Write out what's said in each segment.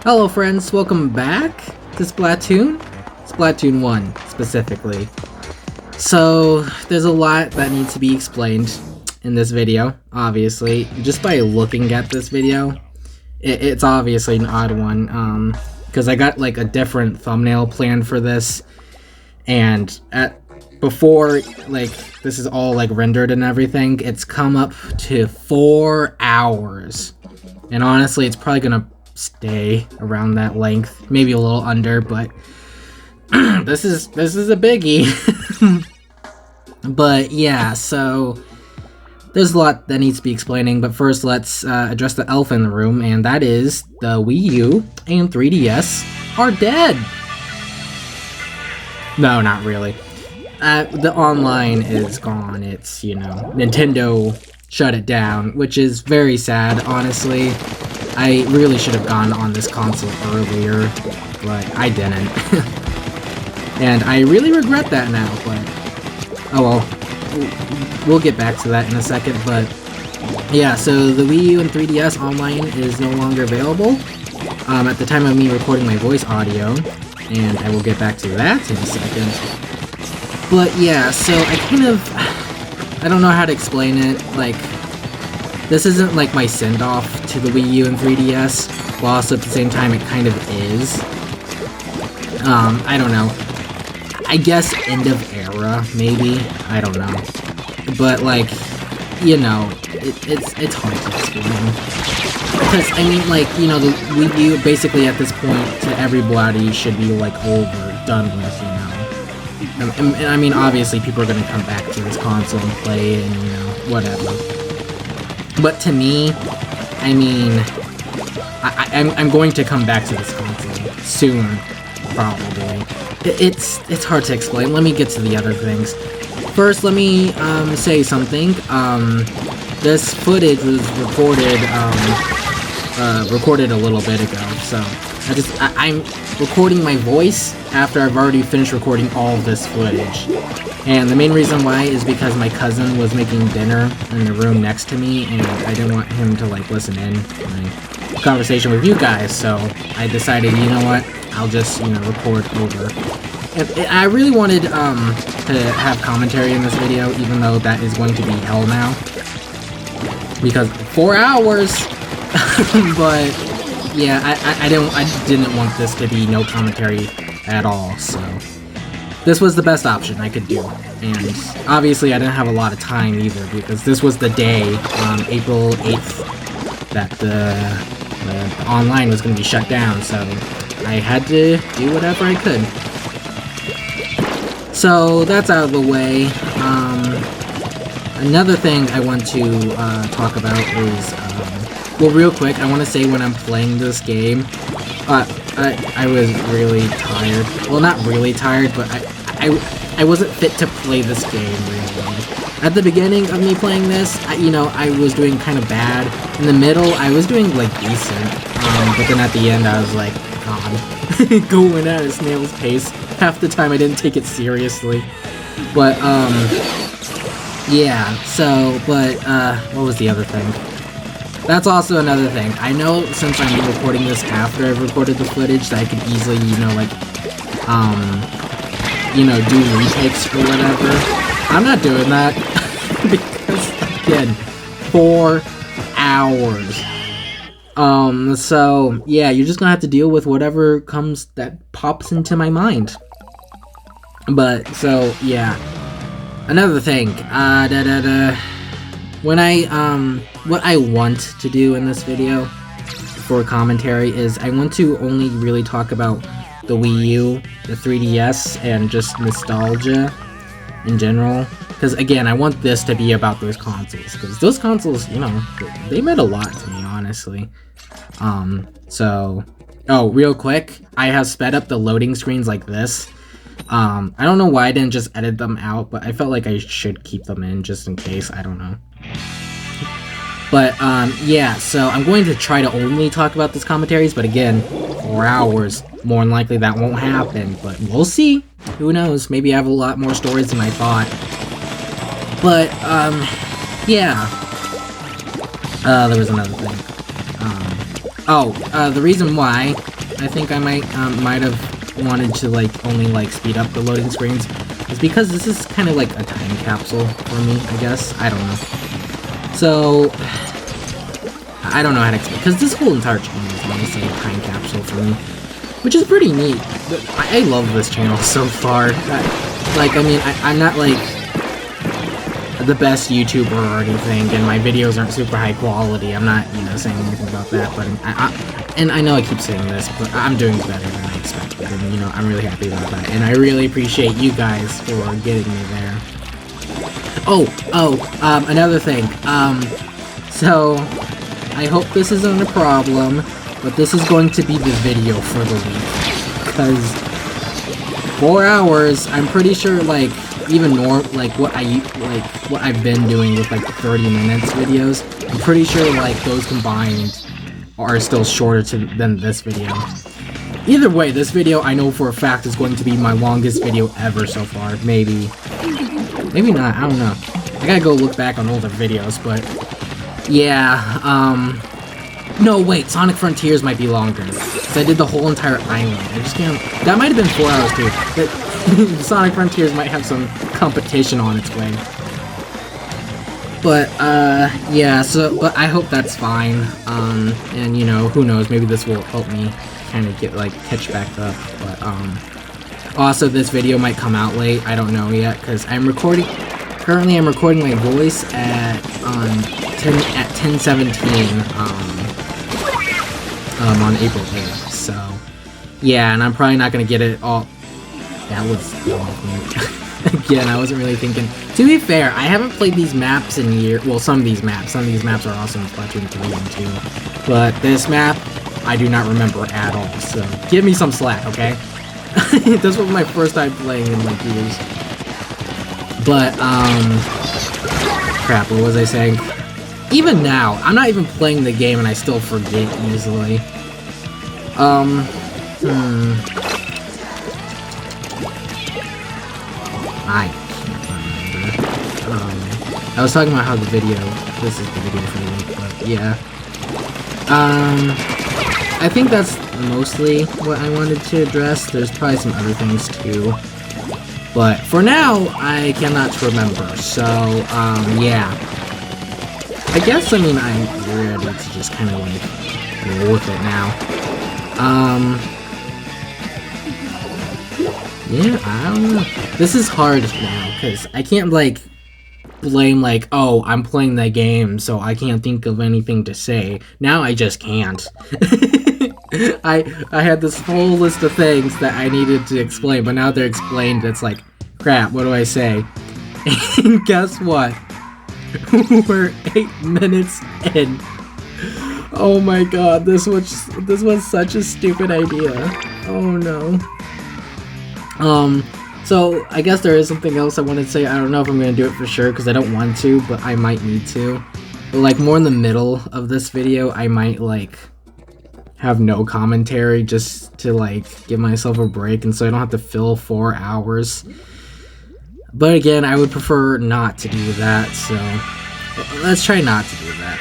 Hello friends, welcome back to Splatoon. Splatoon 1, specifically. So, there's a lot that needs to be explained in this video, obviously. Just by looking at this video, it's obviously an odd one, because I got like a different thumbnail planned for this, and before like this is all like rendered and everything, it's come up to 4 hours. And honestly, it's probably gonna stay around that length, maybe a little under, but this is a biggie. But yeah, so there's a lot that needs to be explaining, but first let's address the elephant in the room, and that is the Wii U and 3DS are dead. No, not really. The online is gone. It's, you know, Nintendo shut it down, which is very sad, honestly. I really should have gone on this console earlier, but I didn't. And I really regret that now, but oh well. We'll get back to that in a second, but yeah, so the Wii U and 3DS online is no longer available at the time of me recording my voice audio, and I will get back to that in a second. But yeah, so I don't know how to explain it. Like, this isn't like my send-off to the Wii U and 3DS, while also at the same time it kind of is. I don't know. I guess end of era, maybe? I don't know. But like, you know, it's hard to explain. Because, I mean, like, you know, the Wii U basically at this point to everybody should be like over, done with, you know. And I mean, obviously people are gonna come back to this console and play and, you know, whatever. But to me, I mean, I'm going to come back to this console soon, probably. It's hard to explain. Let me get to the other things. First, let me say something. This footage was recorded a little bit ago, so I'm recording my voice after I've already finished recording all of this footage. And the main reason why is because my cousin was making dinner in the room next to me, and I didn't want him to like listen in my conversation with you guys, so I decided, you know what, I'll just, you know, record over. And I really wanted to have commentary in this video, even though that is going to be hell now, because 4 hours. But yeah, I didn't want this to be no commentary at all, so this was the best option I could do. And obviously I didn't have a lot of time either, because this was the day, April 8th, that the online was going to be shut down, so I had to do whatever I could. So that's out of the way. Another thing I want to talk about is, well, real quick, I want to say when I'm playing this game, I was really tired. Well, not really tired, but I wasn't fit to play this game, really. At the beginning of me playing this, you know, I was doing kind of bad. In the middle, I was doing, like, decent. But then at the end, I was like, God, going at a snail's pace. Half the time, I didn't take it seriously. But, yeah, so, but, what was the other thing? That's also another thing. I know since I'm recording this after I've recorded the footage that I could easily, you know, like, you know, do retakes or whatever. I'm not doing that. Because, again, 4 hours. So, yeah, you're just gonna have to deal with whatever that pops into my mind. But, so, yeah. Another thing, when what I want to do in this video for commentary is I want to only really talk about the Wii U, the 3DS, and just nostalgia in general. Because again, I want this to be about those consoles, because those consoles, you know, they meant a lot to me, honestly. So, oh, real quick, I have sped up the loading screens like this. I don't know why I didn't just edit them out, but I felt like I should keep them in just in case, I don't know. But, yeah, so I'm going to try to only talk about this commentaries, but again, 4 hours. More than likely that won't happen, but we'll see. Who knows? Maybe I have a lot more stories than I thought. But, yeah. There was another thing. The reason why I think I might have wanted to like only like speed up the loading screens is because this is kind of like a time capsule for me, I guess. I don't know. So I don't know how to explain, because this whole entire channel is honestly a time capsule for me, which is pretty neat. I love this channel so far. Like, I mean, I'm not like the best YouTuber or anything, and my videos aren't super high quality. I'm not, you know, saying anything about that, but and I know I keep saying this, but I'm doing better than I expected, and, you know, I'm really happy about that, and I really appreciate you guys for getting me there. Another thing, so, I hope this isn't a problem, but this is going to be the video for the week, because 4 hours, I'm pretty sure, like, even more, like, what I've been doing with, like, 30 minutes videos, I'm pretty sure, like, those combined are still shorter than this video. Either way, this video, I know for a fact, is going to be my longest video ever so far. Maybe not, I don't know. I gotta go look back on older videos, but yeah, no, wait, Sonic Frontiers might be longer, because I did the whole entire island. I just can't, that might have been 4 hours too, but Sonic Frontiers might have some competition on its way. But, yeah, so, but I hope that's fine, and, you know, who knows, maybe this will help me kind of get, like, catch back up, but, also, this video might come out late, I don't know yet, because currently I'm recording my voice at 10:17, on April 8th, so, yeah, and I'm probably not gonna get it all. That was again, I wasn't really thinking. To be fair, I haven't played these maps in years. Well, some of these maps are awesome in Splatoon 3 and 2, but this map, I do not remember at all, so give me some slack, okay? This was my first time playing in, like, years. But, crap, what was I saying? Even now, I'm not even playing the game and I still forget easily. I can't remember. I was talking about how this is the video for the week, but yeah. I think that's mostly what I wanted to address. There's probably some other things too. But for now, I cannot remember, so, yeah. I guess, I mean, I'm ready to just kind of, like, roll with it now. Yeah, I don't know. This is hard now, because I can't, like, blame, like, oh, I'm playing that game, so I can't think of anything to say. Now I just can't. I had this whole list of things that I needed to explain, but now they're explained, it's like, crap, what do I say? And guess what? We're 8 minutes in. Oh my god, this was such a stupid idea. Oh no. So I guess there is something else I wanted to say. I don't know if I'm gonna do it for sure because I don't want to, but I might need to. But like more in the middle of this video, I might like have no commentary just to like give myself a break, and so I don't have to fill 4 hours. But again, I would prefer not to do that, so let's try not to do that.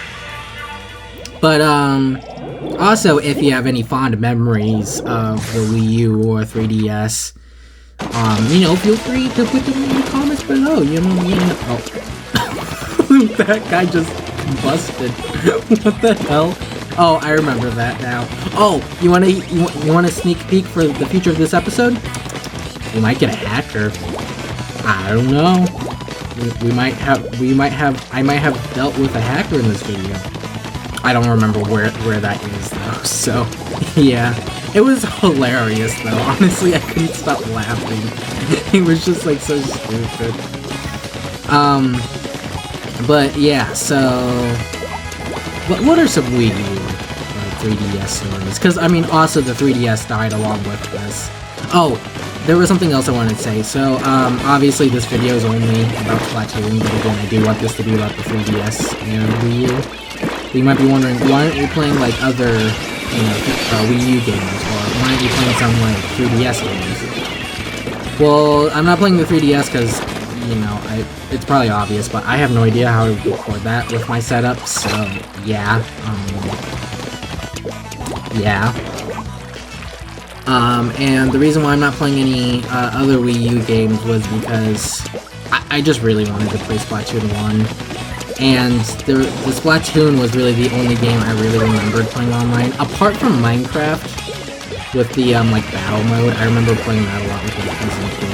But also, if you have any fond memories of the Wii U or 3DS, you know, feel free to put them in the comments below. You know. Oh, that guy just busted. What the hell? Oh, I remember that now. Oh, you want a sneak peek for the future of this episode? We might get a hacker. I don't know. I might have dealt with a hacker in this video. I don't remember where that is though. So, yeah. It was hilarious though. Honestly, I couldn't stop laughing. It was just like so stupid. But yeah, so what are some Wii U or 3DS stories? Because I mean, also the 3DS died along with this. Oh, there was something else I wanted to say. So obviously this video is only about Splatoon, but again, I do want this to be about the 3DS and Wii U. You might be wondering, why aren't you playing like other, you know, Wii U games, or why aren't you playing some like 3DS games? Well, I'm not playing the 3DS because, you know, it's probably obvious, but I have no idea how to record that with my setup, so yeah, yeah. And the reason why I'm not playing any other Wii U games was because I just really wanted to play Splatoon 1. And the Splatoon was really the only game I really remembered playing online. Apart from Minecraft, with the like battle mode, I remember playing that a lot with my cousin too,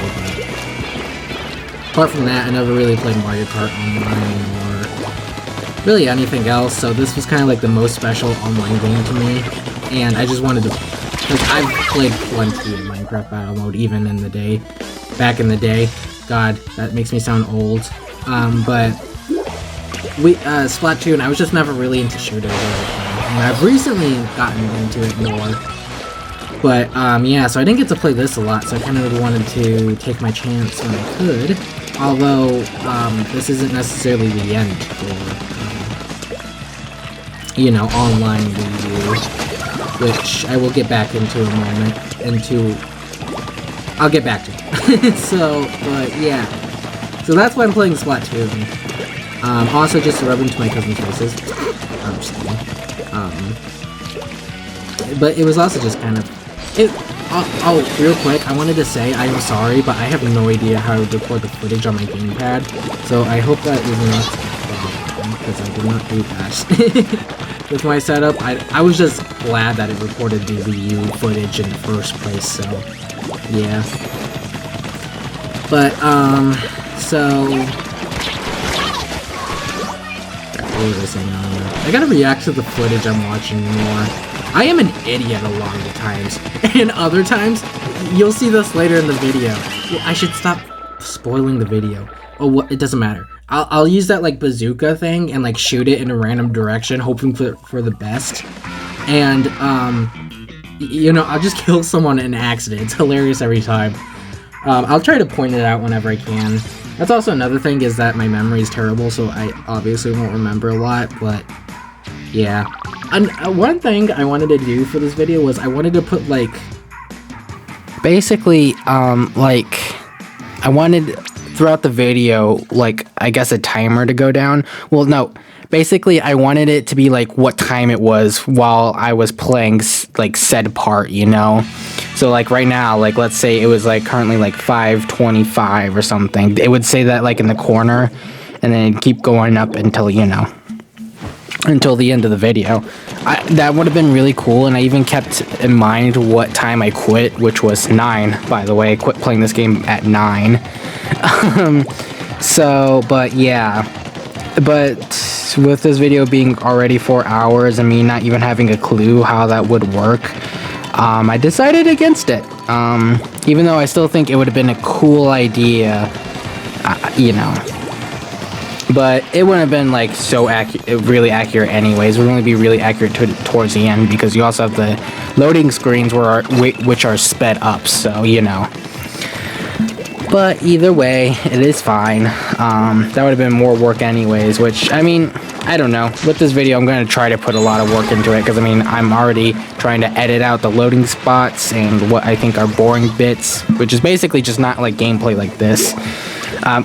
but apart from that, I never really played Mario Kart online or really anything else, so this was kind of like the most special online game to me, and I just wanted to, like, I've played plenty of Minecraft battle mode, even in the day, back in the day. God, that makes me sound old. But Splatoon, I was just never really into shooters over time, and I've recently gotten into it more. But, yeah, so I didn't get to play this a lot, so I kind of wanted to take my chance when I could. Although, this isn't necessarily the end for, you know, online Wii U, which I will get back into a moment, I'll get back to. So, but, yeah. So that's why I'm playing Splatoon. Also, just to rub into my cousin's faces. I'm just kidding. But it was also just kind of... Oh, real quick, I wanted to say I'm sorry, but I have no idea how to record the footage on my gamepad, so I hope that is not a problem, because I did not do that. With my setup, I was just glad that it recorded the Wii U footage in the first place, so, yeah. But, so... What was I saying? I gotta react to the footage I'm watching more. I am an idiot a lot of the times, and other times, you'll see this later in the video. Well, I should stop spoiling the video. Oh, what? It doesn't matter. I'll use that, like, bazooka thing and, like, shoot it in a random direction, hoping for the best. And, you know, I'll just kill someone in an accident. It's hilarious every time. I'll try to point it out whenever I can. That's also another thing, is that my memory is terrible, so I obviously won't remember a lot, but, yeah. And one thing I wanted to do for this video was I wanted to put, like, basically, like, I wanted throughout the video, like, I guess a timer to go down. Well, no, basically I wanted it to be, like, what time it was while I was playing, like, said part, you know? So, like, right now, like, let's say it was, like, currently, like, 5:25 or something. It would say that, like, in the corner, and then it'd keep going up until, you know, until the end of the video. That would have been really cool, and I even kept in mind what time I quit, which was 9, by the way. I quit playing this game at 9. So, but yeah. But with this video being already 4 hours and me not even having a clue how that would work, I decided against it. Even though I still think it would have been a cool idea, you know. But it wouldn't have been, like, so really accurate anyways. It would only be really accurate towards the end, because you also have the loading screens which are sped up, so, you know. But either way, it is fine. That would have been more work anyways, which, I mean, I don't know. With this video, I'm going to try to put a lot of work into it, because, I mean, I'm already trying to edit out the loading spots and what I think are boring bits, which is basically just not, like, gameplay like this.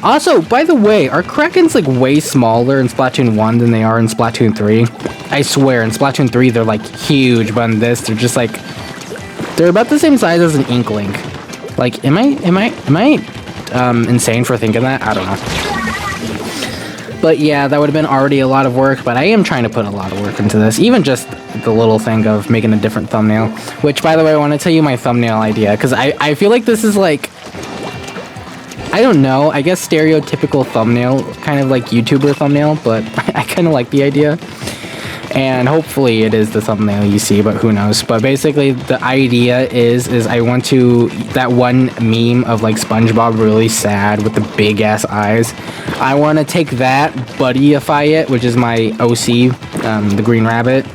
Also, by the way, are Krakens, like, way smaller in Splatoon 1 than they are in Splatoon 3? I swear, in Splatoon 3, they're, like, huge, but in this, they're just, like, they're about the same size as an Inkling. Like, am I insane for thinking that? I don't know. But yeah, that would have been already a lot of work, but I am trying to put a lot of work into this, even just the little thing of making a different thumbnail, which, by the way, I want to tell you my thumbnail idea, because I feel like this is, like, I don't know, I guess stereotypical thumbnail, kind of like YouTuber thumbnail, but I kind of like the idea. And hopefully it is the thumbnail you see, but who knows. But basically the idea is I want to, that one meme of, like, SpongeBob really sad with the big ass eyes, I want to take that, buddyify it, which is my OC, the Green Rabbit,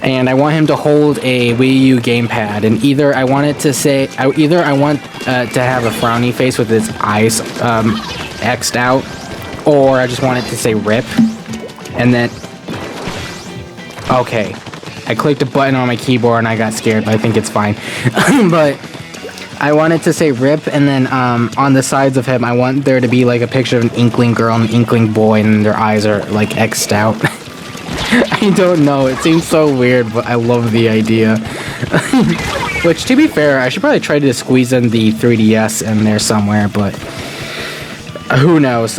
and I want him to hold a Wii U gamepad, and either I want it to say, either I want to have a frowny face with its eyes X'd out, or I just want it to say RIP, and then, okay, I clicked a button on my keyboard and I got scared, but I think it's fine. But I want it to say RIP, and then on the sides of him, I want there to be, like, a picture of an Inkling girl and an Inkling boy, and their eyes are, like, X'd out. I don't know, it seems so weird, but I love the idea. Which, to be fair, I should probably try to squeeze in the 3DS in there somewhere, but who knows.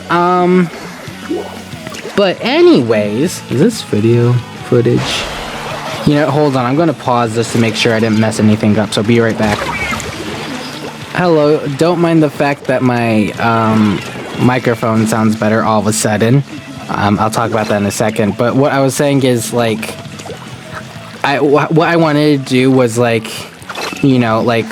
But anyways, is this video footage? You know, hold on, I'm gonna pause this to make sure I didn't mess anything up, so be right back. Hello, don't mind the fact that my microphone sounds better all of a sudden. I'll talk about that in a second, but what I was saying is, like, what I wanted to do was, like, you know, like,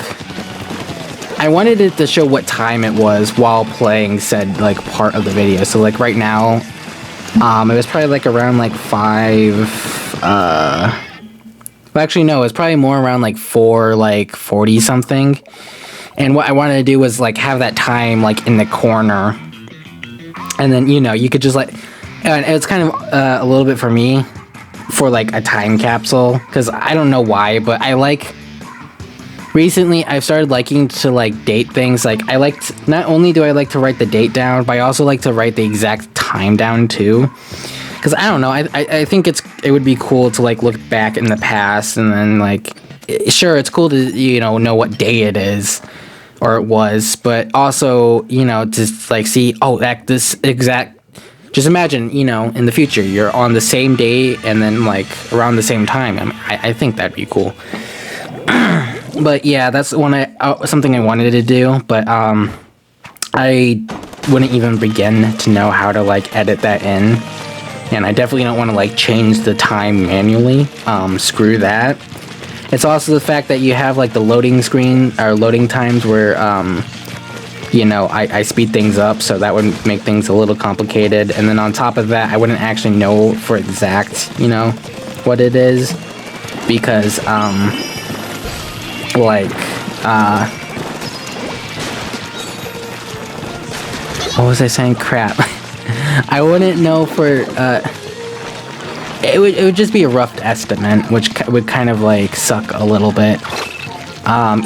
I wanted it to show what time it was while playing said, like, part of the video. So, like, right now, it was probably, like, around, like, 5, well, actually, no, it was probably more around, like, 4, like, 40 something. And what I wanted to do was, like, have that time, like, in the corner. And then, you know, you could just, like, and it's kind of a little bit for me, for, like, a time capsule. Because I don't know why, but I like, recently I've started liking to, like, date things. Like, I like, not only do I like to write the date down, but I also like to write the exact time down, too. Because, I don't know, I think it would be cool to, like, look back in the past and then, like, sure, it's cool to, you know what day it is. Or it was, but also, you know, to, like, see, oh, this exact, just imagine, you know, in the future, you're on the same day and then, like, around the same time. I think that'd be cool. But, yeah, that's something I wanted to do, but, I wouldn't even begin to know how to, like, edit that in. And I definitely don't want to, like, change the time manually. Screw that. It's also the fact that you have, like, the loading screen, or loading times where, you know, I speed things up, so that would make things a little complicated. And then on top of that, I wouldn't actually know for exact, you know, what it is. Because, like, what was I saying? Crap. I wouldn't know for, it would just be a rough estimate, which would kind of, like, suck a little bit.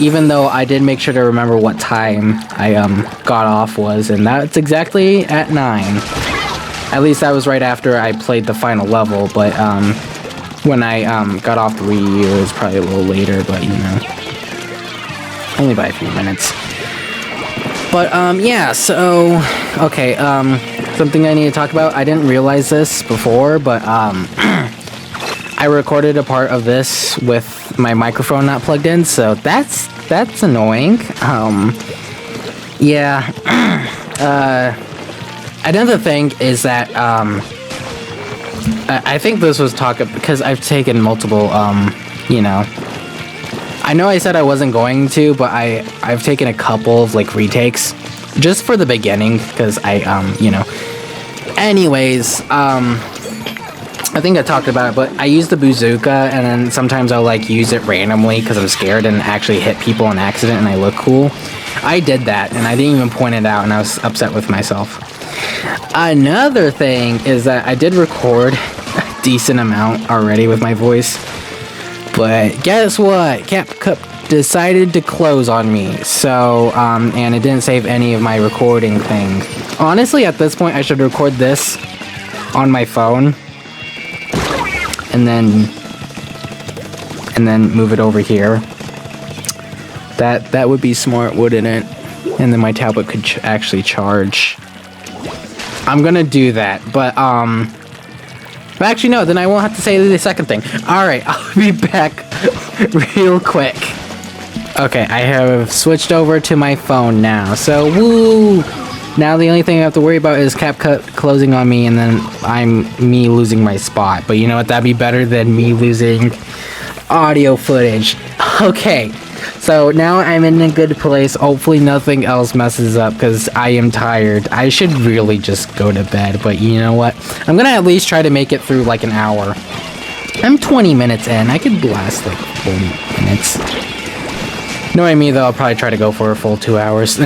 Even though I did make sure to remember what time I got off was, and that's exactly at 9. At least that was right after I played the final level, but when I got off the Wii U, it was probably a little later, but, you know, only by a few minutes. But yeah, so okay, something I need to talk about. I didn't realize this before, but I recorded a part of this with my microphone not plugged in, so that's annoying. Yeah. Another thing is that I think this was talked because I've taken multiple you know, I know I said I wasn't going to, but I've taken a couple of, like, retakes just for the beginning because you know. Anyways, I think I talked about it, but I use the bazooka, and then sometimes I'll, like, use it randomly because I'm scared and actually hit people on accident and I look cool. I did that, and I didn't even point it out, and I was upset with myself. Another thing is that I did record a decent amount already with my voice, but guess what? CapCut decided to close on me, so, and it didn't save any of my recording thing. Honestly, at this point, I should record this on my phone, and then move it over here. That would be smart, wouldn't it? And then my tablet could actually charge. I'm gonna do that, but actually no, then I won't have to say the second thing. Alright, I'll be back real quick. Okay, I have switched over to my phone now, so woo! Now the only thing I have to worry about is CapCut closing on me, and then me losing my spot. But you know what, that'd be better than me losing audio footage. Okay, so now I'm in a good place. Hopefully nothing else messes up, because I am tired. I should really just go to bed, but you know what? I'm gonna at least try to make it through like an hour. I'm 20 minutes in. I could last like 40 minutes. Knowing me though, I'll probably try to go for a full 2 hours.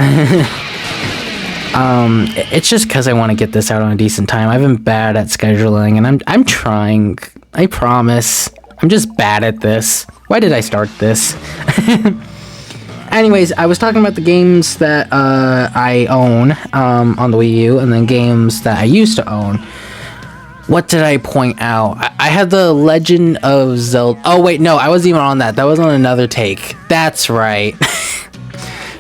It's just because I want to get this out on a decent time. I've been bad at scheduling, and I'm trying. I promise. I'm just bad at this. Why did I start this? Anyways, I was talking about the games that I own on the Wii U, and then games that I used to own. What did I point out? I had the Legend of Zelda. Oh wait, no, I wasn't even on that. That was on another take. That's right.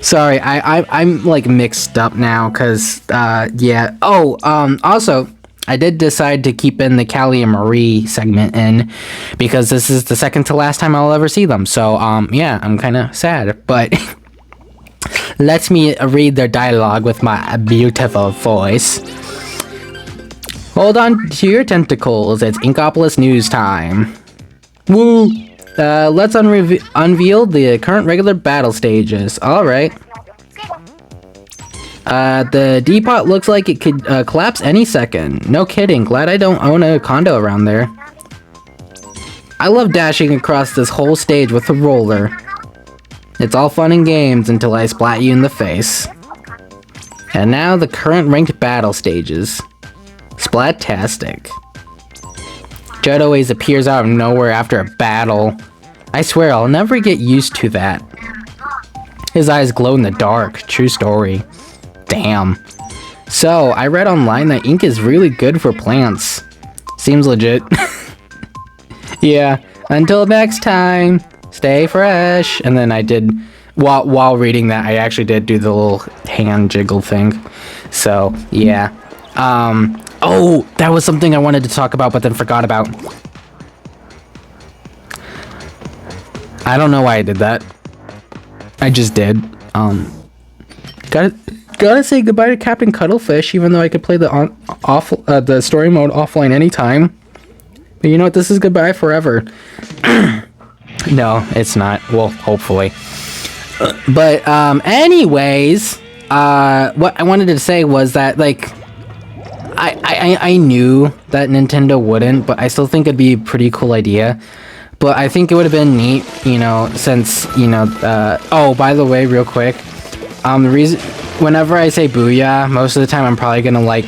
Sorry, I'm like mixed up now, cause yeah. Oh, also, I did decide to keep in the Callie and Marie segment in, because this is the second to last time I'll ever see them. So yeah, I'm kind of sad, but let me read their dialogue with my beautiful voice. Hold on to your tentacles, it's Inkopolis news time. Woo! Let's unveil the current regular battle stages. Alright. The depot looks like it could collapse any second. No kidding, glad I don't own a condo around there. I love dashing across this whole stage with a roller. It's all fun and games until I splat you in the face. And now the current ranked battle stages. Splat-tastic. Judd always appears out of nowhere after a battle. I swear I'll never get used to that. His eyes glow in the dark. True story. Damn. So, I read online that ink is really good for plants. Seems legit. Yeah. Until next time. Stay fresh. And then I did... While reading that, I actually did do the little hand jiggle thing. So, yeah. Oh, that was something I wanted to talk about, but then forgot about. I don't know why I did that. I just did. Gotta say goodbye to Captain Cuttlefish, even though I could play the story mode offline anytime. But you know what? This is goodbye forever. No, it's not. Well, hopefully. But anyways, what I wanted to say was that, like, I knew that Nintendo wouldn't, but I still think it'd be a pretty cool idea. But I think it would have been neat, you know, since, you know, oh, by the way, real quick, the reason, whenever I say booyah, most of the time I'm probably gonna, like,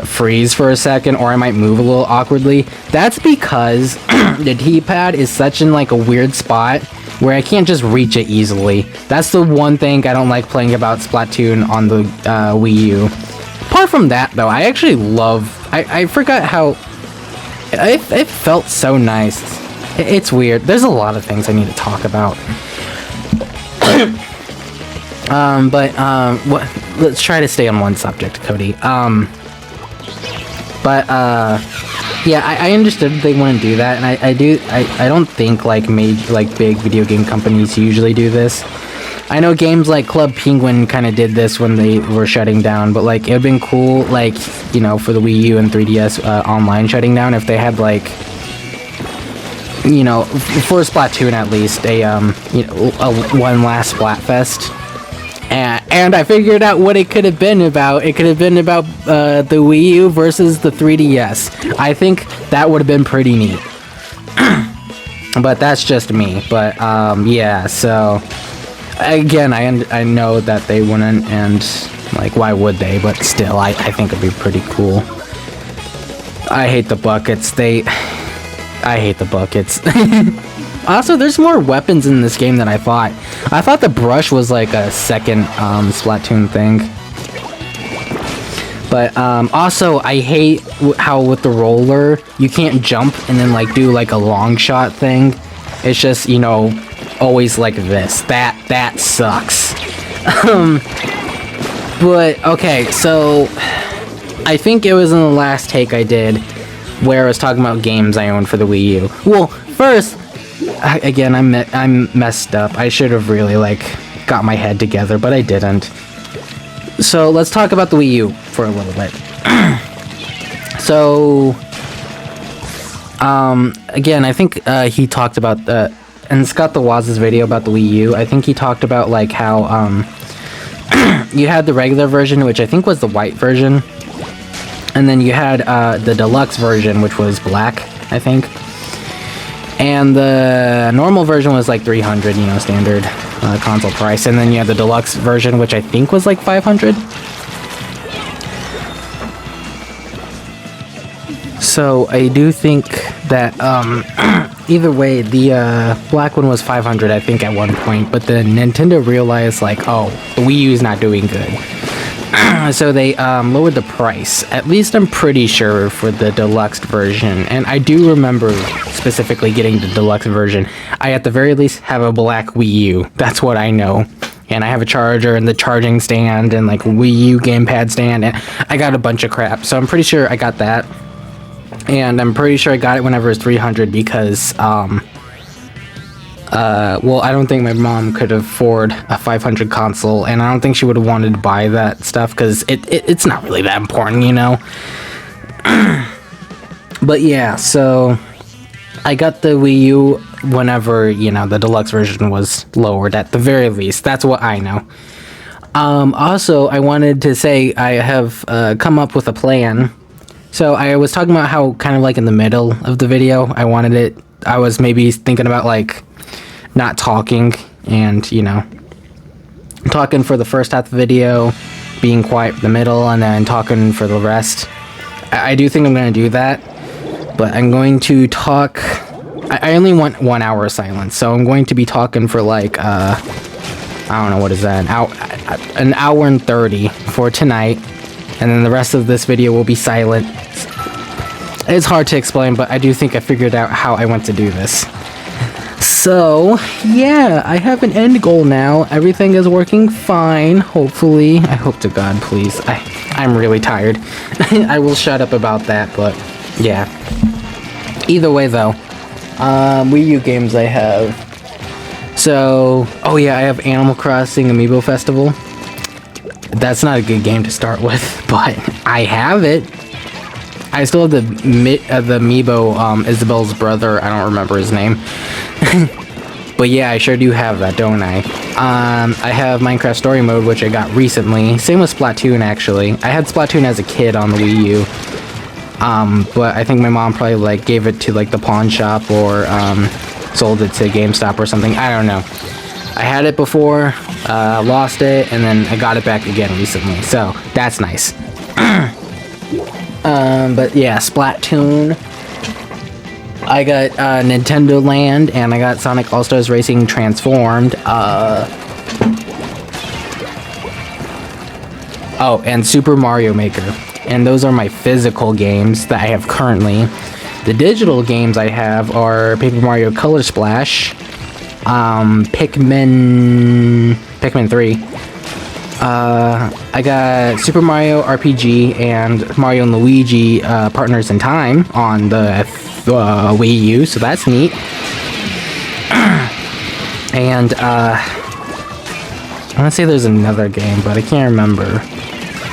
freeze for a second, or I might move a little awkwardly. That's because the D-pad is such in, like, a weird spot where I can't just reach it easily. That's the one thing I don't like playing about Splatoon on the Wii U. Apart from that, though, I actually love... I forgot how... It felt so nice. It's weird. There's a lot of things I need to talk about. Let's try to stay on one subject, Cody. Yeah, I understood they wouldn't do that, and I don't think, like, big video game companies usually do this. I know games like Club Penguin kind of did this when they were shutting down, but, like, it would've been cool, like, you know, for the Wii U and 3DS online shutting down, if they had, like, you know, for Splatoon at least, you know, one last Splatfest. And I figured out what it could have been about. It could have been about the Wii U versus the 3DS. I think that would have been pretty neat. But that's just me. But yeah, so again, I know that they wouldn't, and like, why would they? But still, I think it'd be pretty cool. I hate the buckets. I hate the buckets. Also, there's more weapons in this game than I thought. I thought the brush was like a second Splatoon thing. But also, I hate how with the roller, you can't jump and then like do like a long shot thing. It's just, you know, always like this. That sucks. But, okay, so I think it was in the last take I did where I was talking about games I owned for the Wii U. Well, first... Again, I'm messed up. I should have really, like, got my head together, but I didn't. So, let's talk about the Wii U for a little bit. So, again, I think he talked about the... And Scott the Waz's video about the Wii U, I think he talked about, like, how, you had the regular version, which I think was the white version. And then you had, the deluxe version, which was black, I think. And the normal version was like 300, you know, standard console price. And then you had the deluxe version, which I think was like 500. So I do think that either way, the black one was 500, I think, at one point. But then Nintendo realized, like, oh, the Wii U is not doing good. So they lowered the price. At least I'm pretty sure for the deluxe version. And I do remember specifically getting the deluxe version. I at the very least have a black Wii U. That's what I know. And I have a charger and the charging stand and like Wii U gamepad stand. And I got a bunch of crap. So I'm pretty sure I got that. And I'm pretty sure I got it whenever it was 300 because well, I don't think my mom could afford a 500 console, and I don't think she would have wanted to buy that stuff because it's not really that important, you know. But yeah, so I got the Wii U whenever, you know, the deluxe version was lowered at the very least. That's what I know. Also, I wanted to say I have come up with a plan. So I was talking about how kind of like in the middle of the video, I was maybe thinking about like not talking and, you know, talking for the first half of the video, being quiet for the middle, and then talking for the rest. I do think I'm going to do that, but I'm going to talk. I only want 1 hour of silence, so I'm going to be talking for like, I don't know, what is that, an hour and 30 for tonight, and then the rest of this video will be silent. It's hard to explain, but I do think I figured out how I want to do this. So, yeah, I have an end goal now. Everything is working fine, hopefully. I hope to God, please. I'm really tired. I will shut up about that, but yeah. Either way, though, Wii U games I have. So, oh yeah, I have Animal Crossing Amiibo Festival. That's not a good game to start with, but I have it. I still have the Amiibo, Isabel's brother. I don't remember his name. But yeah, I sure do have that, don't I? I have Minecraft Story Mode, which I got recently. Same with Splatoon, actually. I had Splatoon as a kid on the Wii U. But I think my mom probably, like, gave it to, like, the pawn shop or, sold it to GameStop or something. I don't know. I had it before, lost it, and then I got it back again recently. So, that's nice. But yeah, Splatoon. I got Nintendo Land, and I got Sonic All-Stars Racing Transformed. Oh, and Super Mario Maker. And those are my physical games that I have currently. The digital games I have are Paper Mario Color Splash, Pikmin 3. I got Super Mario RPG and Mario and Luigi Partners in Time on the Wii U, so that's neat. And I want to say there's another game, but I can't remember.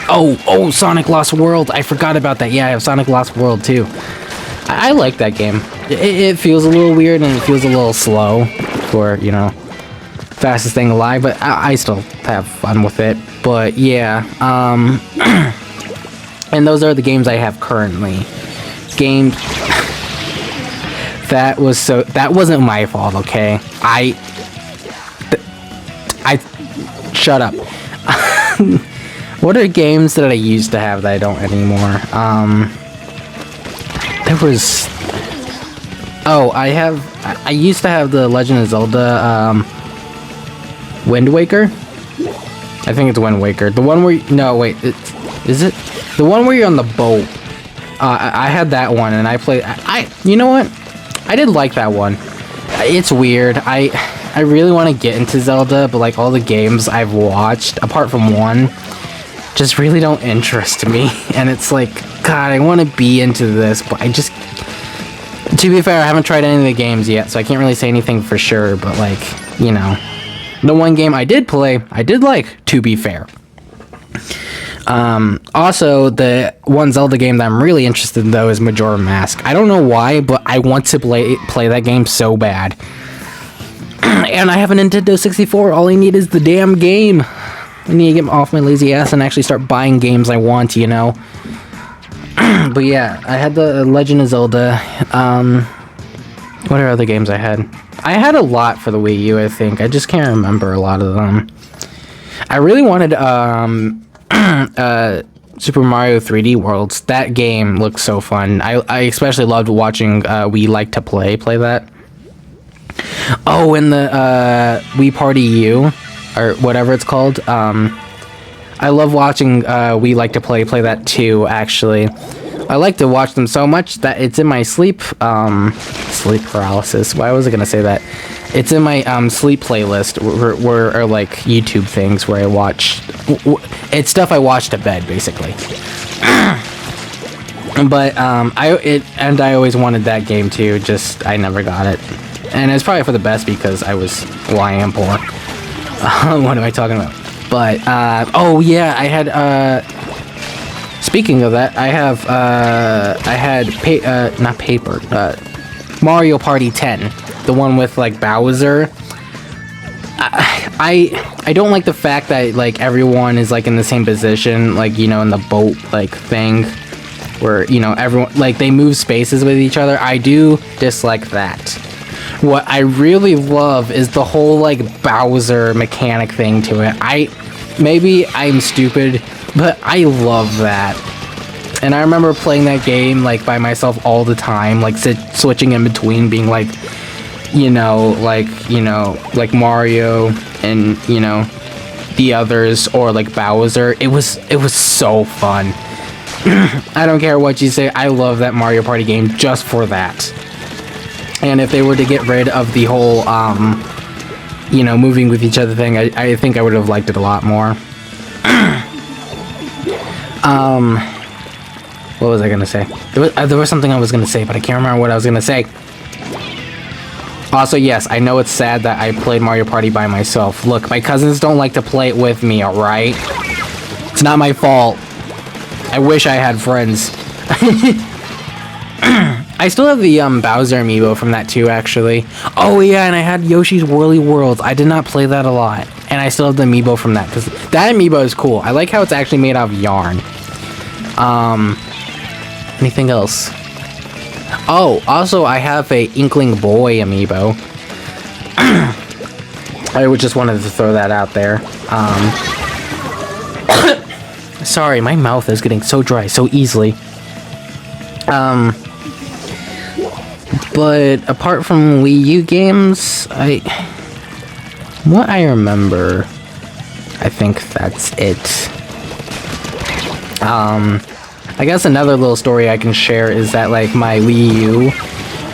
Oh, Sonic Lost World. I forgot about that. Yeah, I have Sonic Lost World too. I like that game. It feels a little weird and it feels a little slow for, you know, fastest thing alive, but I still have fun with it. But yeah, and those are the games I have currently. Games that wasn't my fault, okay? I shut up. What are games that I used to have that I don't anymore? There was... Oh, I used to have the Legend of Zelda, Wind Waker? I think it's Wind Waker. The one where... No, wait. Is it? The one where you're on the boat. I had that one, and I played... You know what? I did like that one. It's weird. I really want to get into Zelda, but, like, all the games I've watched, apart from one, just really don't interest me. And it's like, God, I want to be into this, but I just... To be fair, I haven't tried any of the games yet, so I can't really say anything for sure, but, like, you know... The one game I did play, I did like, to be fair. Also, the one Zelda game that I'm really interested in, though, is Majora Mask. I don't know why, but I want to play that game so bad. And I have a Nintendo 64. All I need is the damn game. I need to get off my lazy ass and actually start buying games I want, you know? But yeah, I had the Legend of Zelda. What are other games I had? I had a lot for the Wii U, I think. I just can't remember a lot of them. I really wanted Super Mario 3D Worlds. That game looks so fun. I especially loved watching We Like to play that. Oh, and the Wii Party U, or whatever it's called. I love watching We Like to Play that too, actually. I like to watch them so much that it's in my sleep paralysis. Why was I gonna say that? It's in my sleep playlist where like YouTube things where I watch. It's stuff I watch to bed, basically. But I always wanted that game too. Just I never got it, and it's probably for the best because I am poor. What am I talking about? But oh yeah, I had speaking of that, I had Mario Party 10, the one with like Bowser. I don't like the fact that like everyone is like in the same position, like, you know, in the boat like thing, where, you know, everyone like they move spaces with each other. I do dislike that. What I really love is the whole like Bowser mechanic thing to it. Maybe I'm stupid, but I love that. And I remember playing that game like by myself all the time, like switching in between being like, like Mario and, you know, the others, or like Bowser. It was so fun. I don't care what you say, I love that Mario Party game just for that. And if they were to get rid of the whole, you know, moving with each other thing, I think I would have liked it a lot more. What was I gonna say? There was something I was gonna say, but I can't remember what I was gonna say. Also, yes, I know it's sad that I played Mario Party by myself. Look, my cousins don't like to play it with me, alright? It's not my fault. I wish I had friends. I still have the Bowser amiibo from that too, actually. Oh yeah, and I had Yoshi's Woolly Worlds. I did not play that a lot, and I still have the amiibo from that, because that amiibo is cool. I like how it's actually made out of yarn. Anything else? Oh, also I have a Inkling Boy amiibo. I just wanted to throw that out there. Sorry, my mouth is getting so dry so easily. But apart from Wii U games, what I remember, I think that's it. I guess another little story I can share is that, like, my Wii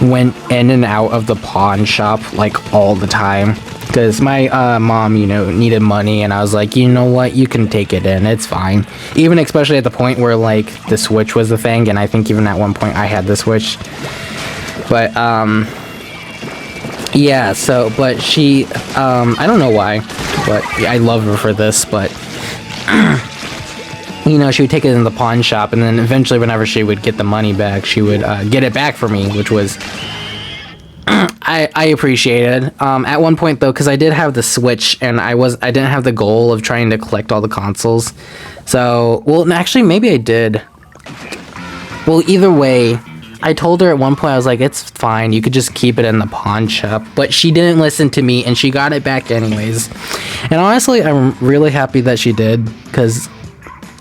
U went in and out of the pawn shop, like, all the time. Because my mom, you know, needed money, and I was like, you know what, you can take it in, it's fine. Even especially at the point where, like, the Switch was the thing, and I think even at one point I had the Switch. But, yeah, so, but she, I don't know why, but I love her for this, but, you know, she would take it in the pawn shop, and then eventually whenever she would get the money back, she would, get it back for me, which was, I appreciated. At one point though, because I did have the Switch, and I didn't have the goal of trying to collect all the consoles, so, well, actually, maybe I did. Well, either way, I told her at one point, I was like, it's fine, you could just keep it in the pawn shop, but she didn't listen to me, and she got it back anyways. And honestly, I'm really happy that she did, because,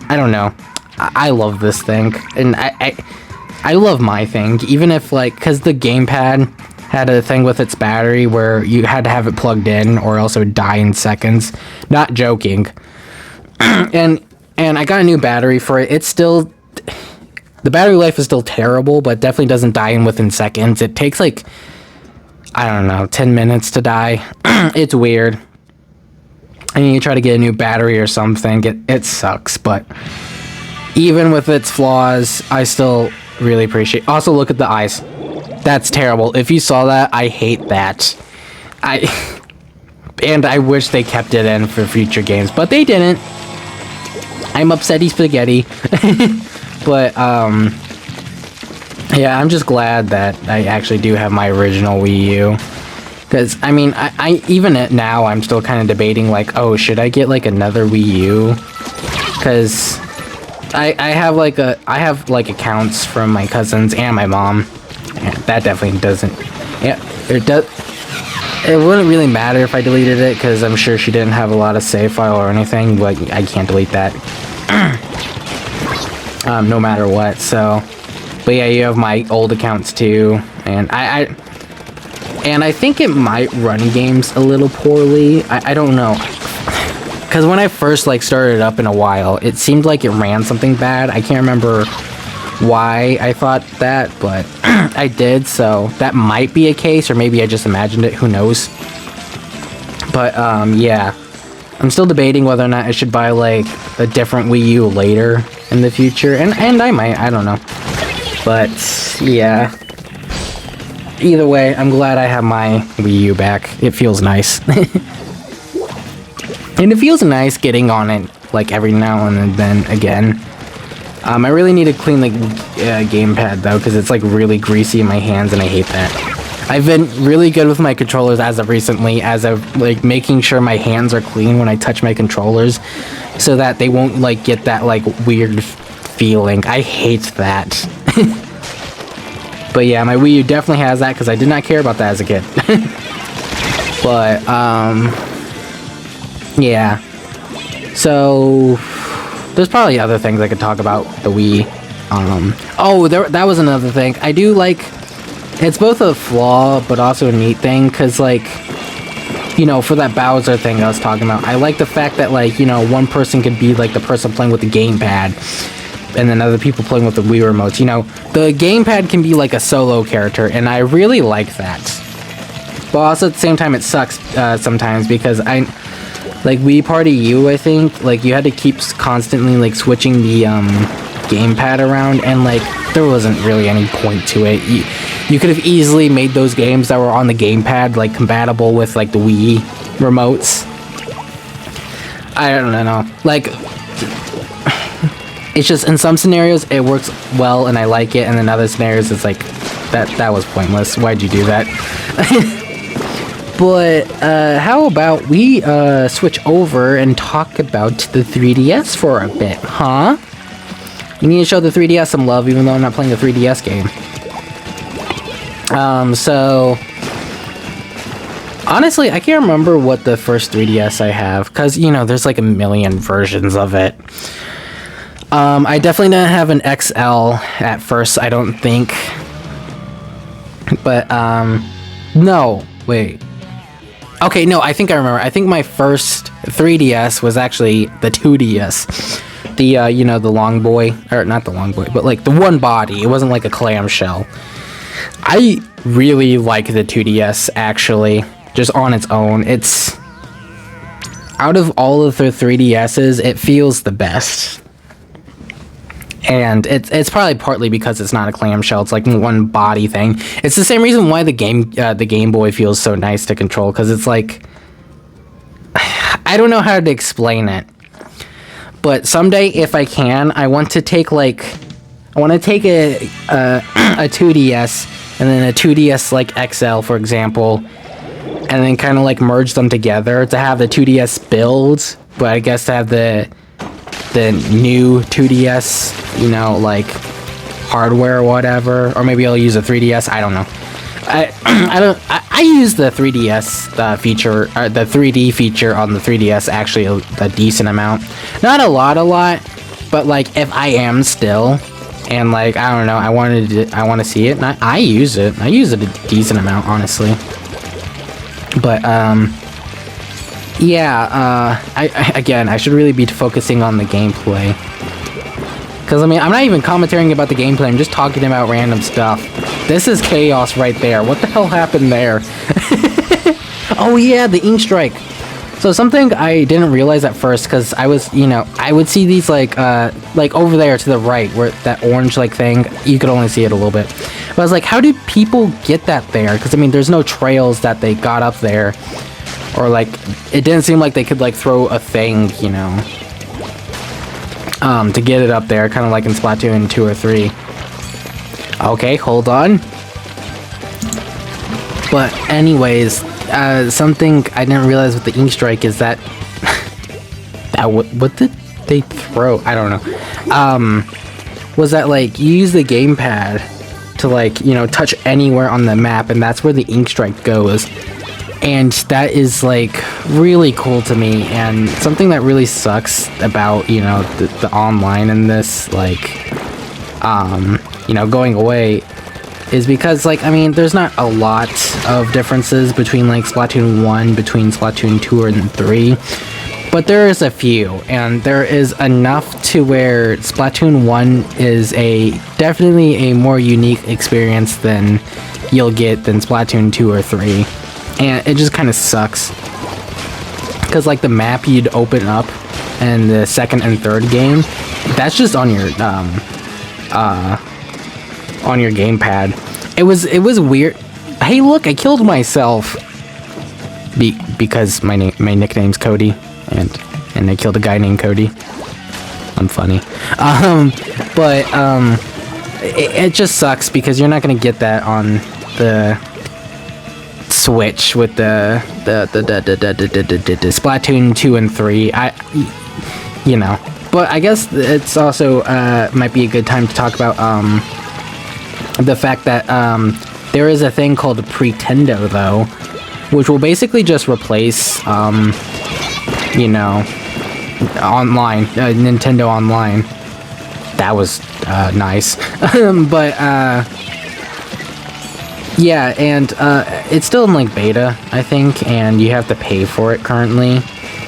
I don't know, I love this thing, and I love my thing, even if, like, because the gamepad had a thing with its battery where you had to have it plugged in, or else it would die in seconds. Not joking. and I got a new battery for it. It's still... The battery life is still terrible, but definitely doesn't die in within seconds. It takes, like, I don't know, 10 minutes to die. It's weird. And you try to get a new battery or something, it sucks, but even with its flaws, I still really appreciate... Also, look at the eyes. That's terrible. If you saw that, I hate that. And I wish they kept it in for future games, but they didn't. I'm upsetty spaghetti. But, yeah, I'm just glad that I actually do have my original Wii U. Because, I mean, I even now, I'm still kind of debating, like, oh, should I get, like, another Wii U? Because I have, like, accounts from my cousins and my mom. And that definitely doesn't... Yeah, it wouldn't really matter if I deleted it, because I'm sure she didn't have a lot of save file or anything, but I can't delete that. No matter what, so... But yeah, you have my old accounts too, and I think it might run games a little poorly. I don't know. because when I first like started it up in a while, it seemed like it ran something bad. I can't remember why I thought that, but I did, so that might be a case, or maybe I just imagined it, who knows. But yeah, I'm still debating whether or not I should buy like a different Wii U later in the future, and I might, I don't know. But yeah, either way, I'm glad I have my Wii U back. It feels nice. And it feels nice getting on it like every now and then again. I really need to clean the gamepad though, because it's like really greasy in my hands and I hate that. I've been really good with my controllers as of recently, as of like making sure my hands are clean when I touch my controllers, so that they won't like get that like weird feeling. I hate that. But yeah, my Wii U definitely has that, because I did not care about that as a kid. But yeah, so there's probably other things I could talk about the Wii. Oh, that was another thing. I do like, it's both a flaw but also a neat thing, because like, you know, for that Bowser thing I was talking about, I like the fact that like, you know, one person could be like the person playing with the gamepad, and then other people playing with the Wii remotes. You know, the gamepad can be like a solo character, and I really like that. But also at the same time, it sucks sometimes, because like Wii Party U, I think, like you had to keep constantly like switching the gamepad around, and like there wasn't really any point to it. You could have easily made those games that were on the gamepad like compatible with like the Wii remotes. I don't know, like it's just in some scenarios it works well and I like it, and in other scenarios it's like that was pointless. Why'd you do that? But how about we switch over and talk about the 3DS for a bit, huh? You need to show the 3DS some love, even though I'm not playing the 3DS game. So honestly, I can't remember what the first 3DS I have, because, you know, there's like a million versions of it. I definitely didn't have an XL at first, I don't think. But, no, wait. Okay, no, I think I remember. I think my first 3DS was actually the 2DS. The, you know, the long boy. Or, not the long boy, but like the one body. It wasn't like a clamshell. I really like the 2DS, actually. Just on its own. It's... out of all of the 3DSs, it feels the best. And it's probably partly because it's not a clamshell. It's like one body thing. It's the same reason why the Game Boy feels so nice to control, because it's like, I don't know how to explain it, but someday if I can, I want to take a 2DS and then a 2DS like XL, for example, and then kind of like merge them together to have the 2DS build, but I guess to have the new 2DS, you know, like hardware or whatever, or maybe I'll use a 3DS. I don't know. I use the 3DS feature, the 3D feature on the 3DS actually a decent amount. Not a lot, but like if I am still, and like I don't know, I want to see it. And I use it. I use it a decent amount, honestly. But yeah, I should really be focusing on the gameplay. Because, I mean, I'm not even commentating about the gameplay, I'm just talking about random stuff. This is chaos right there. What the hell happened there? Oh yeah, the ink strike. So something I didn't realize at first, because I was, you know, I would see these like over there to the right, where that orange like thing, you could only see it a little bit. But I was like, how do people get that there? Because, I mean, there's no trails that they got up there. Or, like, it didn't seem like they could, like, throw a thing, you know, to get it up there, kind of like in Splatoon 2 or 3. Okay, hold on. But anyways, something I didn't realize with the ink strike is that... what did they throw? I don't know. Was that, like, you use the gamepad to, like, you know, touch anywhere on the map, and that's where the ink strike goes. And that is, like, really cool to me, and something that really sucks about, you know, the online in this, like, you know, going away, is because, like, I mean, there's not a lot of differences between, like, Splatoon 1, between Splatoon 2 and 3, but there is a few, and there is enough to where Splatoon 1 is definitely a more unique experience than you'll get than Splatoon 2 or 3. And it just kind of sucks. Because like the map you'd open up in the second and third game, that's just on your gamepad. It was weird. Hey, look, I killed myself because my nickname's Cody, and I killed a guy named Cody. I'm funny. It just sucks because you're not gonna get that on the Switch with the Splatoon 2 and 3. But I guess it's also might be a good time to talk about the fact that there is a thing called Pretendo though, which will basically just replace online, Nintendo Online. That was nice. Yeah, and it's still in like beta, I think, and you have to pay for it currently.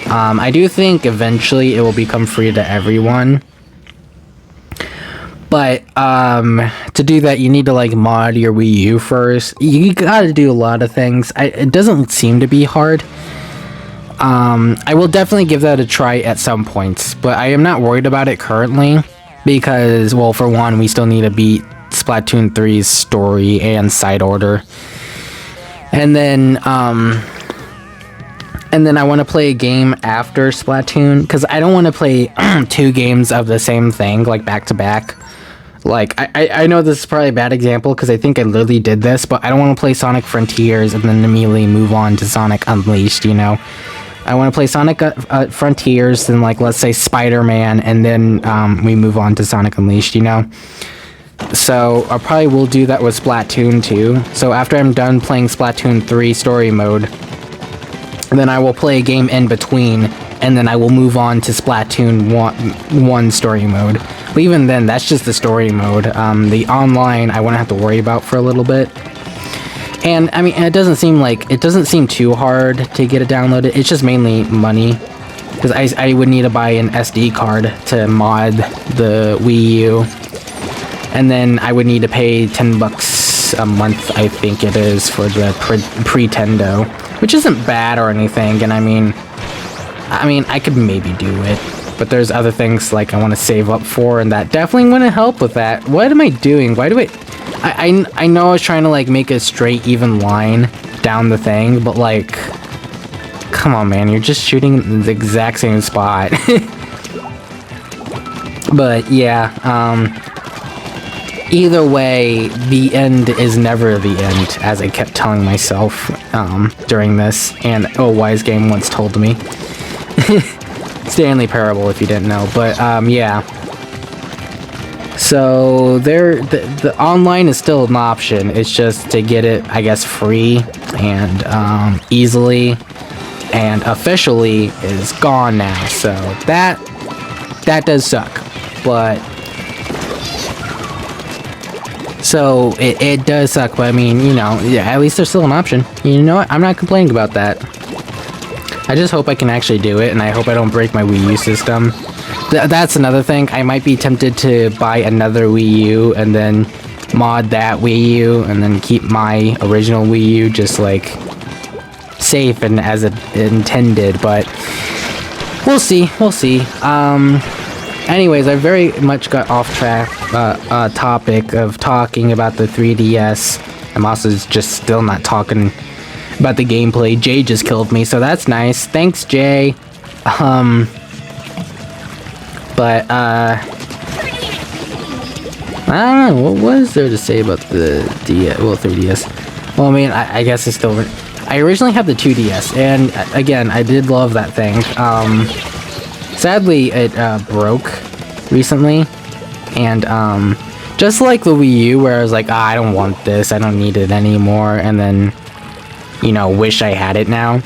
I do think eventually it will become free to everyone. But to do that, you need to like mod your Wii U first. You gotta do a lot of things. It doesn't seem to be hard. I will definitely give that a try at some points, but I am not worried about it currently because, well, for one, we still need to beat Splatoon 3's story and side order. And then I want to play a game after Splatoon because I don't want to play 2 games of the same thing like back to back. Like I know this is probably a bad example because I think I literally did this, but I don't want to play Sonic Frontiers and then immediately move on to Sonic Unleashed, I want to play Sonic Frontiers, then like let's say Spider-Man, and then we move on to Sonic Unleashed, So I probably will do that with Splatoon 2. So after I'm done playing Splatoon 3 story mode, then I will play a game in between, and then I will move on to Splatoon 1 story mode. But even then, that's just the story mode. The online I won't have to worry about for a little bit. And I mean, it doesn't seem too hard to get it downloaded. It's just mainly money, because I would need to buy an SD card to mod the Wii U. And then I would need to pay $10 a month, I think it is, for the Pretendo, which isn't bad or anything. And I mean, I could maybe do it, but there's other things like I want to save up for, and that definitely wouldn't help with that. What am I doing? Why do I know I was trying to like make a straight, even line down the thing, but like, come on, man, you're just shooting in the exact same spot. But yeah, either way, the end is never the end, as I kept telling myself during this, and Wise Game once told me. Stanley Parable, if you didn't know, but yeah. So the online is still an option. It's just to get it, I guess, free and easily and officially is gone now. So that does suck, but. So it does suck, but I mean, yeah, at least there's still an option. You know what? I'm not complaining about that. I just hope I can actually do it, and I hope I don't break my Wii U system. That's another thing. I might be tempted to buy another Wii U and then mod that Wii U and then keep my original Wii U just like safe and as it intended, but we'll see. Anyways, I very much got off track topic of talking about the 3DS. I'm also just still not talking about the gameplay. Jay just killed me, so that's nice. Thanks, Jay. But I don't know, what was there to say about the 3DS? Well, I mean, I guess it's still. I originally had the 2DS, and again, I did love that thing. Sadly, it broke recently, and just like the Wii U, where I was like, I don't want this, I don't need it anymore, and then, wish I had it now.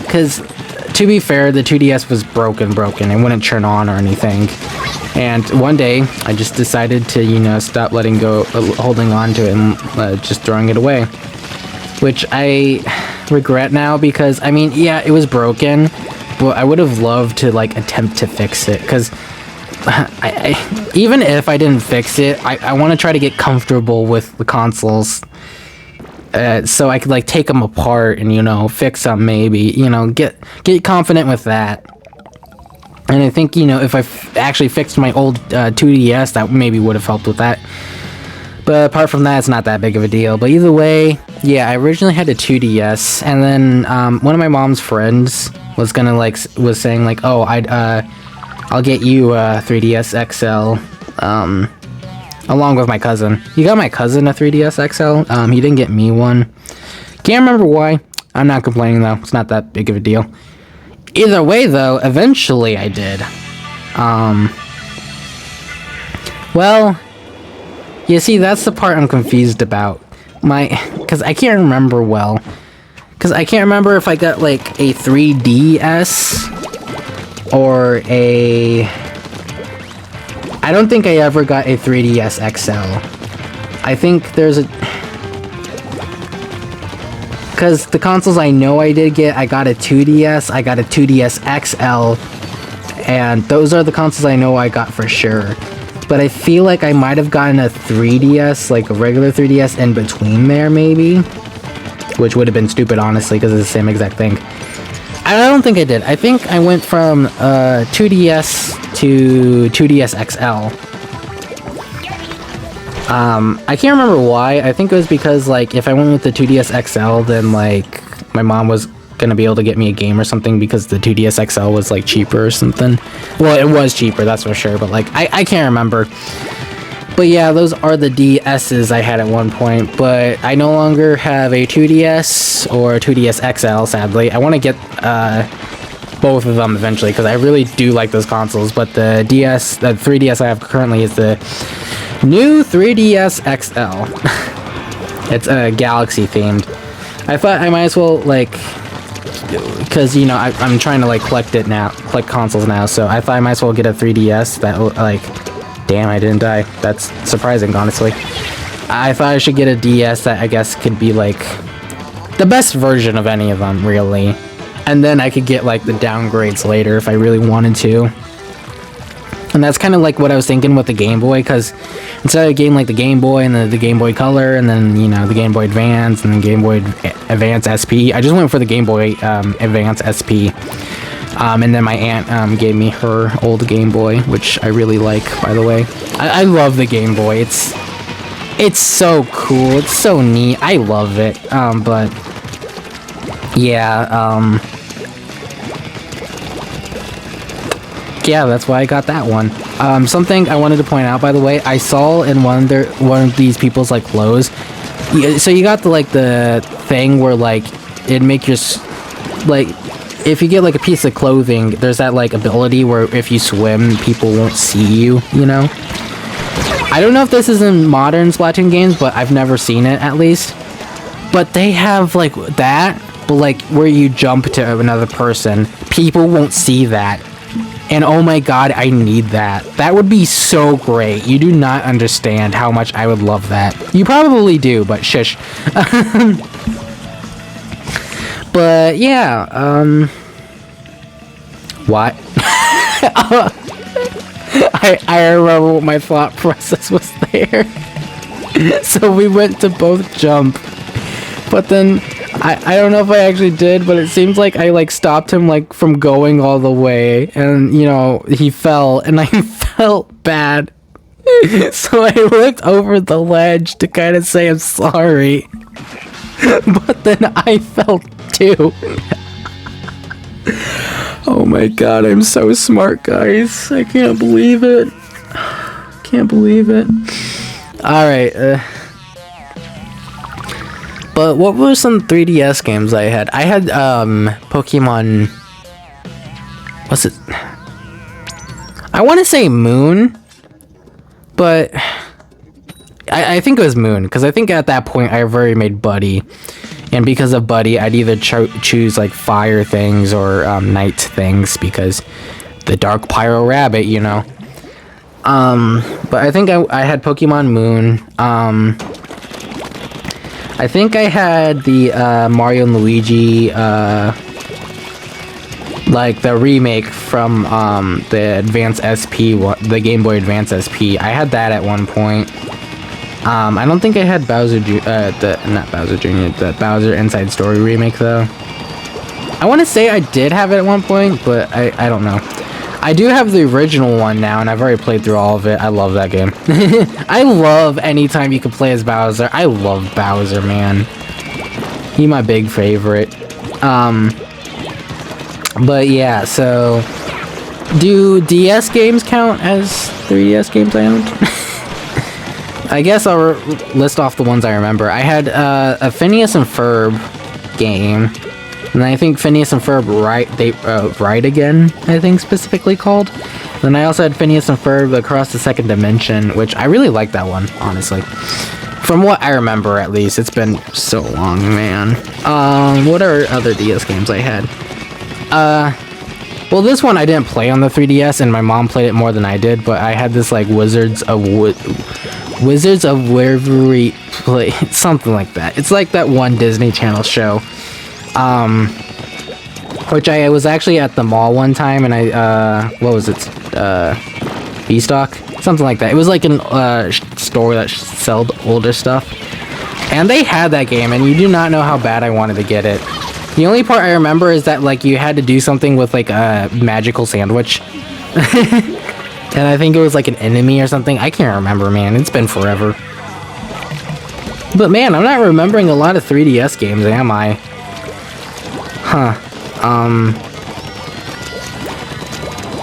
Because, to be fair, the 2DS was broken, it wouldn't turn on or anything, and one day, I just decided to, stop holding on to it, and just throwing it away, which I regret now, because, I mean, yeah, it was broken, but I would have loved to like attempt to fix it, because even if I didn't fix it, I want to try to get comfortable with the consoles, so I could like take them apart and, you know, fix them, maybe, you know, get confident with that. And I think, you know, if I actually fixed my old 2DS, that maybe would have helped with that. But apart from that, it's not that big of a deal. But either way, yeah, I originally had a 2DS, and then one of my mom's friends was saying like, oh, I'll get you a 3DS XL, along with my cousin. He got my cousin a 3DS XL. He didn't get me one. Can't remember why. I'm not complaining though. It's not that big of a deal. Either way, though, eventually I did. Well, you see, that's the part I'm confused about. Because I can't remember well. Because I can't remember if I got, like, a 3DS or a... I don't think I ever got a 3DS XL. I think there's a... Because the consoles I know I did get, I got a 2DS, I got a 2DS XL, and those are the consoles I know I got for sure. But I feel like I might have gotten a 3DS, like a regular 3DS in between there, maybe? Which would have been stupid, honestly, because it's the same exact thing. I don't think I did. I think I went from 2DS to 2DS XL. I can't remember why. I think it was because, like, if I went with the 2DS XL, then, like, my mom was gonna be able to get me a game or something, because the 2DS XL was, like, cheaper or something. Well, it was cheaper, that's for sure, but, like, I can't remember. But yeah, those are the DSs I had at one point, but I no longer have a 2DS or a 2DS XL, sadly. I want to get, both of them eventually, because I really do like those consoles, but the 3DS I have currently is the new 3DS XL. It's Galaxy themed. I thought I might as well, like, because, you know, I'm trying to, like, collect consoles now, so I thought I might as well get a 3DS that, like, damn, I didn't die. That's surprising, honestly. I thought I should get a DS that I guess could be, like, the best version of any of them, really. And then I could get, like, the downgrades later if I really wanted to. And that's kind of like what I was thinking with the Game Boy, because instead of getting like the Game Boy and the Game Boy Color, and then, you know, the Game Boy Advance and the Game Boy Advance SP, I just went for the Game Boy Advance SP. And then my aunt gave me her old Game Boy, which I really like, by the way. I love the Game Boy. It's so cool. It's so neat. I love it. But yeah, yeah, that's why I got that one. Something I wanted to point out, by the way, I saw in one of these people's, like, clothes. So you got the thing where, like, it'd make your, like, if you get, like, a piece of clothing, there's that, like, ability where if you swim, people won't see you, you know? I don't know if this is in modern Splatoon games, but I've never seen it, at least. But they have, like, that, but, like, where you jump to another person, people won't see that. And oh my god, I need that. That would be so great. You do not understand how much I would love that. You probably do, but shush. But yeah, what? I remember what my thought process was there. So we went to both jump. But then I don't know if I actually did, but it seems like I, like, stopped him, like, from going all the way, and, you know, he fell, and I felt bad. So I looked over the ledge to kind of say I'm sorry, but then I fell too. Oh my god, I'm so smart, guys. I can't believe it. Can't believe it. Alright, but what were some 3DS games I had? I had, Pokemon... What's it? I want to say Moon, but I think it was Moon, because I think at that point I've already made Buddy. And because of Buddy, I'd either choose, like, fire things or night things, because the Dark Pyro Rabbit, you know. But I think I had Pokemon Moon. I think I had the Mario and Luigi like the remake from the Advance SP, the Game Boy Advance SP. I had that at one point. I don't think I had Bowser not Bowser Jr., the Bowser Inside Story remake though. I want to say I did have it at one point, but I don't know. I do have the original one now, and I've already played through all of it. I love that game. I love anytime you can play as Bowser. I love Bowser, man. He's my big favorite. But yeah, so do DS games count as 3DS games I owned? I guess I'll list off the ones I remember. I had a Phineas and Ferb game, and I think Phineas and Ferb Ride Again, I think specifically called. Then I also had Phineas and Ferb Across the Second Dimension, which I really like that one, honestly. From what I remember, at least. It's been so long, man. What are other DS games I had? Well, this one I didn't play on the 3DS, and my mom played it more than I did, but I had this, like, Wizards of Waverly Place, something like that. It's like that one Disney Channel show. Which I was actually at the mall one time, and what was it? B-Stock? Something like that. It was like a store that sold older stuff. And they had that game, and you do not know how bad I wanted to get it. The only part I remember is that, like, you had to do something with, like, a magical sandwich. And I think it was, like, an enemy or something. I can't remember, man. It's been forever. But, man, I'm not remembering a lot of 3DS games, am I? Huh.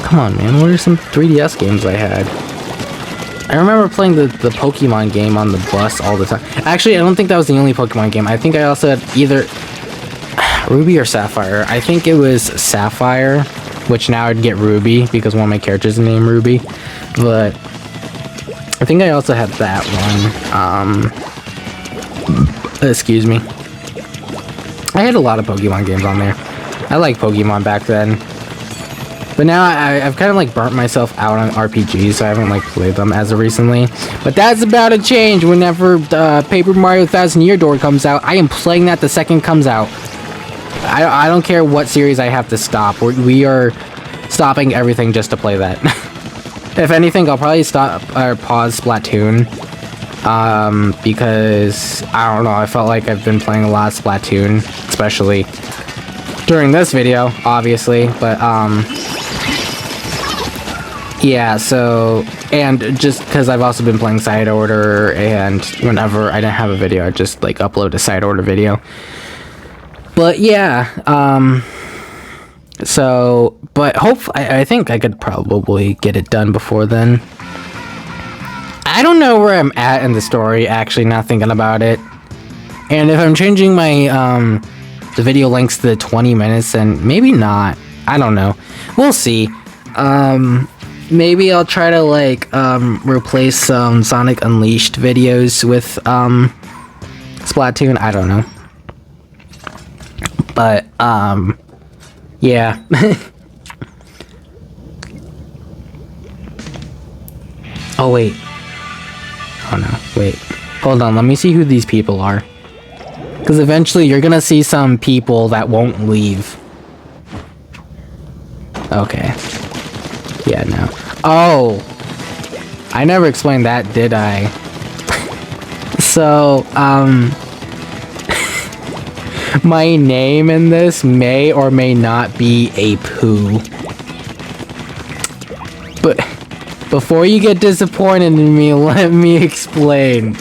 Come on, man. What are some 3DS games I had? I remember playing the Pokemon game on the bus all the time. Actually, I don't think that was the only Pokemon game. I think I also had either Ruby or Sapphire. I think it was Sapphire, which now I'd get Ruby because one of my characters is named Ruby. But I think I also had that one. Excuse me. I had a lot of Pokemon games on there. I liked Pokemon back then. But now I've kind of like burnt myself out on RPGs, so I haven't like played them as of recently. But that's about to change whenever Paper Mario 1000 Year Door comes out. I am playing that the second it comes out. I don't care what series I have to stop. We are stopping everything just to play that. If anything, I'll probably stop or pause Splatoon. Because, I don't know, I felt like I've been playing a lot of Splatoon. Especially during this video, obviously. But, yeah, so, and just because I've also been playing Side Order, and whenever I didn't have a video, I'd just, like, upload a Side Order video. But, yeah, so, but I think I could probably get it done before then. I don't know where I'm at in the story, actually, not thinking about it. And if I'm changing my, the video lengths to 20 minutes, then maybe not. I don't know. We'll see. Maybe I'll try to, like, replace some Sonic Unleashed videos with, Splatoon. I don't know. But, yeah. Oh, wait. Oh, no. Wait. Hold on. Let me see who these people are. Because eventually you're gonna see some people that won't leave. Okay. Yeah, no. Oh! I never explained that, did I? So, my name in this may or may not be a poo. But before you get disappointed in me, let me explain.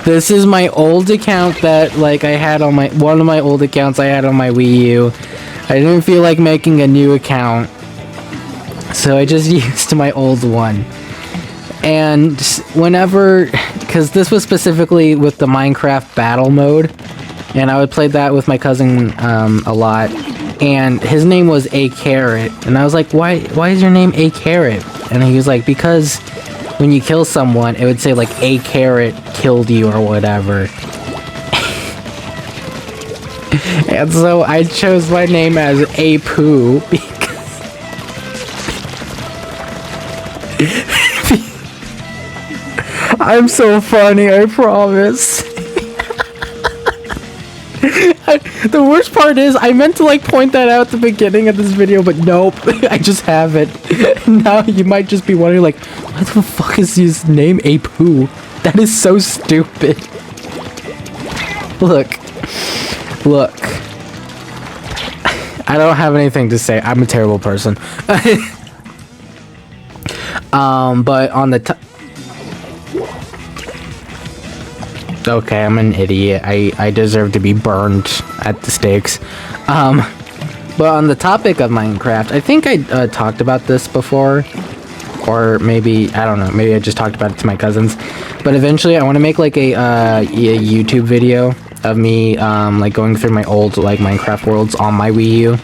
This is my old account that, like, I had on my, one of my old accounts I had on my Wii U. I didn't feel like making a new account, so I just used my old one. And whenever, because this was specifically with the Minecraft battle mode, and I would play that with my cousin a lot, and his name was A Carrot, and I was like, why is your name A Carrot? And he was like, because when you kill someone, it would say like A Carrot killed you or whatever. And so I chose my name as A Poo because I'm so funny, I promise. The worst part is, I meant to like point that out at the beginning of this video, but nope, I just have it. Now you might just be wondering like, why the fuck is his name Apu? That is so stupid. Look. I don't have anything to say. I'm a terrible person. But on the okay, I'm an idiot. I deserve to be burned at the stakes. But on the topic of Minecraft, I think I talked about this before. Or maybe, I don't know, maybe I just talked about it to my cousins. But eventually I want to make like a YouTube video of me like going through my old like Minecraft worlds on my Wii U.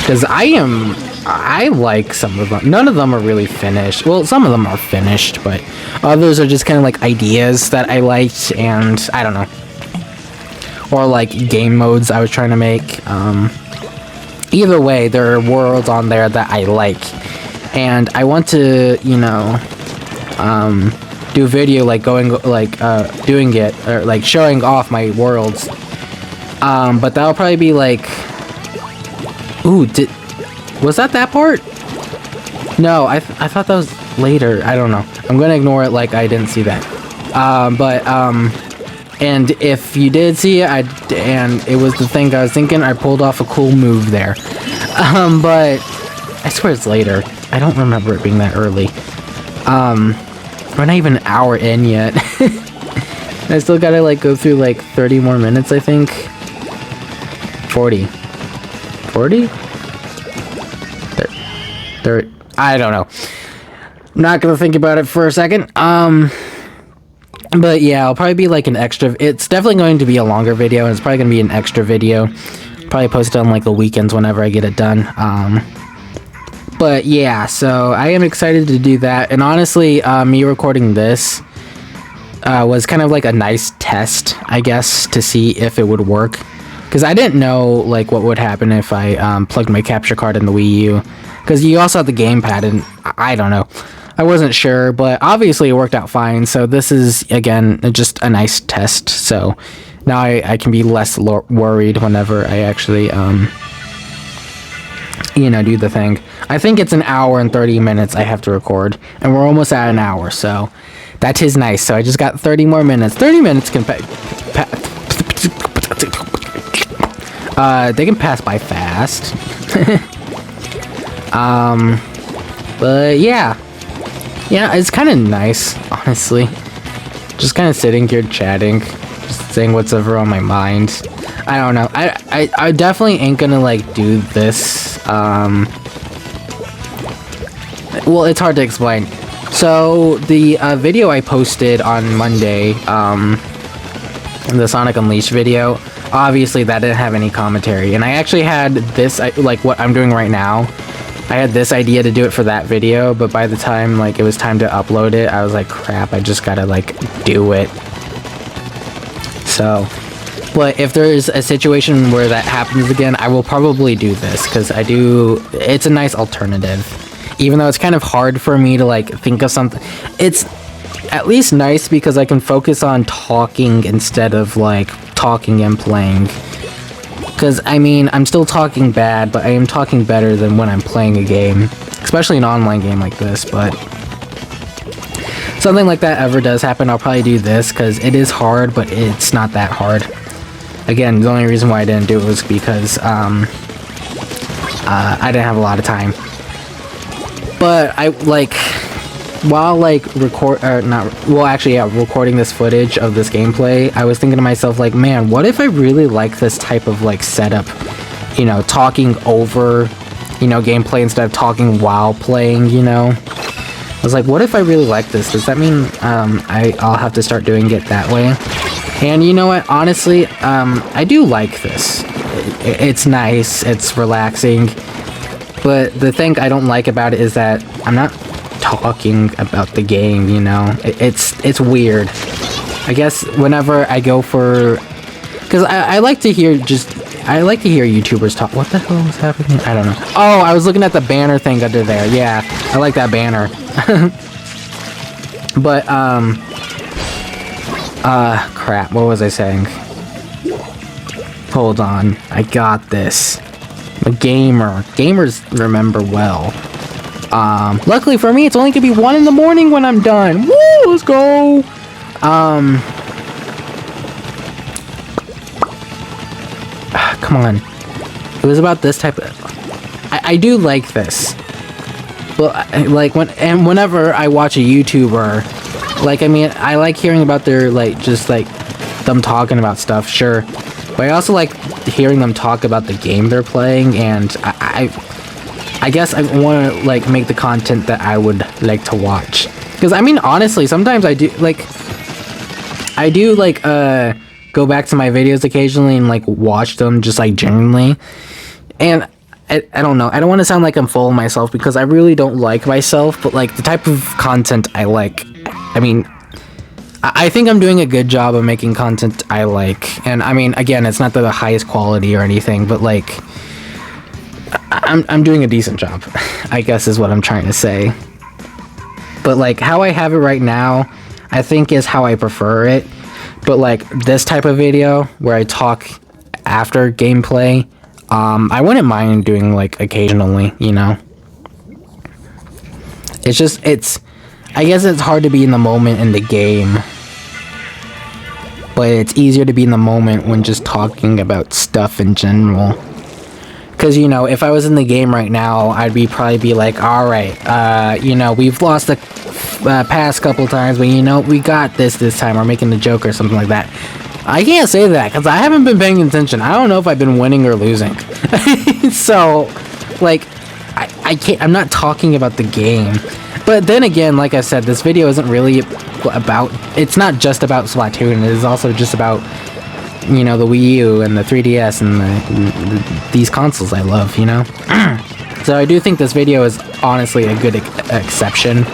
Because I like some of them. None of them are really finished. Well, some of them are finished, but others are just kind of like ideas that I liked, and I don't know. Or like game modes I was trying to make. Either way, there are worlds on there that I like. And I want to, you know, do a video like doing it, or like showing off my worlds. But that'll probably be like, ooh, was that part? No, I thought that was later. I don't know. I'm gonna ignore it like I didn't see that. And if you did see it, and it was the thing I was thinking, I pulled off a cool move there. But I swear it's later. I don't remember it being that early. We're not even an hour in yet. I still gotta like go through like 30 more minutes, I think. 40. 40? I don't know. I'm not gonna think about it for a second. But yeah, it'll probably be like an extra. It's definitely going to be a longer video, and it's probably gonna be an extra video. Probably post it on like the weekends whenever I get it done. But yeah, so I am excited to do that. And honestly, me recording this was kind of like a nice test, I guess, to see if it would work. Because I didn't know like what would happen if I plugged my capture card in the Wii U. Because you also have the gamepad, and I don't know. I wasn't sure, but obviously it worked out fine. So this is, again, just a nice test. So now I can be less worried whenever I actually, you know, do the thing. I think it's an hour and 30 minutes I have to record, and we're almost at an hour, so that is nice. So I just got 30 more minutes. 30 minutes can they can pass by fast. But yeah, it's kind of nice, honestly. Just kind of sitting here chatting, just saying what's ever on my mind. I don't know. I definitely ain't gonna like do this. Well, it's hard to explain. So the video I posted on Monday, the Sonic Unleashed video, obviously that didn't have any commentary, and I actually had this, like what I'm doing right now. I had this idea to do it for that video, but by the time like it was time to upload it, I was like, crap, I just gotta like do it. So, but if there's a situation where that happens again, I will probably do this, because it's a nice alternative. Even though it's kind of hard for me to like think of something, it's at least nice because I can focus on talking instead of like talking and playing. Because, I mean, I'm still talking bad, but I am talking better than when I'm playing a game. Especially an online game like this, but something like that ever does happen, I'll probably do this, because it is hard, but it's not that hard. Again, the only reason why I didn't do it was because, I didn't have a lot of time. But, I, like, while, like, recording this footage of this gameplay, I was thinking to myself, like, man, what if I really like this type of, like, setup? You know, talking over, you know, gameplay instead of talking while playing, you know? I was like, what if I really like this? Does that mean, I'll have to start doing it that way? And you know what? Honestly, I do like this. It's nice, it's relaxing. But the thing I don't like about it is that I'm not talking about the game, you know? It's weird. I guess whenever I go for... Because I like to hear YouTubers talk. What the hell is happening? I don't know. Oh, I was looking at the banner thing under there. Yeah, I like that banner. But, crap. What was I saying? Hold on, I got this. I'm a gamer. Gamers remember well. Luckily for me, it's only gonna be 1 in the morning when I'm done. Woo, let's go. Come on. It was about this type of... I do like this. Well, like, whenever I watch a YouTuber, like, I mean, I like hearing about their, like, just, like, them talking about stuff, sure. But I also like hearing them talk about the game they're playing, and I guess I want to, like, make the content that I would like to watch. Because, I mean, honestly, sometimes I do, like, go back to my videos occasionally and, like, watch them just, like, genuinely. And I don't know. I don't want to sound like I'm full of myself because I really don't like myself, but, like, the type of content I like, I mean, I think I'm doing a good job of making content I like. And, I mean, again, it's not the highest quality or anything, but, like, I'm doing a decent job, I guess is what I'm trying to say. But, like, how I have it right now, I think is how I prefer it. But, like, this type of video where I talk after gameplay, I wouldn't mind doing, like, occasionally, you know? It's just, I guess it's hard to be in the moment in the game. But it's easier to be in the moment when just talking about stuff in general. Because, you know, if I was in the game right now, I'd probably be like, alright, you know, we've lost the past couple times, but, you know, we got this time, or making a joke or something like that. I can't say that, because I haven't been paying attention. I don't know if I've been winning or losing. So, like, I'm not talking about the game. But then again, like I said, this video isn't really about, it's not just about Splatoon, it is also just about, you know, the Wii U and the 3DS and these consoles I love, you know? So I do think this video is honestly a good exception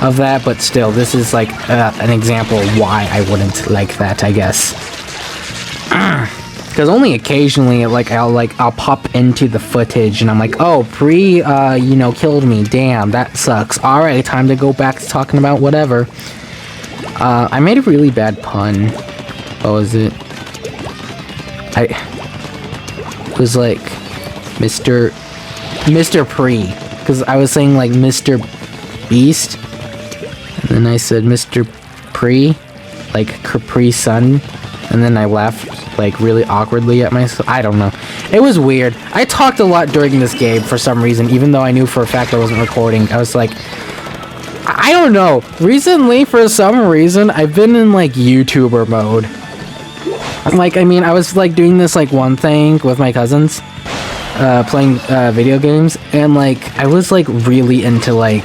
of that, but still, this is like an example of why I wouldn't like that, I guess. Because only occasionally, like, I'll pop into the footage and I'm like, oh, you know, killed me, damn, that sucks. Alright, time to go back to talking about whatever. I made a really bad pun. What was it? It was like Mr. Pre, because I was saying like Mr. Beast, and then I said Mr. Pre, like Capri Sun, and then I laughed like really awkwardly at myself. I don't know. It was weird. I talked a lot during this game for some reason, even though I knew for a fact I wasn't recording. I was like, I don't know. Recently, for some reason, I've been in like YouTuber mode. Like, I mean, I was, like, doing this, like, one thing with my cousins, playing, video games, and, like, I was, like, really into, like,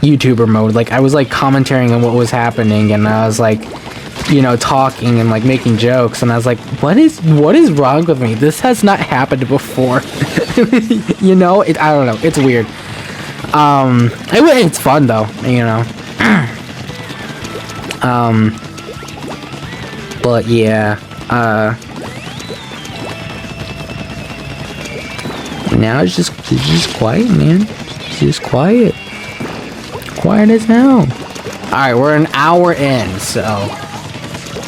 YouTuber mode. Like, I was, like, commentating on what was happening, and I was, like, you know, talking and, like, making jokes, and I was like, what is wrong with me? This has not happened before. You know? I don't know. It's weird. It's fun, though, you know? But yeah, now it's just quiet, man. It's just quiet. Quiet as hell. Alright, we're an hour in, so...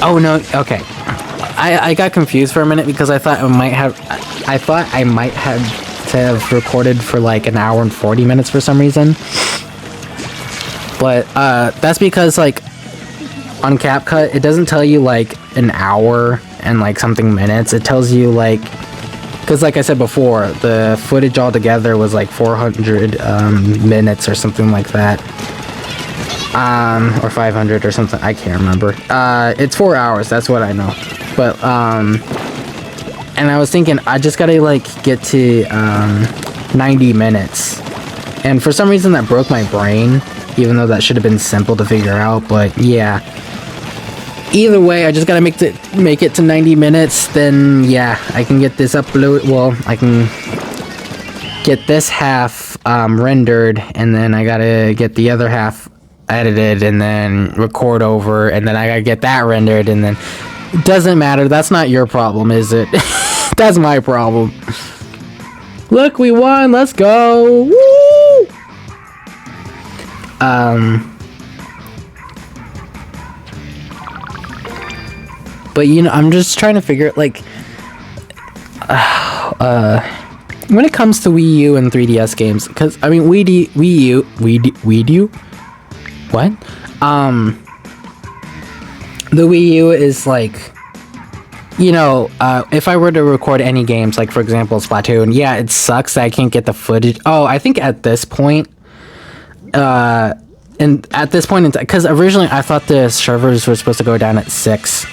Oh, no, okay. I got confused for a minute because I thought I might have to have recorded for like an hour and 40 minutes for some reason. But, that's because, like, on CapCut, it doesn't tell you, like, an hour and, like, something minutes. It tells you, like... Because, like I said before, the footage altogether was, like, 400 minutes or something like that. Or 500 or something. I can't remember. It's 4 hours. That's what I know. But, and I was thinking, I just gotta, like, get to, 90 minutes. And for some reason, that broke my brain. Even though that should have been simple to figure out. But, yeah. Either way, I just gotta make it to 90 minutes, then, yeah, I can get this upload, well, I can get this half, rendered, and then I gotta get the other half edited, and then record over, and then I gotta get that rendered, and then, it doesn't matter, that's not your problem, is it? That's my problem. Look, we won, let's go! Woo! But you know, I'm just trying to figure like when it comes to Wii U and 3DS games, because I mean Wii U, what? The Wii U is like, you know, if I were to record any games, like for example Splatoon, yeah, it sucks that I can't get the footage. Oh, I think at this point, because originally I thought the servers were supposed to go down at 6,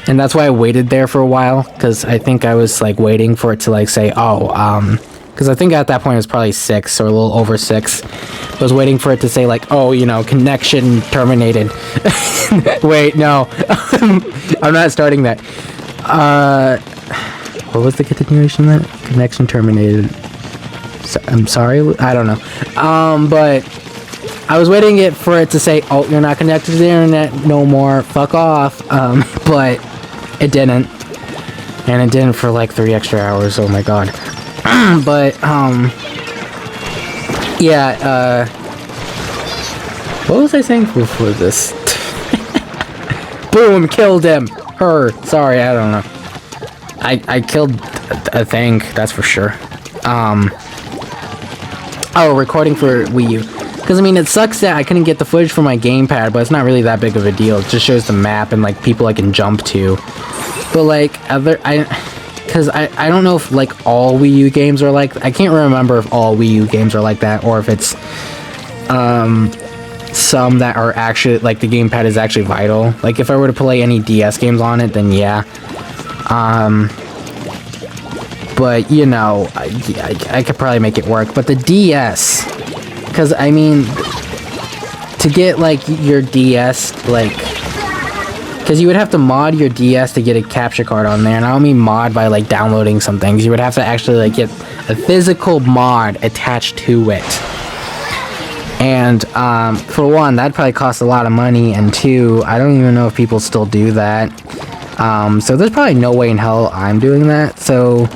and that's why I waited there for a while, because I think I was like waiting for it to like say, because I think at that point it was probably 6 or a little over 6. I was waiting for it to say like, oh, you know, connection terminated. Wait, no, I'm not starting that. What was the continuation of that? Connection terminated. So, I'm sorry, I don't know. But I was waiting for it to say, oh, you're not connected to the internet no more, fuck off. But it didn't. And it didn't for like 3 extra hours, oh my god. But, yeah, what was I saying before this? Boom, killed him! Her, sorry, I don't know. I killed a thing, that's for sure. Oh, recording for Wii U. Because, I mean, it sucks that I couldn't get the footage from my gamepad, but it's not really that big of a deal. It just shows the map and, like, people I can jump to. But, like, because I don't know if, like, all Wii U games are like... I can't remember if all Wii U games are like that, or if it's, some that are actually, like, the gamepad is actually vital. Like, if I were to play any DS games on it, then yeah. But, you know, I could probably make it work. But the DS... Because, I mean, to get, like, your DS, like... Because you would have to mod your DS to get a capture card on there. And I don't mean mod by, like, downloading some things. You would have to actually, like, get a physical mod attached to it. And, for one, that'd probably cost a lot of money. And two, I don't even know if people still do that. So there's probably no way in hell I'm doing that. So,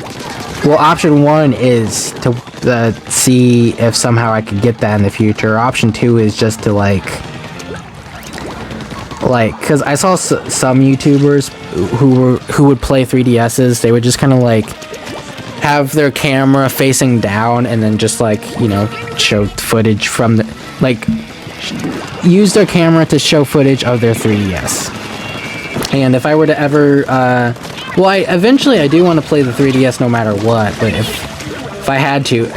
well, option 1 is to see if somehow I could get that in the future. Option 2 is just to, like, because I saw some YouTubers who would play 3DSs. They would just kind of, like, have their camera facing down and then just, like, you know, show footage from the, like, use their camera to show footage of their 3DS. And if I were to ever, well, eventually I do want to play the 3DS no matter what, but if I had to,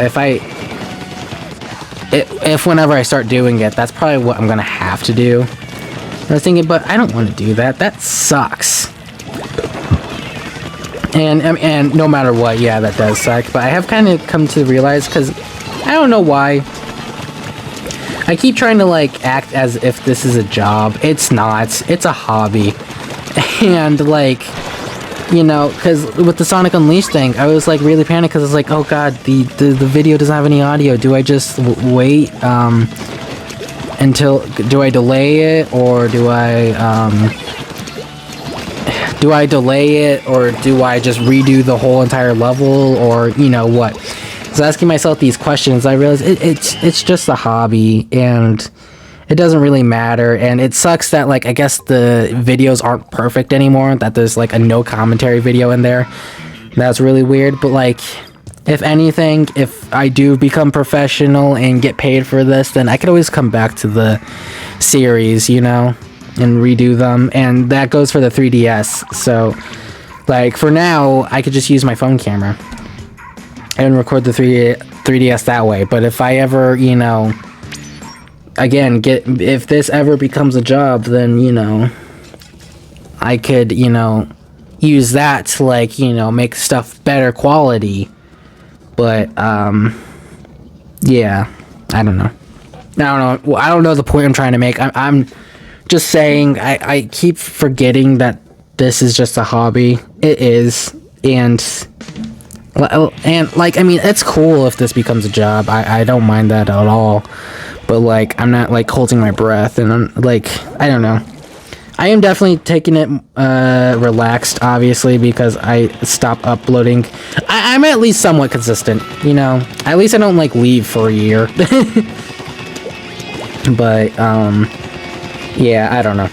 if whenever I start doing it, that's probably what I'm gonna have to do. I was thinking, but I don't want to do that. That sucks. And no matter what, yeah, that does suck. But I have kind of come to realize, because I don't know why. I keep trying to, like, act as if this is a job. It's not. It's a hobby. And, like, you know, because with the Sonic Unleashed thing, I was, like, really panicked, because I was like, oh god, the video doesn't have any audio. Do I just wait, until... Do I delay it, or do I delay it, or do I just redo the whole entire level, or, you know, what? So asking myself these questions, I realized it's just a hobby, and it doesn't really matter, and it sucks that, like, I guess the videos aren't perfect anymore, that there's, like, a no commentary video in there. That's really weird, but, like, if anything, if I do become professional and get paid for this, then I could always come back to the series, you know, and redo them, and that goes for the 3DS. So, like, for now, I could just use my phone camera and record the 3DS that way. But if I ever, you know, again, if this ever becomes a job, then, you know, I could, you know, use that to, like, you know, make stuff better quality. But, yeah, I don't know. Well, I don't know the point I'm trying to make. I'm just saying, I keep forgetting that this is just a hobby. It is, and like, I mean, it's cool if this becomes a job. I don't mind that at all. But, like, I'm not, like, holding my breath, and I'm, like, I don't know. I am definitely taking it relaxed, obviously, because I stopped uploading. I'm at least somewhat consistent, you know? At least I don't, like, leave for a year. But, yeah, I don't know.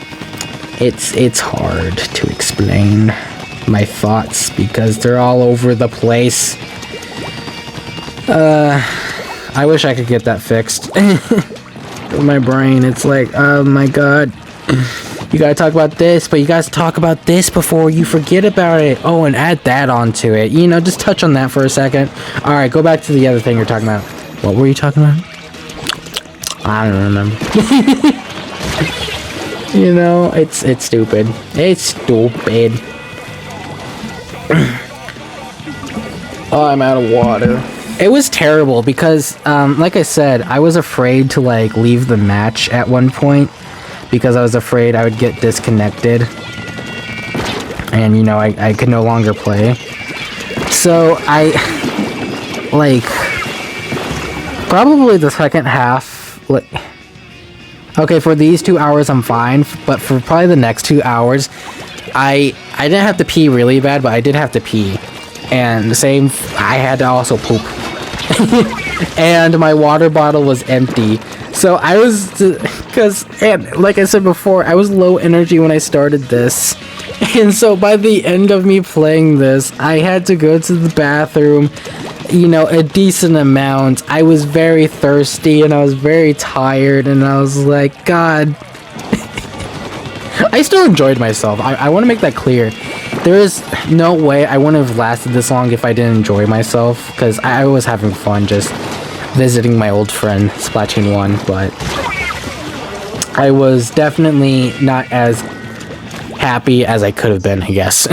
It's hard to explain my thoughts because they're all over the place. I wish I could get that fixed. My brain, it's like, oh my god. You gotta talk about this, but you guys talk about this before you forget about it. Oh, and add that onto it. You know, just touch on that for a second. Alright, go back to the other thing you're talking about. What were you talking about? I don't remember. You know, it's stupid. It's stupid. Oh, I'm out of water. It was terrible because, like I said, I was afraid to, like, leave the match at one point because I was afraid I would get disconnected and, you know, I could no longer play. So, like, probably the second half, like, okay, for these 2 hours I'm fine, but for probably the next 2 hours, I didn't have to pee really bad, but I did have to pee. And the same, I had to also poop. And my water bottle was empty. So I was, and like I said before, I was low energy when I started this. And so by the end of me playing this, I had to go to the bathroom, you know, a decent amount. I was very thirsty and I was very tired and I was like, God. I still enjoyed myself. I want to make that clear. There is no way I wouldn't have lasted this long if I didn't enjoy myself, because I was having fun just visiting my old friend Splatoon 1, but I was definitely not as happy as I could have been, I guess.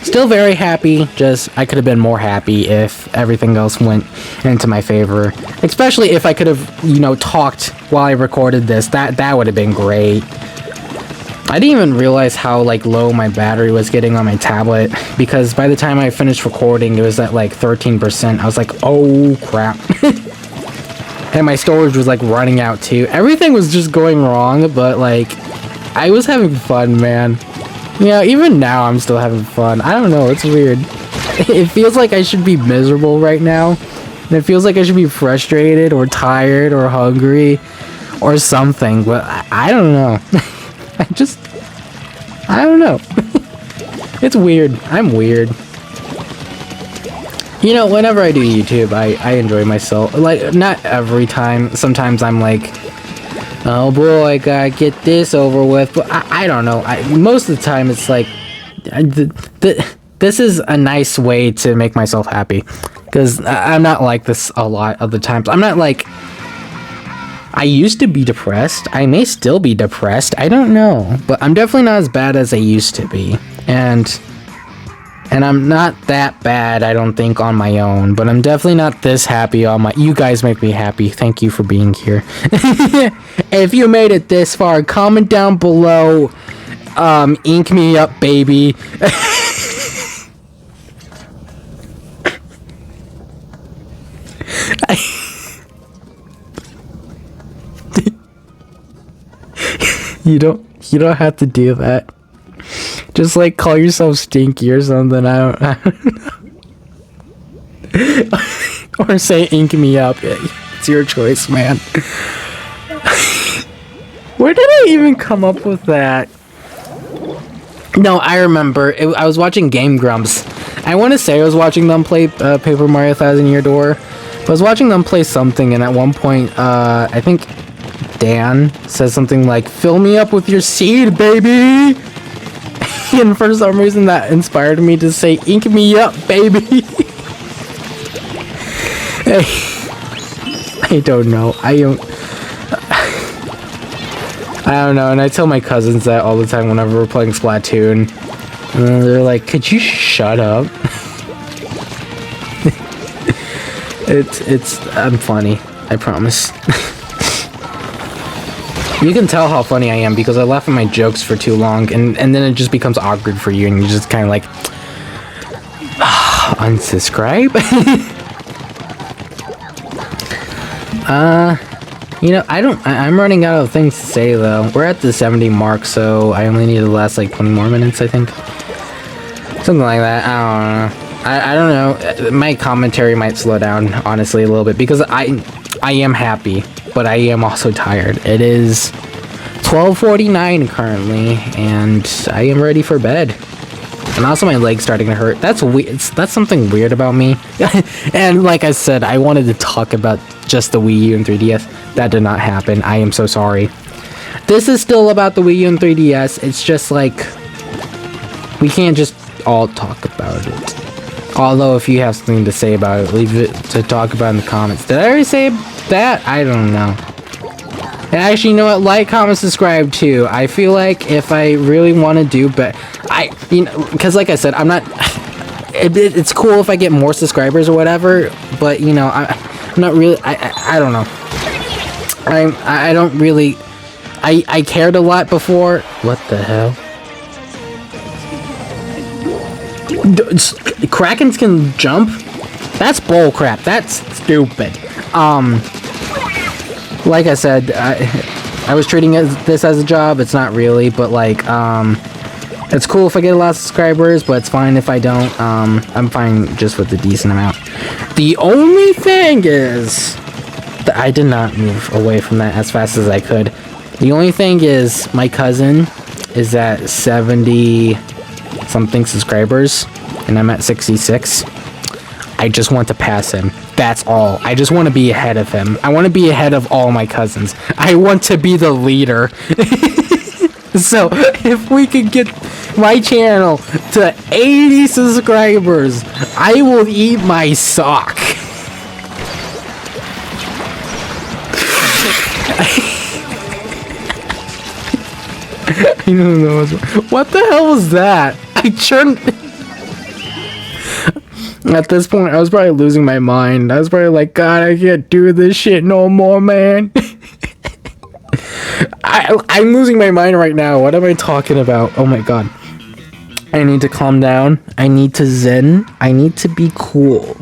Still very happy, just I could have been more happy if everything else went into my favor. Especially if I could have, you know, talked while I recorded this. That would have been great. I didn't even realize how, like, low my battery was getting on my tablet, because by the time I finished recording, it was at, like, 13%. I was like, oh, crap. And my storage was, like, running out, too. Everything was just going wrong, but, like, I was having fun, man. You know, even now, I'm still having fun. I don't know, it's weird. It feels like I should be miserable right now. And it feels like I should be frustrated, or tired, or hungry, or something, but I don't know. I don't know. It's weird. I'm weird. You know, whenever I do YouTube, I enjoy myself. Like, not every time. Sometimes I'm like, oh boy, I gotta get this over with. But I don't know. Most of the time, it's like, this is a nice way to make myself happy. Because I'm not like this a lot of the times. I'm not like... I used to be depressed. I may still be depressed. I don't know. But I'm definitely not as bad as I used to be. And I'm not that bad, I don't think, on my own. But I'm definitely not this happy on my... You guys make me happy. Thank you for being here. If you made it this far, comment down below. Ink me up, baby. You don't have to do that. Just, like, call yourself Stinky or something. I don't know. Or say ink me up. It's your choice, man. Where did I even come up with that? No, I remember. I was watching Game Grumps. I want to say I was watching them play Paper Mario Thousand Year Door. But I was watching them play something, and at one point, I think Dan says something like, "Fill me up with your seed, baby!" And for some reason that inspired me to say, "Ink me up, baby!" I don't know. I don't know, and I tell my cousins that all the time whenever we're playing Splatoon. And they're like, "Could you shut up?" I'm funny. I promise. You can tell how funny I am because I laugh at my jokes for too long, and then it just becomes awkward for you, and you're just kind of like, unsubscribe? You know, I'm running out of things to say, though. We're at the 70 mark, so I only need to last, like, 20 more minutes, I think. Something like that. I don't know. I don't know. My commentary might slow down, honestly, a little bit, because I am happy, but I am also tired. It is 12:49 currently, and I am ready for bed. And also my leg's starting to hurt. That's weird. That's something weird about me. And like I said, I wanted to talk about just the Wii U and 3DS. That did not happen. I am so sorry. This is still about the Wii U and 3DS. It's just like, we can't just all talk about it. Although if you have something to say about it, leave it to talk about in the comments. Did I already say that? I don't know. And actually, you know what? Like, comment, subscribe too. I feel like if I really want to do, but because like I said, I'm not. It's cool if I get more subscribers or whatever, but you know, I'm not really. I don't know. I don't really. I cared a lot before. What the hell? Krakens can jump? That's bull crap. That's stupid. Like I said, I was treating this as a job. It's not really, but like, it's cool if I get a lot of subscribers, but it's fine if I don't. I'm fine just with a decent amount. The only thing is that I did not move away from that as fast as I could. The only thing is my cousin is at 70 something subscribers, and I'm at 66. I just want to pass him. That's all. I just want to be ahead of him. I want to be ahead of all my cousins. I want to be the leader. So, if we could get my channel to 80 subscribers, I will eat my sock. I don't know. What the hell was that? I turned... At this point, I was probably losing my mind. I was probably like, God, I can't do this shit no more, man. I'm losing my mind right now. What am I talking about? Oh my God. I need to calm down. I need to zen. I need to be cool.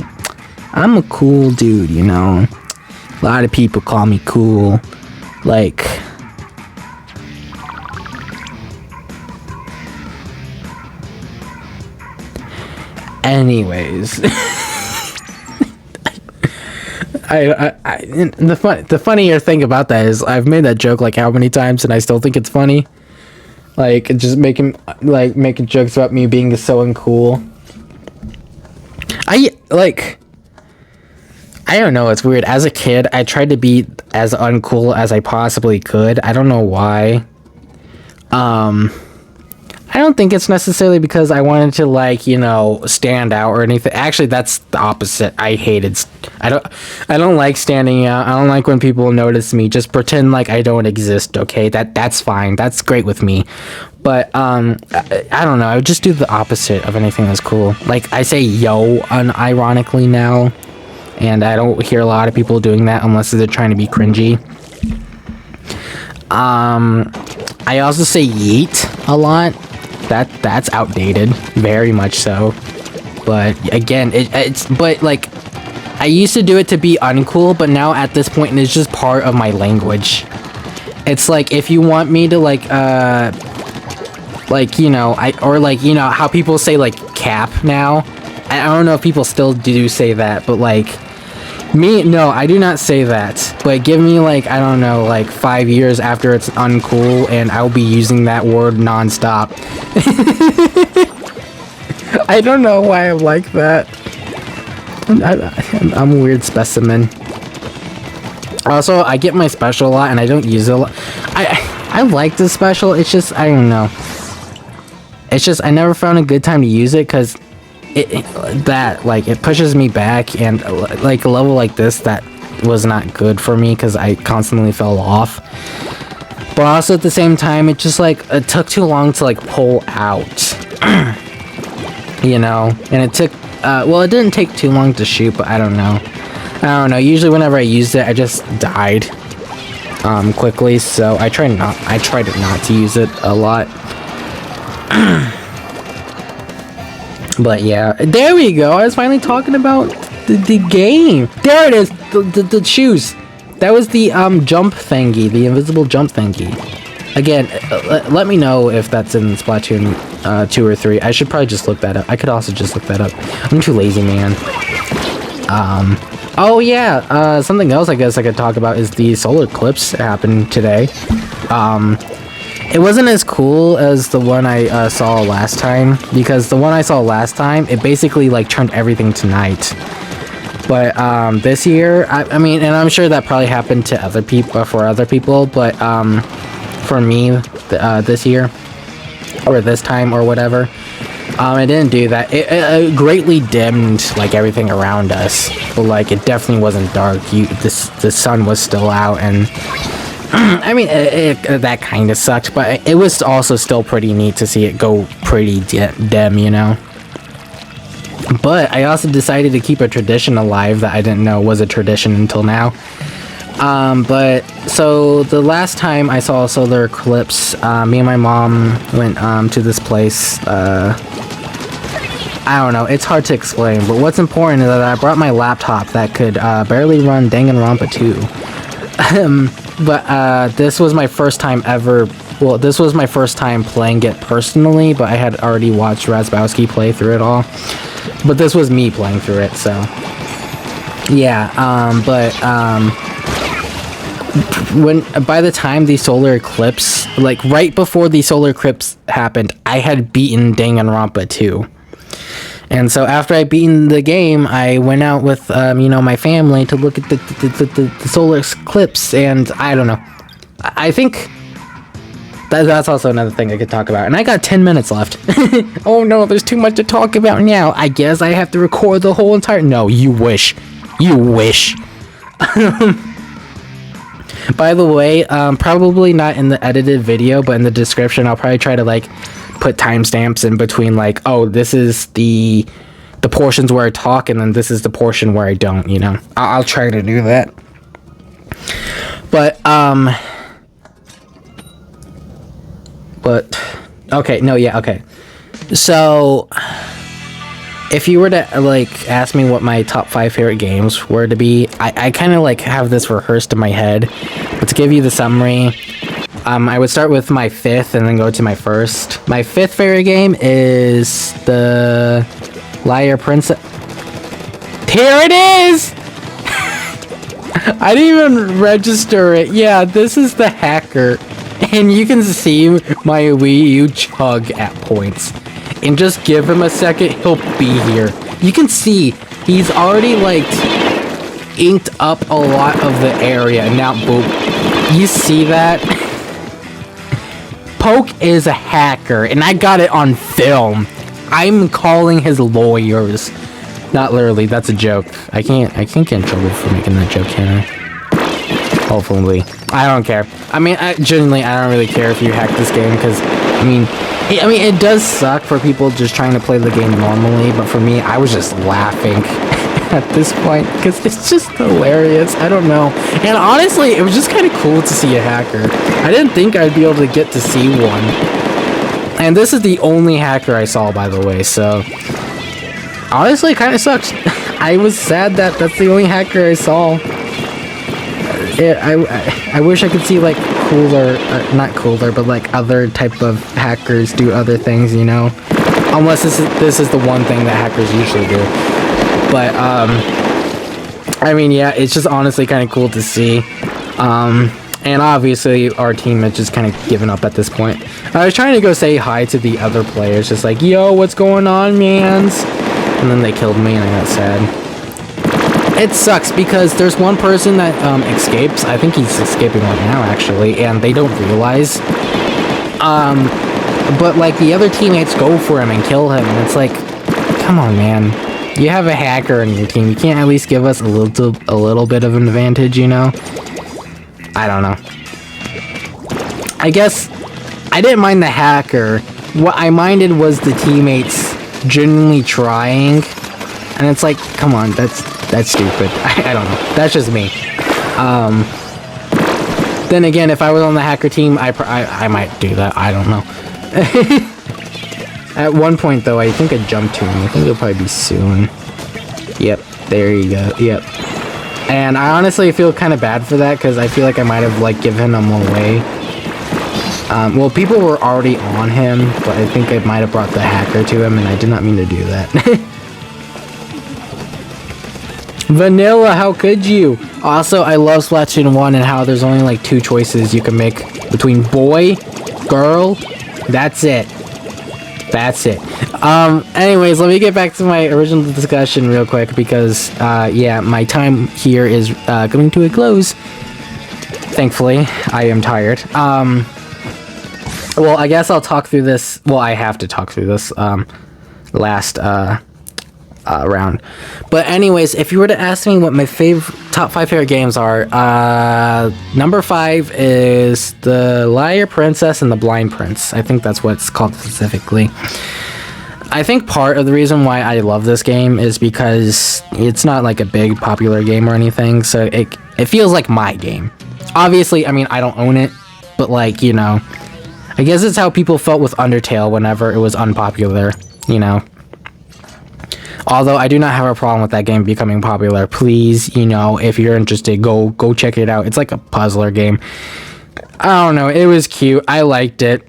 I'm a cool dude, you know. A lot of people call me cool. Like... Anyways, the funnier thing about that is I've made that joke like how many times, and I still think it's funny. Like just making jokes about me being so uncool. I don't know. It's weird. As a kid, I tried to be as uncool as I possibly could. I don't know why. I don't think it's necessarily because I wanted to, like, you know, stand out or anything. Actually, that's the opposite. I don't like standing out. I don't like when people notice me. Just pretend like I don't exist, okay? That's fine. That's great with me. But I don't know. I would just do the opposite of anything that's cool. Like, I say yo unironically now, and I don't hear a lot of people doing that unless they're trying to be cringy. I also say yeet a lot. That's outdated, very much so. But again, but like, I used to do it to be uncool, but now at this point it's just part of my language. It's like if you want me to like you know, you know how people say like cap now. I don't know if people still do say that, but like me, no, I do not say that. But give me like, I don't know, like 5 years after it's uncool, and I'll be using that word nonstop. I don't know why I'm like that. I'm a weird specimen. Also, I get my special a lot, and I don't use it a lot. I like the special. It's just, I don't know. It's just, I never found a good time to use it, because it pushes me back, and like a level like this, that was not good for me, because I constantly fell off. But also at the same time, it just like, it took too long to like pull out. You know? And it took, well, it didn't take too long to shoot, but I don't know. Usually whenever I used it, I just died quickly, so I tried not to use it a lot. But yeah, there we go. I was finally talking about the game. There it is, the shoes. That was the jump thingy, the invisible jump thingy. Again, let me know if that's in Splatoon 2 or 3. I should probably just look that up. I could also just look that up. I'm too lazy, man. Oh yeah, something else I guess I could talk about is the solar eclipse that happened today. It wasn't as cool as the one I saw last time, because the one I saw last time, it basically like turned everything to night. But this year, I mean, and I'm sure that probably happened to other people, for other people, but for me, this year, or this time, or whatever, it didn't do that. It greatly dimmed like everything around us, but like it definitely wasn't dark. The sun was still out, and I mean, that kind of sucked, but it was also still pretty neat to see it go pretty dim, you know. But I also decided to keep a tradition alive that I didn't know was a tradition until now. But so the last time I saw a solar eclipse, me and my mom went to this place. I don't know, it's hard to explain, but what's important is that I brought my laptop that could barely run Danganronpa 2. But this was my first time ever. Well, this was my first time playing it personally, but I had already watched Razbowski play through it all. But this was me playing through it, so yeah. When by the time the solar eclipse, like right before the solar eclipse happened, I had beaten Danganronpa 2. And so after I beaten the game, I went out with you know, my family to look at the solar eclipse, and I don't know. I think that's also another thing I could talk about. And I got 10 minutes left. Oh no, there's too much to talk about now. I guess I have to record the whole entire... No, you wish. You wish. By the way, probably not in the edited video, but in the description, I'll probably try to, like, put timestamps in between, like, oh, this is the portions where I talk, and then this is the portion where I don't, you know? I'll try to do that. But, okay, no, yeah, okay. So, if you were to, like, ask me what my top 5 favorite games were to be, I kind of, like, have this rehearsed in my head. But to give you the summary, I would start with my 5th and then go to my 1st. My 5th favorite game is the Liar Princess. Here it is! I didn't even register it. Yeah, this is the hacker. And you can see my Wii U chug at points. And just give him a second, he'll be here. You can see, he's already, like, inked up a lot of the area. And now, boom. You see that? Poke is a hacker, and I got it on film. I'm calling his lawyers. Not literally, that's a joke. I can't get in trouble for making that joke, can I? Hopefully. I don't care. I mean, genuinely, I don't really care if you hack this game, because, I mean, it does suck for people just trying to play the game normally, but for me, I was just laughing at this point, because it's just hilarious. I don't know. And honestly, it was just kind of cool to see a hacker. I didn't think I'd be able to get to see one. And this is the only hacker I saw, by the way, so... Honestly, it kind of sucks. I was sad that that's the only hacker I saw. I wish I could see, like, cooler, not cooler, but, like, other type of hackers do other things, you know? Unless this is the one thing that hackers usually do. But, I mean, yeah, it's just honestly kind of cool to see. And obviously, our team had just kind of given up at this point. I was trying to go say hi to the other players, just like, yo, what's going on, mans? And then they killed me, and I got sad. It sucks, because there's one person that escapes. I think he's escaping right now, actually, and they don't realize. But, like, the other teammates go for him and kill him, and it's like, come on, man. You have a hacker on your team. You can't at least give us a little bit of an advantage, you know? I don't know. I guess I didn't mind the hacker. What I minded was the teammates genuinely trying, and it's like, come on, that's stupid. I don't know. That's just me. Then again, if I was on the hacker team, I might do that. I don't know. At one point, though, I think I jumped to him. I think it'll probably be soon. Yep, there you go. Yep. And I honestly feel kind of bad for that, because I feel like I might have, like, given him away. Well, people were already on him, but I think I might have brought the hacker to him, and I did not mean to do that. Vanilla, how could you? Also, I love Splatoon 1 and how there's only, like, 2 choices you can make between boy girl. That's it. Anyways, let me get back to my original discussion real quick because, yeah, my time here is coming to a close. Thankfully, I am tired. Well, I guess I'll talk through this. Well, I have to talk through this last round. But anyways, if you were to ask me what my top 5 favorite games are, number 5 is The Liar Princess and The Blind Prince. I think that's what it's called specifically. I think part of the reason why I love this game is because it's not like a big popular game or anything, so it feels like my game. Obviously, I mean, I don't own it, but like, you know, I guess it's how people felt with Undertale whenever it was unpopular, you know. Although I do not have a problem with that game becoming popular. Please, you know, if you're interested, go check it out. It's like a puzzler game. I don't know, it was cute. I liked it.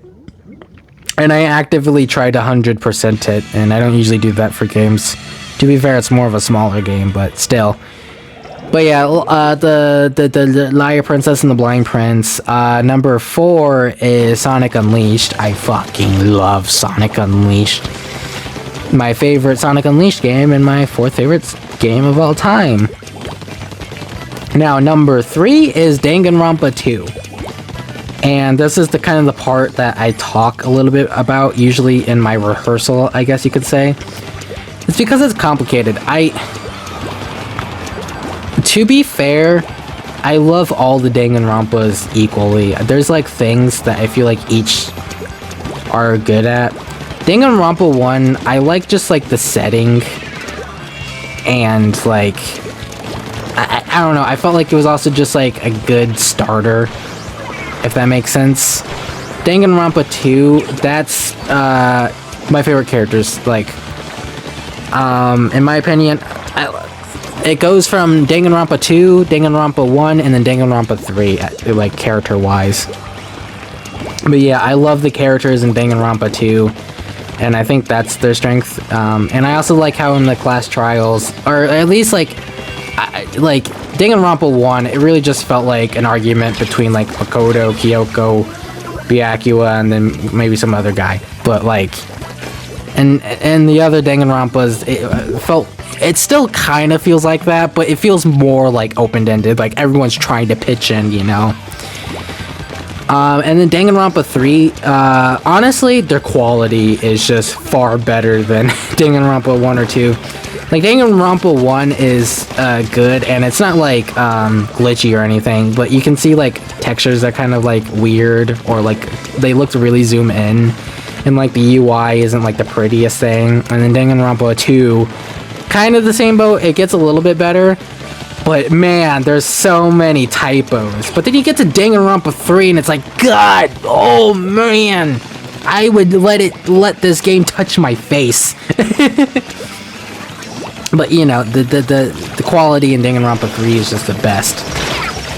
And I actively tried to 100% it, and I don't usually do that for games. To be fair, it's more of a smaller game, but still. But yeah, the Liar Princess and the Blind Prince. Number 4 is Sonic Unleashed. I fucking love Sonic Unleashed. My favorite Sonic Unleashed game and my 4th favorite game of all time. Now, number 3 is Danganronpa 2. And this is the kind of the part that I talk a little bit about, usually in my rehearsal, I guess you could say. It's because it's complicated. To be fair, I love all the Danganronpas equally. There's like things that I feel like each are good at. Danganronpa 1, I like just like the setting, and like, I don't know, I felt like it was also just like a good starter, if that makes sense. Danganronpa 2, that's my favorite characters. Like, in my opinion, it goes from Danganronpa 2, Danganronpa 1, and then Danganronpa 3, like character-wise. But yeah, I love the characters in Danganronpa 2. And I think that's their strength. And I also like how in the class trials, or at least like Danganronpa 1, it really just felt like an argument between like Makoto, Kyoko, Byakuya, and then maybe some other guy. But like, and the other Danganronpas, it still kind of feels like that, but it feels more like open-ended. Like everyone's trying to pitch in, you know. And then Danganronpa 3, honestly, their quality is just far better than Danganronpa 1 or 2. Like, Danganronpa 1 is good, and it's not, like, glitchy or anything, but you can see, like, textures that kind of, like, weird, or, like, they look really zoom in, and, like, the UI isn't, like, the prettiest thing. And then Danganronpa 2, kind of the same boat, it gets a little bit better. But man, there's so many typos. But then you get to Danganronpa 3 and it's like, God, oh man, I would let this game touch my face. But you know, the quality in Danganronpa 3 is just the best.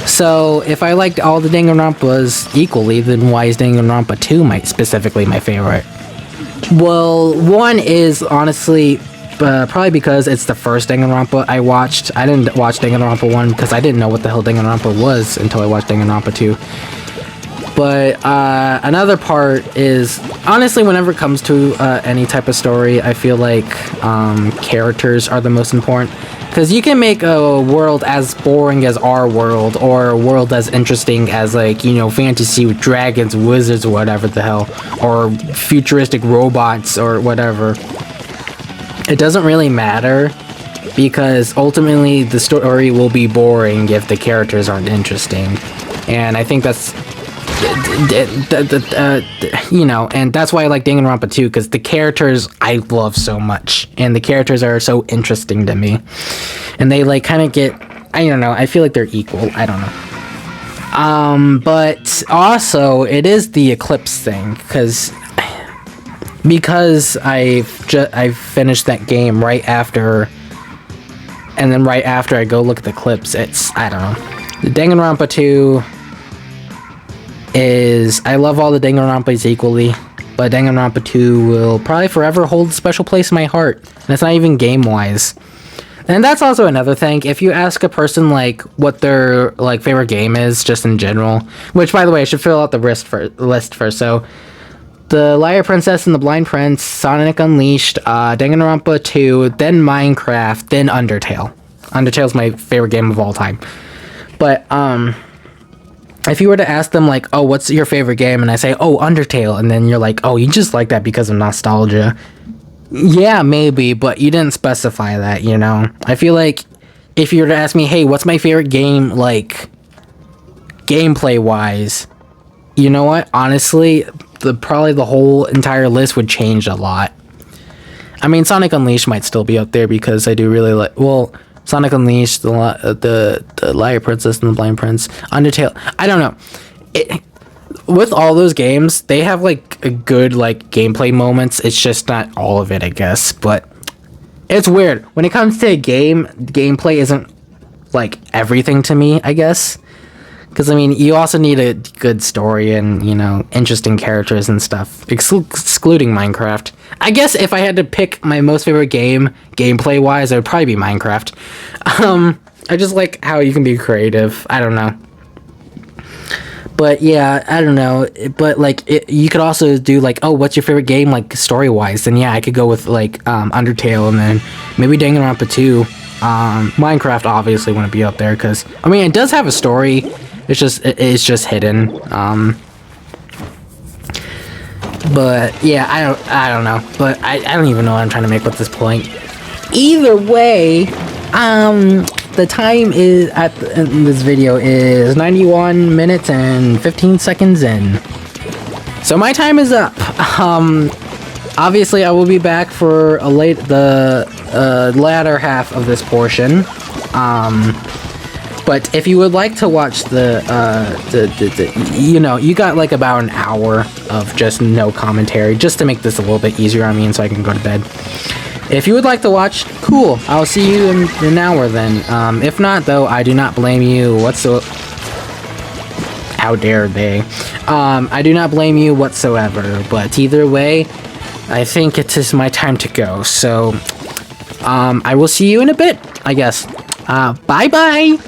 So if I liked all the Danganronpas equally, then why is Danganronpa 2 specifically my favorite? Well, 1 is honestly probably because it's the first Danganronpa I watched. I didn't watch Danganronpa 1 because I didn't know what the hell Danganronpa was until I watched Danganronpa 2. But another part is, honestly, whenever it comes to any type of story, I feel like characters are the most important. Because you can make a world as boring as our world, or a world as interesting as, like, you know, fantasy with dragons, wizards, or whatever the hell, or futuristic robots, or whatever. It doesn't really matter, because ultimately the story will be boring if the characters aren't interesting. And I think that's, you know, and that's why I like Danganronpa 2, because the characters I love so much, and the characters are so interesting to me. And they, like, kind of get, I don't know, I feel like they're equal, I don't know. But also, it is the Eclipse thing, because I finished that game right after, and then right after I go look at the clips, it's, I don't know. The Danganronpa 2 is, I love all the Danganronpas equally, but Danganronpa 2 will probably forever hold a special place in my heart. And it's not even game-wise. And that's also another thing. If you ask a person like what their like favorite game is, just in general, which by the way, I should fill out the list first. So, The Liar Princess and the Blind Prince, Sonic Unleashed, Danganronpa 2, then Minecraft, then Undertale. Undertale's my favorite game of all time. But if you were to ask them like, "Oh, what's your favorite game?" and I say, "Oh, Undertale," and then you're like, "Oh, you just like that because of nostalgia." Yeah, maybe, but you didn't specify that, you know? I feel like if you were to ask me, "Hey, what's my favorite game, like, gameplay-wise?" You know what? Honestly, probably the whole entire list would change a lot. I mean, Sonic Unleashed might still be up there because I do really like... Well, Sonic Unleashed, the Liar Princess and the Blind Prince, Undertale... I don't know. With all those games, they have like a good like gameplay moments. It's just not all of it, I guess. But it's weird when it comes to a game. Gameplay isn't like everything to me, I guess. Because I mean, you also need a good story and interesting characters and stuff. Excluding Minecraft, I guess if I had to pick my most favorite game, gameplay wise, it would probably be Minecraft. I just like how you can be creative. I don't know. But yeah, I don't know. But like, you could also do like, oh, what's your favorite game, like story wise? And yeah, I could go with like Undertale, and then maybe Danganronpa 2. Minecraft obviously wouldn't be up there because I mean it does have a story. It's just hidden. But yeah, I don't know. But I don't even know what I'm trying to make with this point. Either way, the time is in this video is 91 minutes and 15 seconds in. So my time is up. Obviously I will be back for the latter half of this portion. But if you would like to watch you got like about an hour of just no commentary, just to make this a little bit easier on me and so I can go to bed. If you would like to watch, cool. I'll see you in an hour then. If not, though, I do not blame you whatsoever. How dare they? I do not blame you whatsoever. But either way, I think it is my time to go. So, I will see you in a bit, I guess. Bye-bye!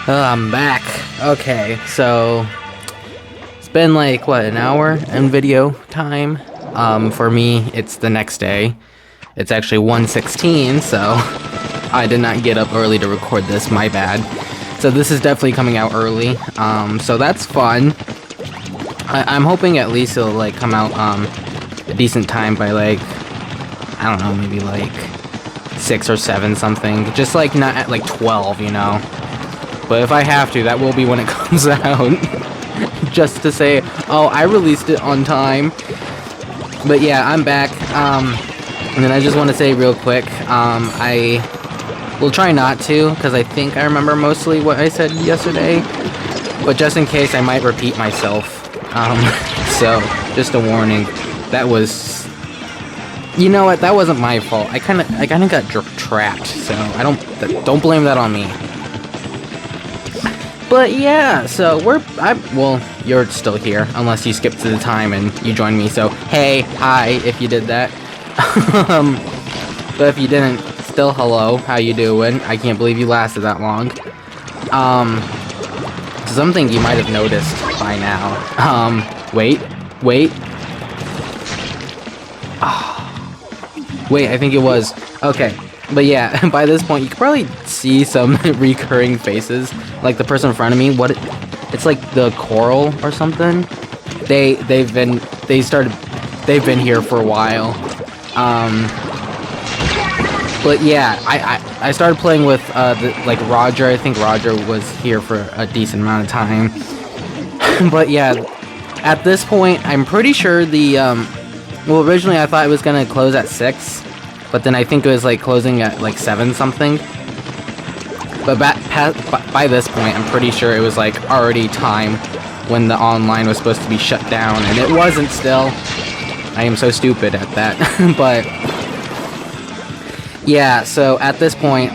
I'm back. Okay, so it's been like what, an hour in video time. For me, it's the next day. It's actually 1:16, so I did not get up early to record this. My bad. So this is definitely coming out early. So that's fun. I'm hoping at least it'll like come out a decent time by like, I don't know, maybe like 6 or 7 something. Just like not at like 12, you know. But if I have to, that will be when it comes out. Just to say, oh, I released it on time. But yeah, I'm back. And then I just want to say real quick, I will try not to, because I think I remember mostly what I said yesterday. But just in case, I might repeat myself. So, just a warning. That was... You know what? That wasn't my fault. I kind of got trapped. So, don't blame that on me. But yeah, so well, you're still here, unless you skipped to the time and you joined me, so hey, hi, if you did that. But if you didn't, still hello, how you doing? I can't believe you lasted that long. Something you might have noticed by now. Wait. Wait, I think it was. Okay. But yeah, by this point, you can probably see some recurring faces. Like the person in front of me, it's like the coral or something. They've been here for a while. But yeah, I started playing with like Roger. I think Roger was here for a decent amount of time. But yeah, at this point, I'm pretty sure well, originally I thought it was gonna close at 6, but then I think it was like closing at like 7 something. But by this point, I'm pretty sure it was like already time when the online was supposed to be shut down, and it wasn't still. I am so stupid at that. But yeah, so at this point,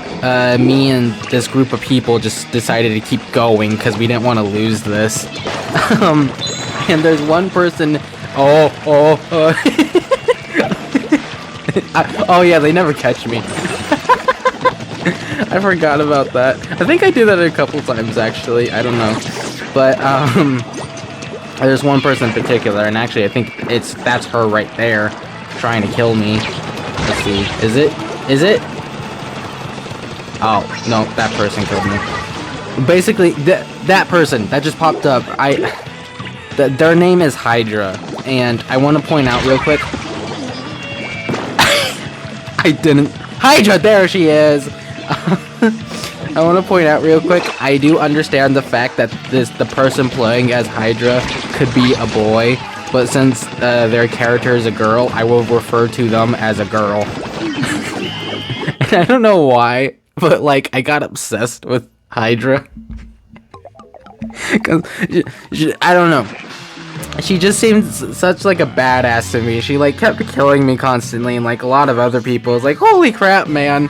me and this group of people just decided to keep going because we didn't want to lose this. And there's one person. Oh yeah, they never catch me. I forgot about that. I think I did that a couple times actually. I don't know, but there's one person in particular, and actually I think that's her right there, trying to kill me. Let's see. Is it? Oh no, that person killed me. Basically, that person that just popped up. Their name is Hydra, and I want to point out real quick. I didn't. Hydra, there she is. I want to point out real quick. I do understand the fact that the person playing as Hydra could be a boy, but since their character is a girl, I will refer to them as a girl. And I don't know why, but like I got obsessed with Hydra. Cause I don't know. She just seemed such like a badass to me. She like kept killing me constantly, and like a lot of other people was like, holy crap, man.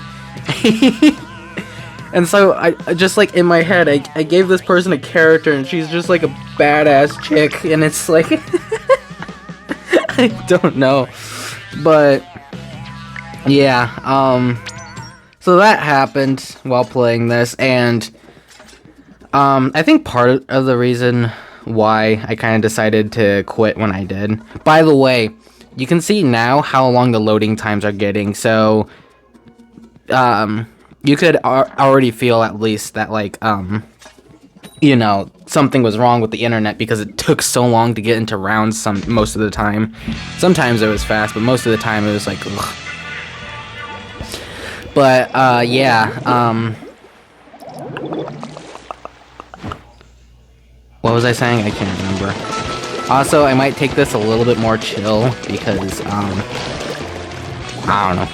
And so I just like in my head, I gave this person a character, and she's just like a badass chick, and it's like I don't know, but yeah. So that happened while playing this, and I think part of the reason why I kind of decided to quit when I did. By the way, you can see now how long the loading times are getting, so you could already feel at least that like you know, something was wrong with the internet because it took so long to get into rounds most of the time. Sometimes it was fast, but most of the time it was like ugh. But yeah, what was I saying? I can't remember. Also, I might take this a little bit more chill because, I don't know.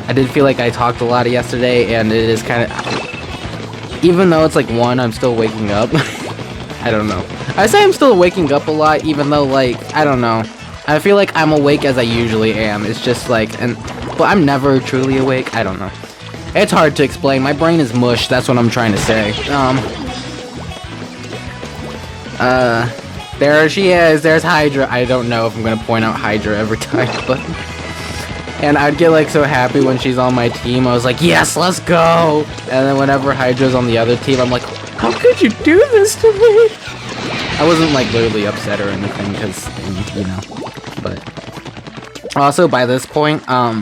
I did feel like I talked a lot yesterday, and it is kind of, even though it's like 1, I'm still waking up. I don't know. I say I'm still waking up a lot, even though, like, I don't know. I feel like I'm awake as I usually am. It's just like, but I'm never truly awake. I don't know. It's hard to explain. My brain is mush. That's what I'm trying to say. There she is. There's Hydra. I don't know if I'm gonna point out Hydra every time, but and I'd get like so happy when she's on my team. I was like, yes, let's go. And then whenever Hydra's on the other team, I'm like, how could you do this to me? I wasn't like literally upset or anything, because you know. But also by this point, I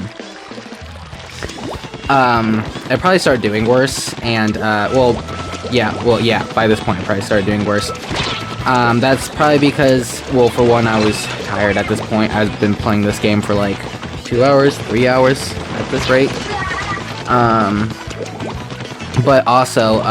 probably started doing worse, and yeah, by this point I probably started doing worse. That's probably because, well, for one, I was tired at this point. I've been playing this game for like 2 hours, 3 hours at this rate. But also,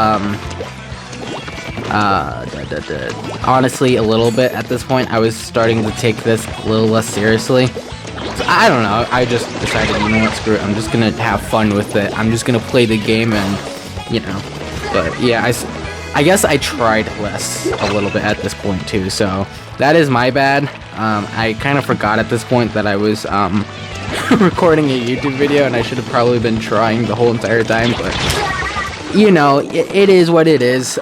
honestly, a little bit at this point, I was starting to take this a little less seriously. So, I don't know, I just decided, you know what, screw it, I'm just gonna have fun with it. I'm just gonna play the game and, you know, but yeah, I guess I tried less a little bit at this point too, so that is my bad. I kind of forgot at this point that I was recording a YouTube video, and I should have probably been trying the whole entire time, but you know, it is what it is.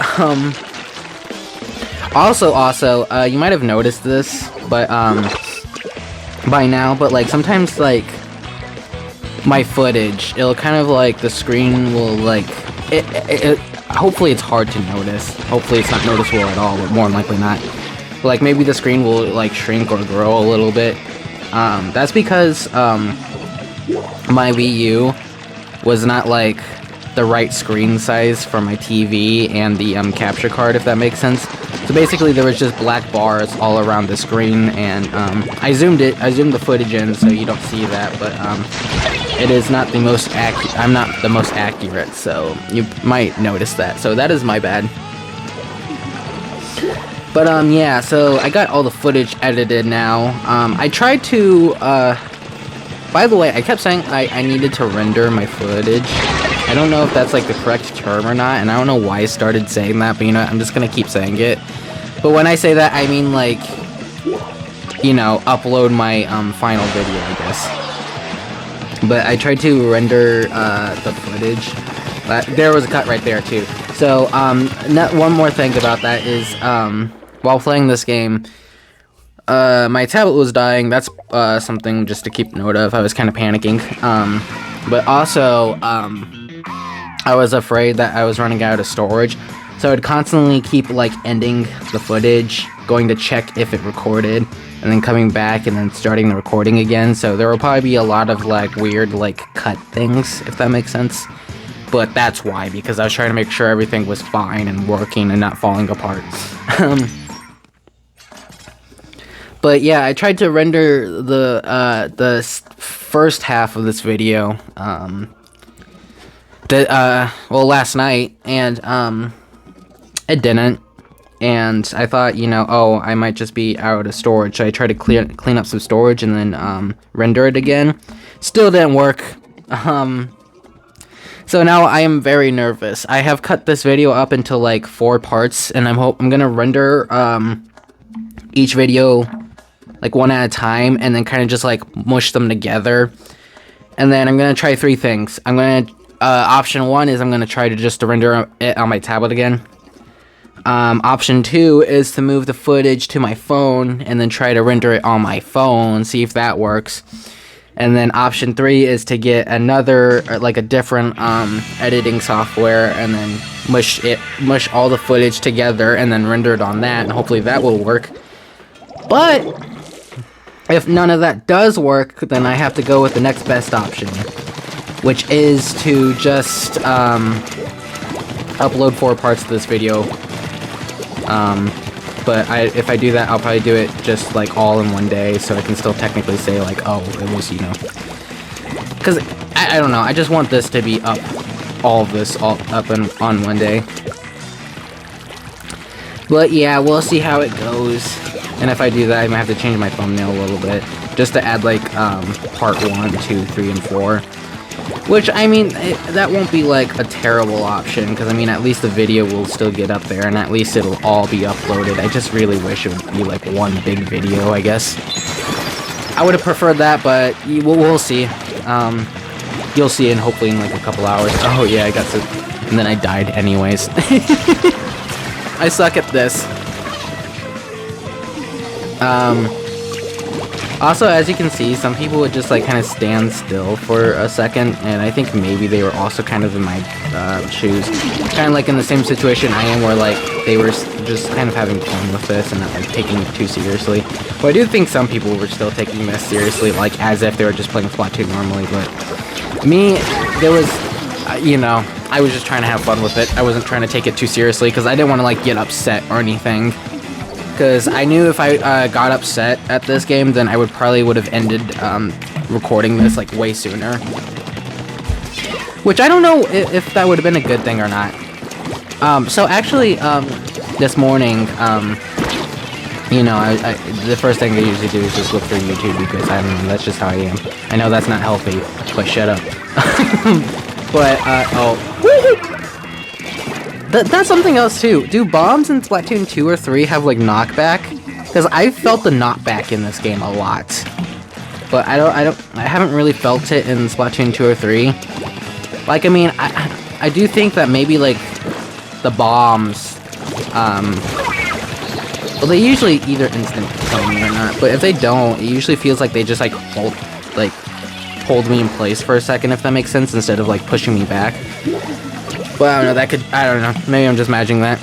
Also, you might have noticed this, but, by now, but, like, sometimes, like, my footage, it'll kind of, like, the screen will, like, hopefully it's hard to notice. Hopefully it's not noticeable at all, but more than likely not. Like, maybe the screen will, like, shrink or grow a little bit. That's because, my Wii U was not, like, the right screen size for my TV and the, capture card, if that makes sense. So basically, there was just black bars all around the screen, and, I zoomed the footage in so you don't see that, but, it is not the most I'm not the most accurate, so you might notice that. So that is my bad. But, yeah, so I got all the footage edited now. I tried to, by the way, I kept saying I needed to render my footage. I don't know if that's, like, the correct term or not, and I don't know why I started saying that, but, you know, I'm just gonna keep saying it. But when I say that, I mean, like, you know, upload my, final video, I guess. But I tried to render, the footage. There was a cut right there, too. So, one more thing about that is, while playing this game, my tablet was dying. That's, something just to keep note of. I was kind of panicking. But also, I was afraid that I was running out of storage. So I'd constantly keep, like, ending the footage, going to check if it recorded, and then coming back and then starting the recording again. So there will probably be a lot of, like, weird, like, cut things, if that makes sense. But that's why, because I was trying to make sure everything was fine and working and not falling apart. But yeah, I tried to render the first half of this video, last night, and, it didn't. And I thought, you know, oh, I might just be out of storage. So I tried to clean up some storage and then, render it again. Still didn't work. So now I am very nervous. I have cut this video up into, like, 4 parts, and I'm gonna render, each video, like, one at a time, and then kind of just, like, mush them together. And then I'm gonna try 3 things. I'm gonna, option 1 is I'm gonna try to render it on my tablet again. Option 2 is to move the footage to my phone and then try to render it on my phone, see if that works. And then option 3 is to get another, like, a different, editing software and then mush all the footage together and then render it on that, and hopefully that will work. But if none of that does work, then I have to go with the next best option, which is to just, upload 4 parts of this video. But if I do that, I'll probably do it just, like, all in one day, so I can still technically say, like, oh, it was, you know. Because, I don't know, I just want this to be up, all of this, all up on one day. But yeah, we'll see how it goes. And if I do that, I might have to change my thumbnail a little bit, just to add, like, part 1, 2, 3, and 4. Which, I mean, that won't be, like, a terrible option, because, I mean, at least the video will still get up there, and at least it'll all be uploaded. I just really wish it would be, like, one big video, I guess. I would have preferred that, but we'll see. You'll see it, hopefully, in, like, a couple hours. Oh, yeah, I got to... And then I died anyways. I suck at this. Also, as you can see, some people would just, like, kind of stand still for a second, and I think maybe they were also kind of in my, shoes. Kind of, like, in the same situation I am, where, like, they were just kind of having fun with this and not, like, taking it too seriously. But I do think some people were still taking this seriously, like, as if they were just playing Splatoon normally, but me, there was, you know, I was just trying to have fun with it. I wasn't trying to take it too seriously, because I didn't want to, like, get upset or anything. Because I knew if I got upset at this game, then I would have ended recording this, like, way sooner. Which I don't know if that would have been a good thing or not. So actually, this morning, you know, the first thing I usually do is just look through YouTube, because I don't know, that's just how I am. I know that's not healthy, but shut up. But, that's something else too. Do bombs in Splatoon 2 or 3 have, like, knockback? Because I felt the knockback in this game a lot. But I haven't really felt it in Splatoon 2 or 3. Like, I mean, I do think that maybe, like, the bombs, Well, they usually either instant kill me or not, but if they don't, it usually feels like they just like hold me in place for a second, if that makes sense, instead of like pushing me back. Well, I don't know, I don't know, maybe I'm just imagining that.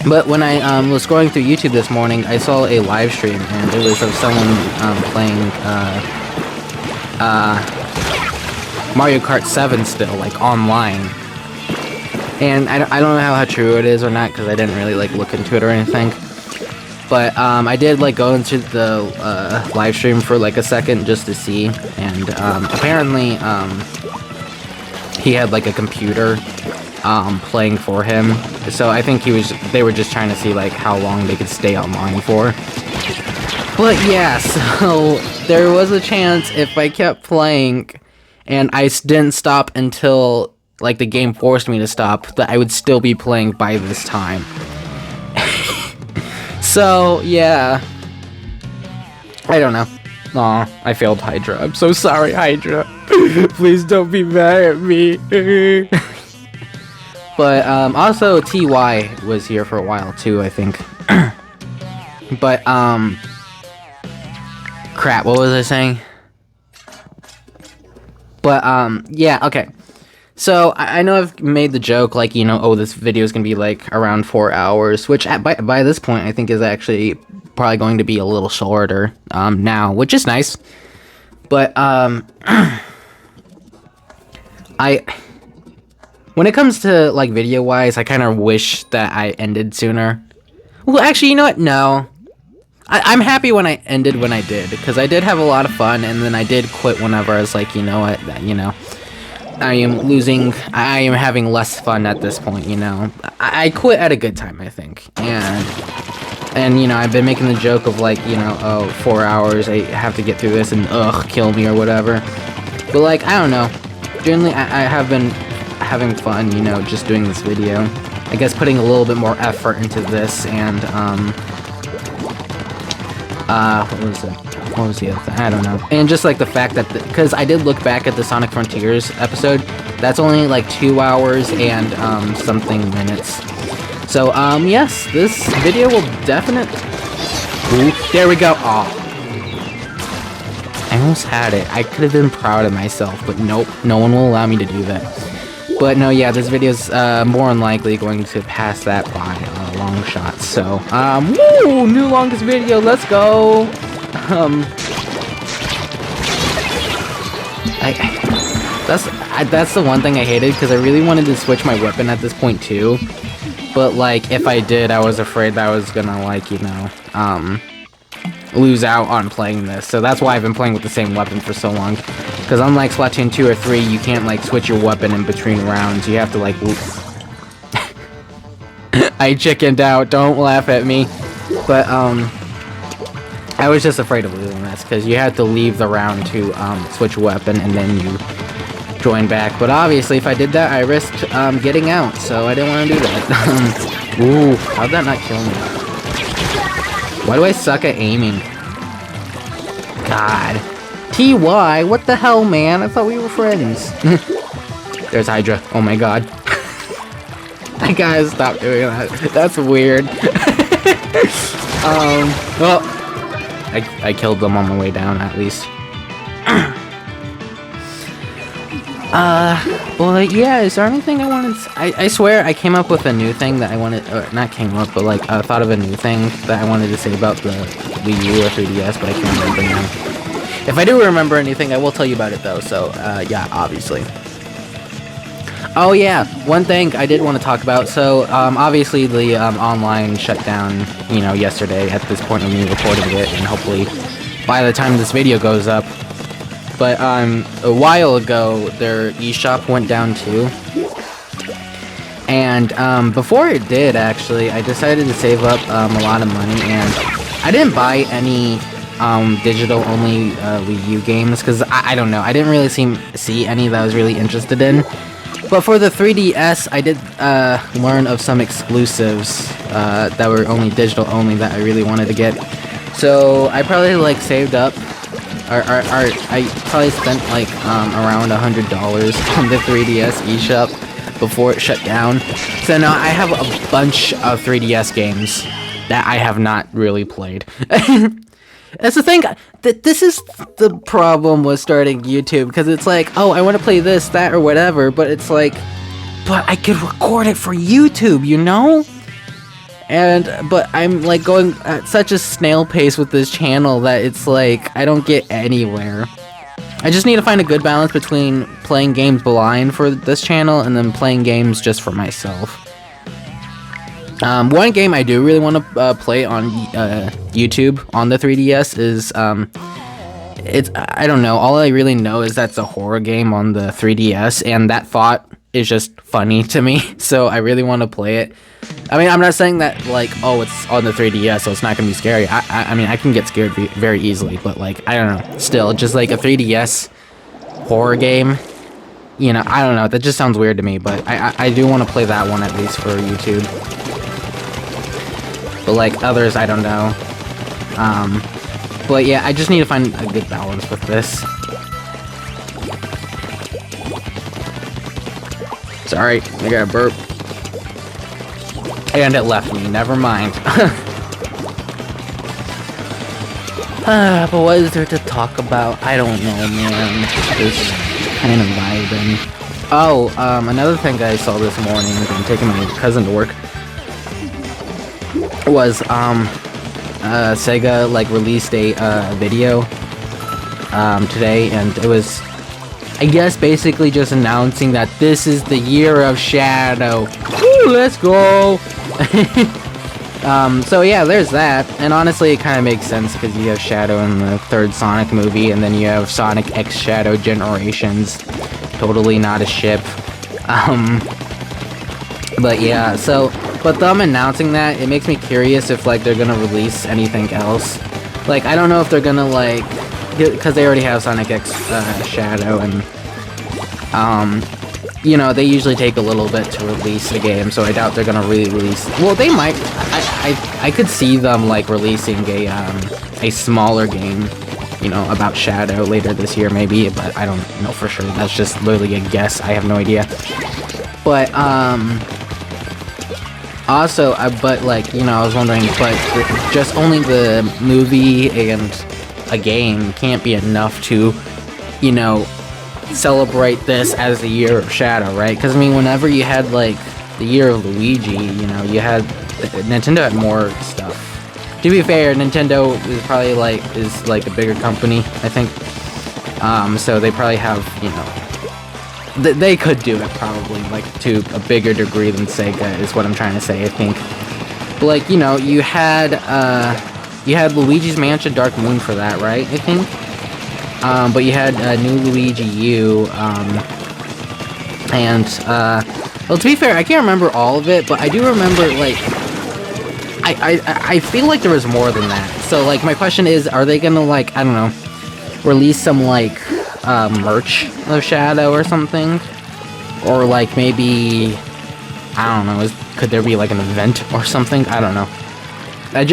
But when I was scrolling through YouTube this morning, I saw a live stream, and it was of someone playing Mario Kart 7 still, like online. And I don't know how true it is or not, because I didn't really like look into it or anything. But I did like go into the live stream for like a second just to see, and apparently he had like a computer playing for him, so I think they were just trying to see like how long they could stay online for. But yeah, so there was a chance if I kept playing and I didn't stop until like the game forced me to stop, that I would still be playing by this time. So yeah, I don't know. Aw, I failed Hydra. I'm so sorry, Hydra. Please don't be mad at me. But also TY was here for a while too, I think. But crap, what was I saying? But yeah, okay. So I know I've made the joke, like, you know, oh, this video is gonna be like around 4 hours, which by this point I think is actually probably going to be a little shorter now, which is nice. But when it comes to like video wise, I kind of wish that I ended sooner. Well, actually, you know what? No, I'm happy when I ended when I did, because I did have a lot of fun, and then I did quit whenever I was like, you know what, you know, I am having less fun at this point, you know. I quit at a good time, I think. And you know, I've been making the joke of like, you know, oh, 4 hours, I have to get through this and kill me or whatever. But like, I don't know. Generally, I have been having fun, you know, just doing this video. I guess putting a little bit more effort into this, and what was the other thing? I don't know. And just like the fact that, because I did look back at the Sonic Frontiers episode, that's only like 2 hours and something minutes. So yes, this video will definitely. Ooh, there we go. Oh, I almost had it. I could have been proud of myself, but nope, no one will allow me to do that. But no, yeah, this video's more than likely going to pass that by a long shot. So woo, new longest video. Let's go. That's the one thing I hated, because I really wanted to switch my weapon at this point too, but like if I did, I was afraid that I was gonna like, you know, lose out on playing this. So that's why I've been playing with the same weapon for so long, because unlike Splatoon 2 or 3, you can't like switch your weapon in between rounds. You have to like I chickened out, don't laugh at me. But I was just afraid of losing this, because you had to leave the round to switch a weapon and then you join back. But obviously, if I did that, I risked getting out, so I didn't want to do that. Ooh, how'd that not kill me? Why do I suck at aiming? God. TY, what the hell, man? I thought we were friends. There's Hydra. Oh my god. I gotta stop doing that. That's weird. Well, I killed them on the way down, at least. Well, yeah, is there anything I wanted to I swear I came up with a new thing that I wanted, or not came up, but like, I thought of a new thing that I wanted to say about the Wii U or 3DS, but I can't remember now. If I do remember anything, I will tell you about it, though, so, yeah, obviously. Oh, yeah, one thing I did want to talk about, so, obviously the, online shut down, you know, yesterday at this point of me recording it, and hopefully by the time this video goes up. But, a while ago, their eShop went down, too. And, before it did, actually, I decided to save up, a lot of money, and I didn't buy any, digital-only, Wii U games, because, I don't know, I didn't really see any that I was really interested in. But for the 3DS, I did, learn of some exclusives, that were only digital-only that I really wanted to get. So, I probably, like, saved up, I probably spent, like, around $100 on the 3DS eShop before it shut down. So now I have a bunch of 3DS games that I have not really played. That's the thing. This is the problem with starting YouTube, because it's like, oh, I want to play this, that, or whatever, but it's like, but I could record it for YouTube, you know? But I'm like going at such a snail pace with this channel that it's like, I don't get anywhere. I just need to find a good balance between playing games blind for this channel and then playing games just for myself. One game I do really want to play on YouTube on the 3DS is, I don't know, all I really know is that's a horror game on the 3DS, and that thought is just funny to me, so I really want to play it. I mean, I'm not saying that, like, oh, it's on the 3DS, so it's not gonna be scary. I mean, I can get scared very easily, but, like, I don't know, still, just, like, a 3DS horror game, you know, I don't know, that just sounds weird to me, but I do want to play that one, at least, for YouTube. But, like, others, I don't know. But, yeah, I just need to find a good balance with this. Sorry, I got a burp. And it left me, never mind. But what is there to talk about? I don't know, man. Just kind of vibing. Oh, another thing I saw this morning, I'm taking my cousin to work, was, Sega, like, released a, video, today, and it was, I guess, basically just announcing that this is the year of Shadow. Woo, let's go! So yeah, there's that, and honestly, it kind of makes sense, because you have Shadow in the third Sonic movie, and then you have Sonic X Shadow Generations, totally not a ship, but yeah, so, but them announcing that, it makes me curious if, like, they're gonna release anything else. Like, I don't know if they're gonna, like, because they already have Sonic X Shadow, and, you know, they usually take a little bit to release the game, so I doubt they're gonna really release, well, they might, I could see them, like, releasing a smaller game, you know, about Shadow later this year, maybe, but I don't know for sure, that's just literally a guess, I have no idea, but, also, but, like, you know, I was wondering, but just only the movie and a game can't be enough to, you know, celebrate this as the year of Shadow, right? Because, I mean, whenever you had, like, the year of Luigi, you know, you had, Nintendo had more stuff. To be fair, Nintendo is probably, like, a bigger company, I think. So they probably have, you know, they could do it probably, like, to a bigger degree than Sega, is what I'm trying to say, I think. But, like, you know, you had Luigi's Mansion Dark Moon for that, right, I think? But you had New Luigi U, well, to be fair, I can't remember all of it, but I do remember, like, I feel like there was more than that. So, like, my question is, are they gonna, like, I don't know, release some, like, merch of Shadow or something? Or, like, maybe, I don't know, could there be, like, an event or something? I don't know. I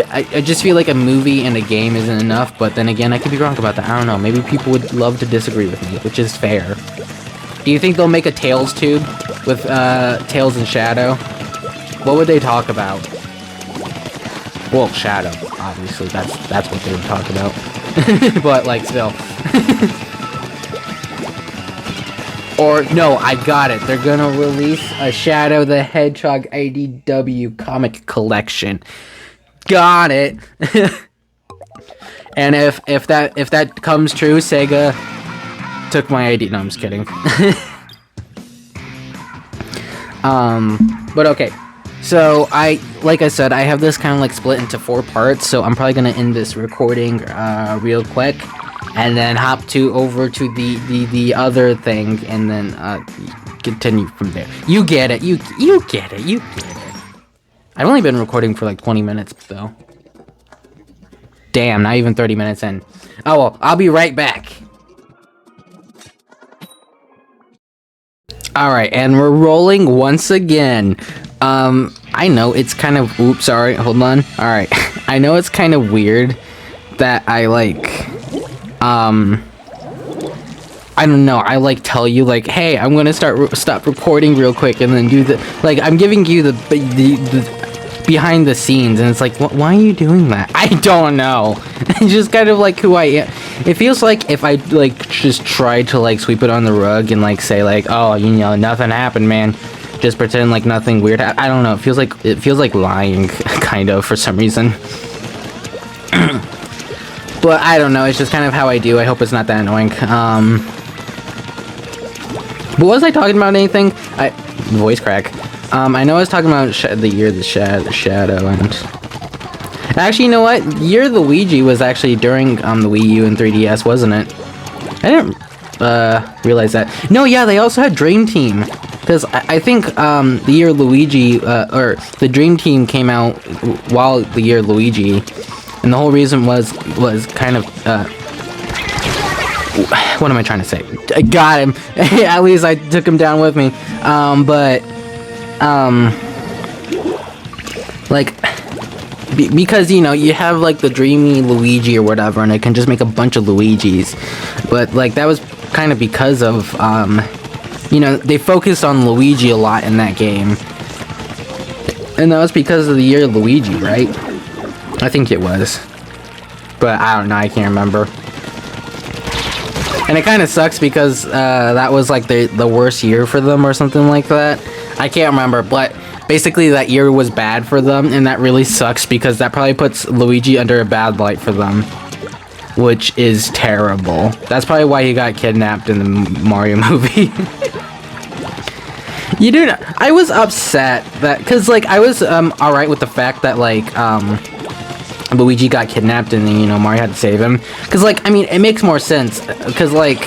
just feel like a movie and a game isn't enough, but then again, I could be wrong about that. I don't know, maybe people would love to disagree with me, which is fair. Do you think they'll make a Tails tube with, Tails and Shadow? What would they talk about? Well, Shadow, obviously, that's what they would talk about. But, like, still. Or, no, I got it. They're gonna release a Shadow the Hedgehog IDW comic collection. Got it. And if that comes true, Sega took my idea. No, I'm just kidding. But okay. So like I said, I have this kind of like split into 4 parts. So I'm probably gonna end this recording real quick, and then hop over to the other thing, and then continue from there. You get it. You get it. You get it. I've only been recording for like 20 minutes, though. Damn, not even 30 minutes in. Oh, well, I'll be right back. Alright, and we're rolling once again. I know it's kind of... Oops, sorry, hold on. Alright, I know it's kind of weird that I, like... I don't know, I, like, tell you, like, hey, I'm gonna stop recording real quick and then do the... Like, I'm giving you the behind the scenes, and it's like, why are you doing that? I don't know. It's just kind of like who I am. It feels like if I like just tried to like sweep it on the rug and like say like, oh, you know, nothing happened, man. Just pretend like nothing weird. I don't know. It feels like lying, kind of, for some reason. But I don't know. It's just kind of how I do. I hope it's not that annoying. But was I talking about anything? Voice crack. I know I was talking about the year of the shadow, and actually, you know what? Year of the Luigi was actually during the Wii U and 3DS, wasn't it? I didn't realize that. No, yeah, they also had Dream Team, because I think the year of Luigi or the Dream Team came out while the year of Luigi, and the whole reason was kind of what am I trying to say? I got him. At least I took him down with me. Because, you know, you have, like, the dreamy Luigi or whatever, and it can just make a bunch of Luigis. But, like, that was kind of because of, you know, they focused on Luigi a lot in that game. And that was because of the year of Luigi, right? I think it was. But I don't know, I can't remember. And it kind of sucks because that was like the worst year for them or something like that. I can't remember, but basically that year was bad for them, and that really sucks because that probably puts Luigi under a bad light for them, which is terrible. That's probably why he got kidnapped in the Mario movie. You do know, I was upset that, because like I was alright with the fact that like Luigi got kidnapped and then, you know, Mario had to save him, because like, I mean, it makes more sense, because like,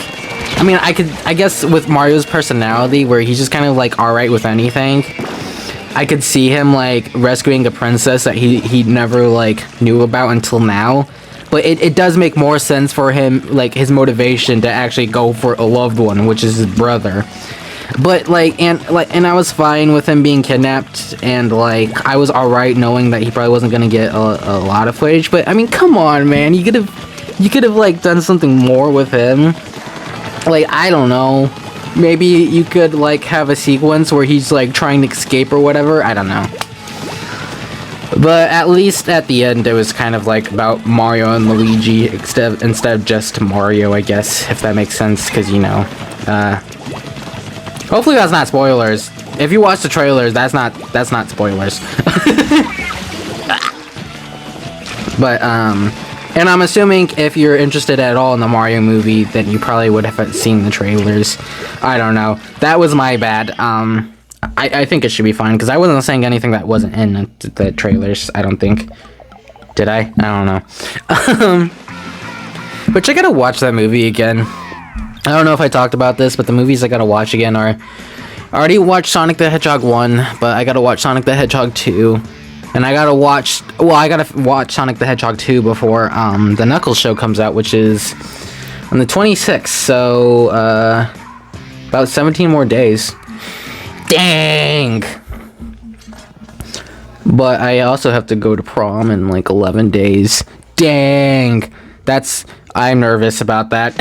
I mean, I guess with Mario's personality where he's just kind of like alright with anything, I could see him like rescuing a princess that he never like knew about until now. But it does make more sense for him, like his motivation to actually go for a loved one, which is his brother. But like and I was fine with him being kidnapped, and like I was alright knowing that he probably wasn't gonna get a lot of footage. But I mean, come on, man, you could have like done something more with him. Like, I don't know, maybe you could like have a sequence where he's like trying to escape or whatever. I don't know. But at least at the end, it was kind of like about Mario and Luigi instead of just Mario, I guess, if that makes sense. Because, you know, hopefully that's not spoilers. If you watch the trailers, that's not spoilers. But and I'm assuming if you're interested at all in the Mario movie, then you probably would have seen the trailers. I don't know. That was my bad. I think it should be fine, because I wasn't saying anything that wasn't in the trailers, I don't think. Did I? I don't know. But I gotta watch that movie again. I don't know if I talked about this, but the movies I gotta watch again are... I already watched Sonic the Hedgehog 1, but I gotta watch Sonic the Hedgehog 2. And I gotta watch... Well, I gotta watch Sonic the Hedgehog 2 before the Knuckles show comes out, which is on the 26th, so about 17 more days. Dang! But I also have to go to prom in like 11 days. Dang! I'm nervous about that.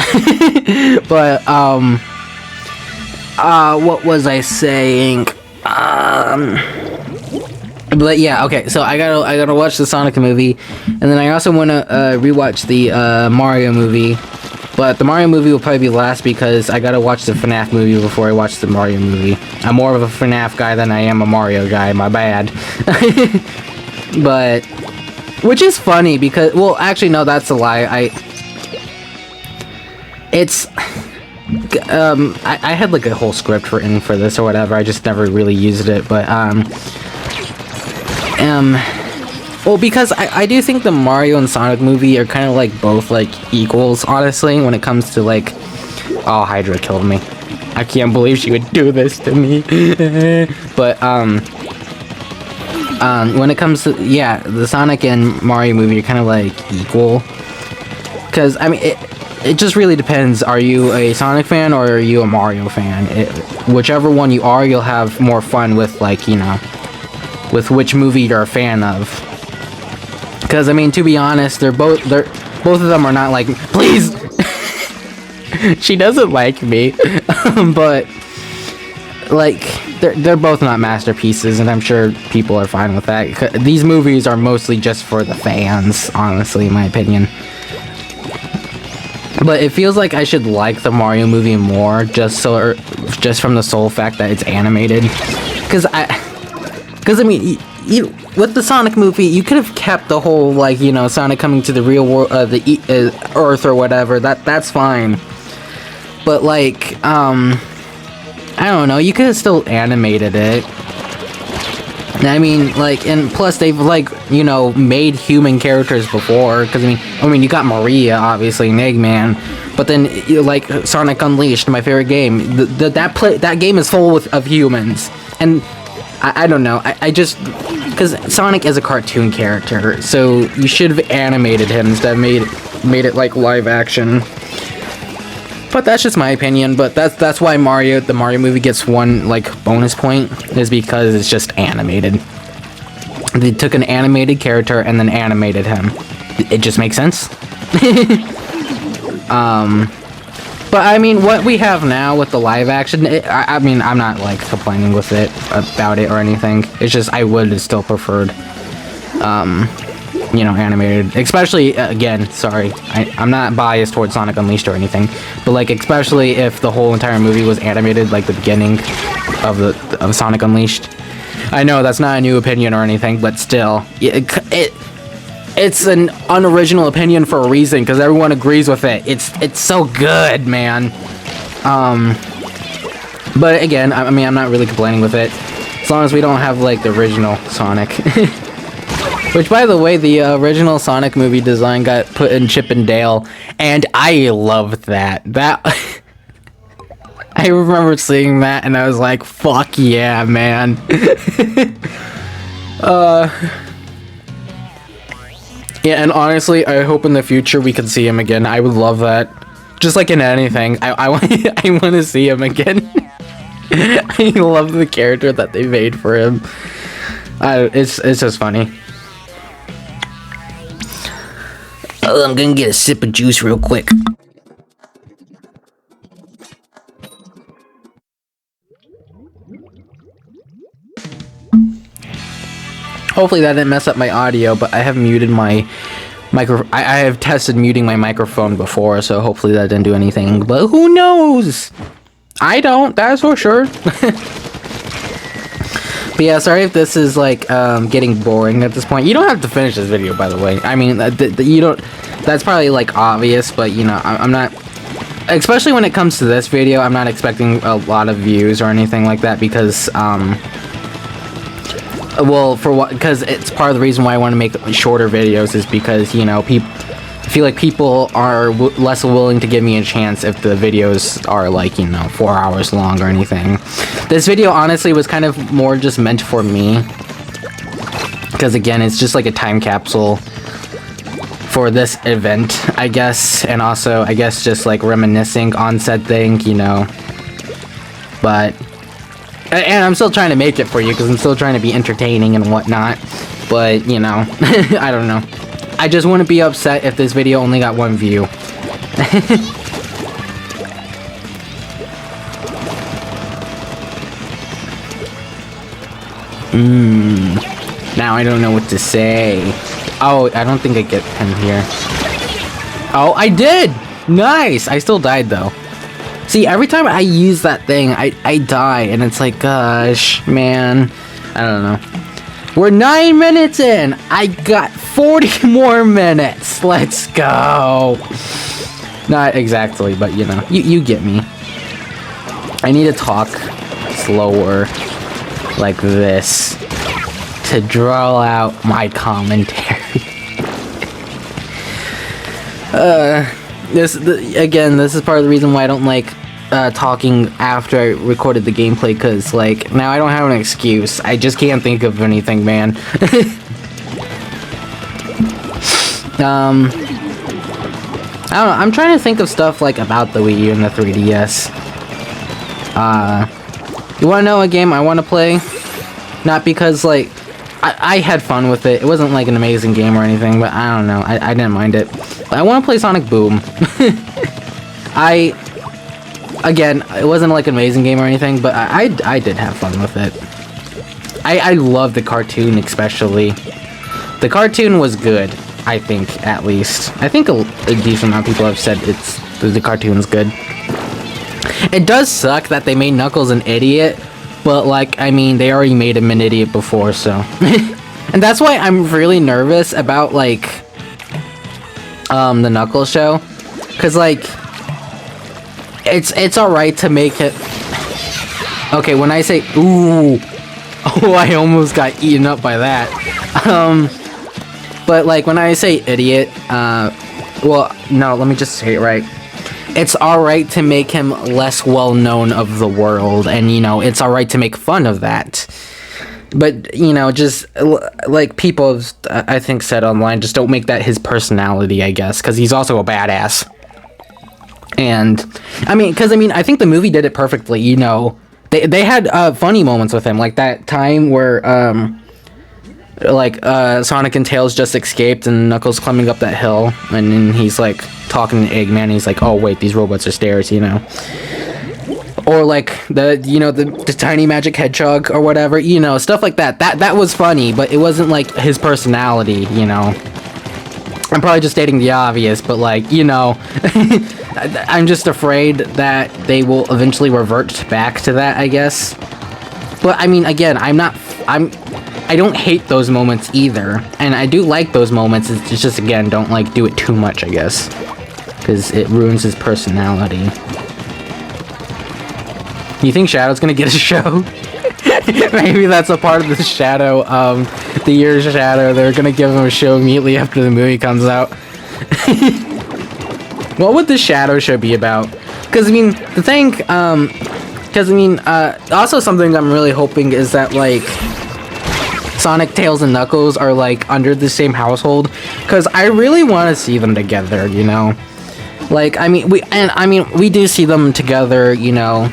But, what was I saying? But yeah, okay, so I gotta watch the Sonic movie, and then I also want to rewatch the Mario movie. But the Mario movie will probably be last because I gotta watch the FNAF movie before I watch the Mario movie. I'm more of a FNAF guy than I am a Mario guy, my bad. But, which is funny because, well, actually no, that's a lie. I had like a whole script for this or whatever, I just never really used it, but, well, because I do think the Mario and Sonic movie are kind of like both like equals, honestly, when it comes to like... Oh, Hydra killed me. I can't believe she would do this to me. But, when it comes to, yeah, the Sonic and Mario movie are kind of like equal. Because, I mean, it just really depends. Are you a Sonic fan or are you a Mario fan? Whichever one you are, you'll have more fun with, like, you know, with which movie you're a fan of. Because, I mean, to be honest, both of them are not like, please! She doesn't like me. But like, they're both not masterpieces, and I'm sure people are fine with that. These movies are mostly just for the fans, honestly, in my opinion. But it feels like I should like the Mario movie more, just from the sole fact that it's animated. Because I mean, with the Sonic movie, you could have kept the whole, like, you know, Sonic coming to the real world, Earth or whatever. That's fine. But, like, I don't know, you could have still animated it. I mean, like, and plus they've, like, you know, made human characters before, because, I mean, you got Maria, obviously, and Eggman, but then, like, Sonic Unleashed, my favorite game, that game is full of humans, and I don't know, I just, because Sonic is a cartoon character, so you should have animated him instead of made it, like, live action. But that's just my opinion, but that's why the Mario movie gets one, like, bonus point, is because it's just animated. They took an animated character and then animated him. It just makes sense. But I mean, what we have now with the live action, I mean, I'm not, like, complaining with it, about it or anything. It's just, I would have still preferred, you know, animated, especially, again, sorry, I'm not biased towards Sonic Unleashed or anything, but, like, especially if the whole entire movie was animated, like the beginning of Sonic Unleashed. I know that's not a new opinion or anything, but still, it's an unoriginal opinion for a reason, because everyone agrees with it. It's so good, man. But again, I mean, I'm not really complaining with it, as long as we don't have, like, the original Sonic. Which, by the way, the original Sonic movie design got put in Chip and Dale, and I loved that. I remember seeing that, and I was like, fuck yeah, man. Yeah, and honestly, I hope in the future we can see him again. I would love that. Just like in anything, I want to see him again. I love the character that they made for him. It's just funny. Oh, I'm gonna get a sip of juice real quick. Hopefully that didn't mess up my audio, but I have muted my I have tested muting my microphone before, so hopefully that didn't do anything, but who knows? I don't, that's for sure. But yeah, sorry if this is, like, getting boring at this point. You don't have to finish this video, by the way. I mean, you don't... That's probably, like, obvious, but, you know, I'm not... Especially when it comes to this video, I'm not expecting a lot of views or anything like that, because, well, for what... Because it's part of the reason why I want to make shorter videos, is because, you know, I feel like people are less willing to give me a chance if the videos are, like, you know, 4 hours long or anything. This video, honestly, was kind of more just meant for me. Because, again, it's just like a time capsule for this event, I guess. And also, I guess, just, like, reminiscing on said thing, you know. But... And I'm still trying to make it for you, because I'm still trying to be entertaining and whatnot. But, you know, I don't know. I just wouldn't be upset if this video only got 1 view. Now I don't know what to say. Oh, I don't think I get pen here. Oh, I did! Nice! I still died, though. See, every time I use that thing, I die, and it's like, gosh, man. I don't know. We're 9 minutes in! I got 40 more minutes! Let's go! Not exactly, but you know, you get me. I need to talk slower, like this, to draw out my commentary. This is part of the reason why I don't like talking after I recorded the gameplay, because, like, now I don't have an excuse. I just can't think of anything, man. I don't know, I'm trying to think of stuff, like, about the Wii U and the 3DS. You wanna know a game I wanna play? Not because, like, I had fun with it. It wasn't, like, an amazing game or anything, but I don't know. I didn't mind it. But I wanna play Sonic Boom. again, it wasn't like an amazing game or anything, but I did have fun with it. I love the cartoon, especially. The cartoon was good, I think, at least. I think a decent amount of people have said the cartoon's good. It does suck that they made Knuckles an idiot, but, like, I mean, they already made him an idiot before, so. And that's why I'm really nervous about, like, the Knuckles show. Because, like, it's alright to make it... Okay, when I say, ooh... Oh, I almost got eaten up by that. But, like, when I say idiot, well, no, let me just say it right. It's alright to make him less well-known of the world, and, you know, it's alright to make fun of that. But, you know, just, like, people have, I think, said online, just don't make that his personality, I guess, because he's also a badass. And, I mean, I think the movie did it perfectly, you know. They had funny moments with him, like that time where Sonic and Tails just escaped and Knuckles climbing up that hill, and then he's like talking to Eggman and he's like, oh wait, these robots are stairs, you know. Or like the tiny magic hedgehog or whatever, you know, stuff like that. That was funny, but it wasn't like his personality, you know. I'm probably just stating the obvious, but like, you know, I'm just afraid that they will eventually revert back to that, I guess. But I mean, again, I don't hate those moments either, and I do like those moments. It's just, again, don't like do it too much, I guess, because it ruins his personality. You think Shadow's gonna get a show? Maybe that's a part of the Shadow, the year's Shadow. They're gonna give him a show immediately after the movie comes out. What would the Shadow show be about? Because, I mean, the thing, also something I'm really hoping is that, like, Sonic, Tails, and Knuckles are, like, under the same household. Because I really want to see them together, you know? Like, we do see them together, you know,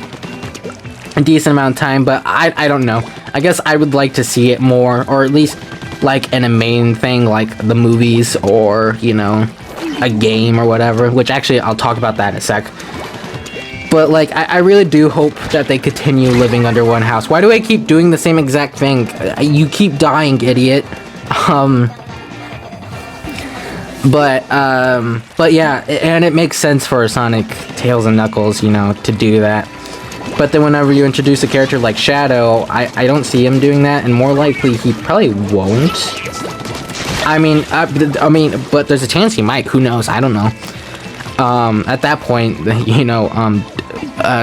a decent amount of time, but I don't know. I guess I would like to see it more, or at least, like, in a main thing, like the movies, or, you know, a game or whatever, which actually I'll talk about that in a sec. But, like, I really do hope that they continue living under one house. Why do I keep doing the same exact thing? You keep dying, idiot. But yeah, and it makes sense for Sonic, Tails, and Knuckles, you know, to do that. But then whenever you introduce a character like Shadow, I don't see him doing that, and more likely he probably won't. I mean, but there's a chance he might. Who knows? I don't know. At that point, you know,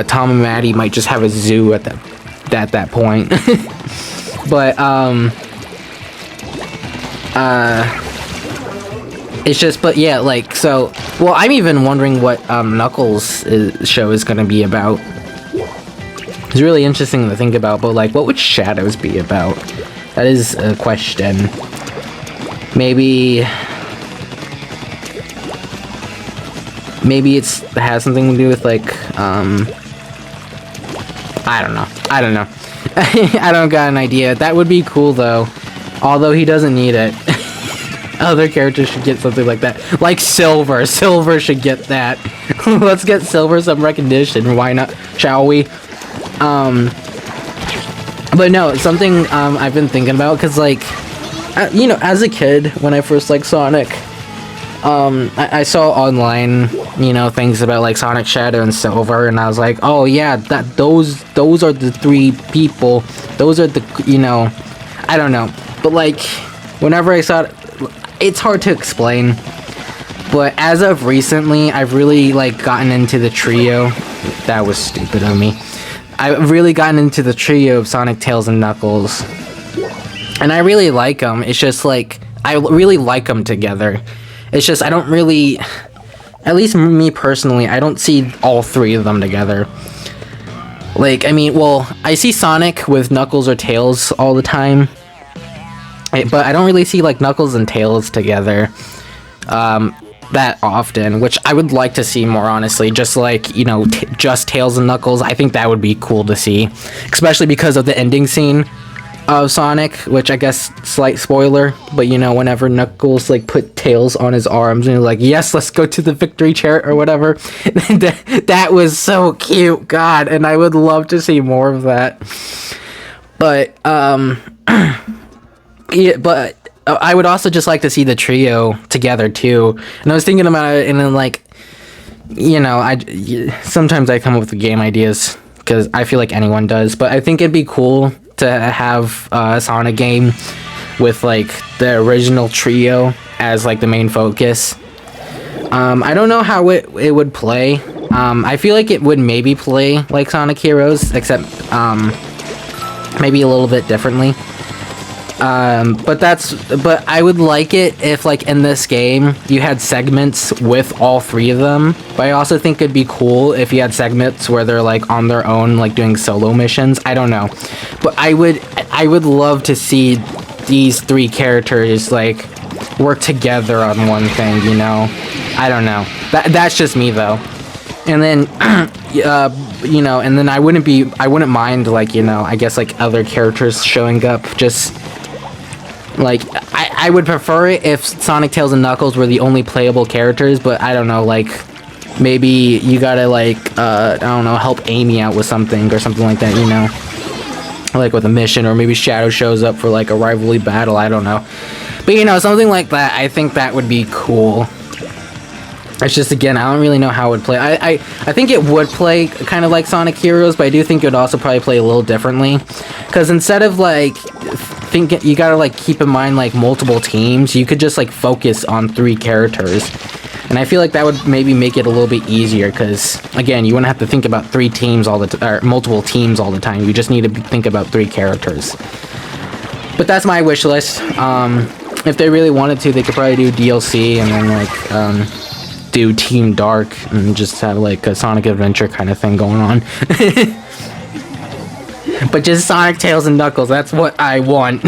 Tom and Maddie might just have a zoo at that point. But it's just, but yeah, like, so, well, I'm even wondering what Knuckles' show is gonna be about. It's really interesting to think about, but, like, what would Shadows be about? That is a question. Maybe it has something to do with, like, I don't know. I don't got an idea. That would be cool, though. Although he doesn't need it. Other characters should get something like that. Like Silver. Silver should get that. Let's get Silver some recognition. Why not? Shall we? But no, something I've been thinking about, because, like, you know, as a kid, when I first liked Sonic, I saw online, you know, things about, like, Sonic, Shadow, and Silver, and I was like, oh yeah, those are the three people. Those are the, you know, I don't know. But, like, whenever I saw it, it's hard to explain. But as of recently, I've really, like, gotten into the trio. That was stupid of me. I've really gotten into the trio of Sonic, Tails, and Knuckles. And I really like them. It's just, like, I really like them together. It's just, I don't really, at least me personally, I don't see all three of them together. Like, I mean, well, I see Sonic with Knuckles or Tails all the time. But I don't really see, like, Knuckles and Tails together that often, which I would like to see more, honestly. Just, like, you know, just Tails and Knuckles. I think that would be cool to see, especially because of the ending scene of Sonic, which I guess slight spoiler, but you know, whenever Knuckles like put Tails on his arms and he's like, yes, let's go to the victory chair or whatever. That was so cute, God, and I would love to see more of that. But yeah, but I would also just like to see the trio together too. And I was thinking about it, and then like, you know, sometimes I come up with game ideas because I feel like anyone does, but I think it'd be cool to have a Sonic game with like the original trio as like the main focus. I don't know how it would play. I feel like it would maybe play like Sonic Heroes, except maybe a little bit differently. But I would like it if, like, in this game, you had segments with all three of them. But I also think it'd be cool if you had segments where they're, like, on their own, like, doing solo missions. I don't know. But I would love to see these three characters, like, work together on one thing, you know? I don't know. That's just me, though. And then, you know, and then I wouldn't mind, like, you know, I guess, like, other characters showing up, just... Like, I would prefer it if Sonic, Tails, and Knuckles were the only playable characters, but I don't know, like, maybe you gotta, like, I don't know, help Amy out with something, or something like that, you know? Like, with a mission, or maybe Shadow shows up for, like, a rivalry battle, I don't know. But, you know, something like that, I think that would be cool. It's just, again, I don't really know how it would play. I think it would play kind of like Sonic Heroes, but I do think it would also probably play a little differently. Because instead of, like, you gotta, like, keep in mind, like, multiple teams, you could just, like, focus on 3 characters. And I feel like that would maybe make it a little bit easier, because, again, you wouldn't have to think about 3 teams all the time, or multiple teams all the time. You just need to think about 3 characters. But that's my wish list. If they really wanted to, they could probably do DLC, and then, like, do Team Dark and just have like a Sonic Adventure kind of thing going on. But just Sonic, Tails, and Knuckles, that's what I want.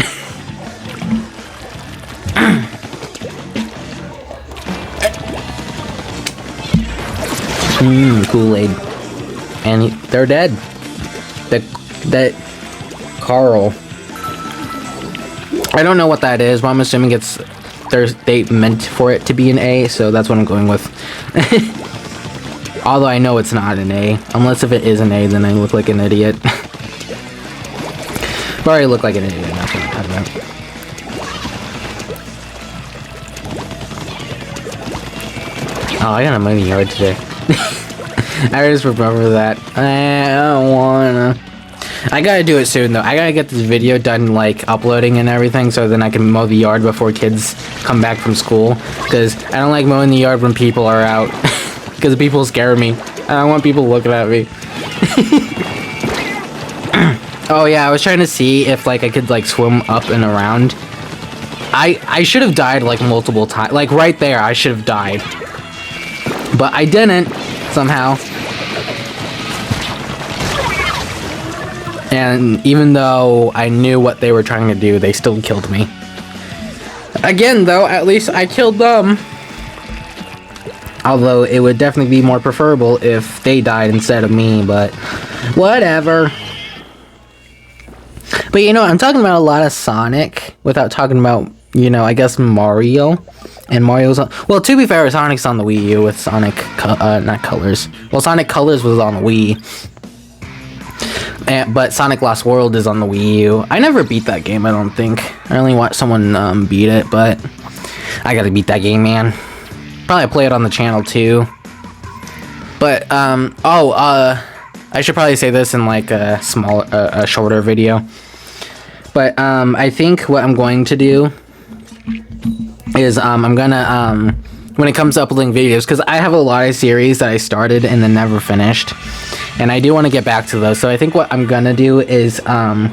Kool-Aid. And they're dead. That Carl. I don't know what that is, but I'm assuming it's they meant for it to be an A, so that's what I'm going with. Although I know it's not an A. Unless if it is an A, then I look like an idiot. But I already look like an idiot enough. Oh, I got a money yard today. I just remember that. I don't wanna... I gotta do it soon, though. I gotta get this video done, like, uploading and everything, so then I can mow the yard before kids come back from school. Because I don't like mowing the yard when people are out. Because people scare me. I don't want people looking at me. Oh, yeah, I was trying to see if, like, I could, like, swim up and around. I should have died, like, multiple times. Like, right there, I should have died. But I didn't, somehow. And even though I knew what they were trying to do, they still killed me. Again, though, at least I killed them. Although it would definitely be more preferable if they died instead of me, but whatever. But you know, I'm talking about a lot of Sonic without talking about, you know, I guess Mario. And Mario's on... Well, to be fair, Sonic's on the Wii U with Sonic... not Colors. Well, Sonic Colors was on the Wii. But Sonic Lost World is on the Wii U. I never beat that game, I don't think. I only watched someone beat it, but I gotta beat that game, man. Probably play it on the channel, too. But, I should probably say this in, like, a shorter video. But, I think what I'm going to do is, I'm gonna, when it comes to uploading videos, because I have a lot of series that I started and then never finished. And I do want to get back to those, so I think what I'm gonna do is, well,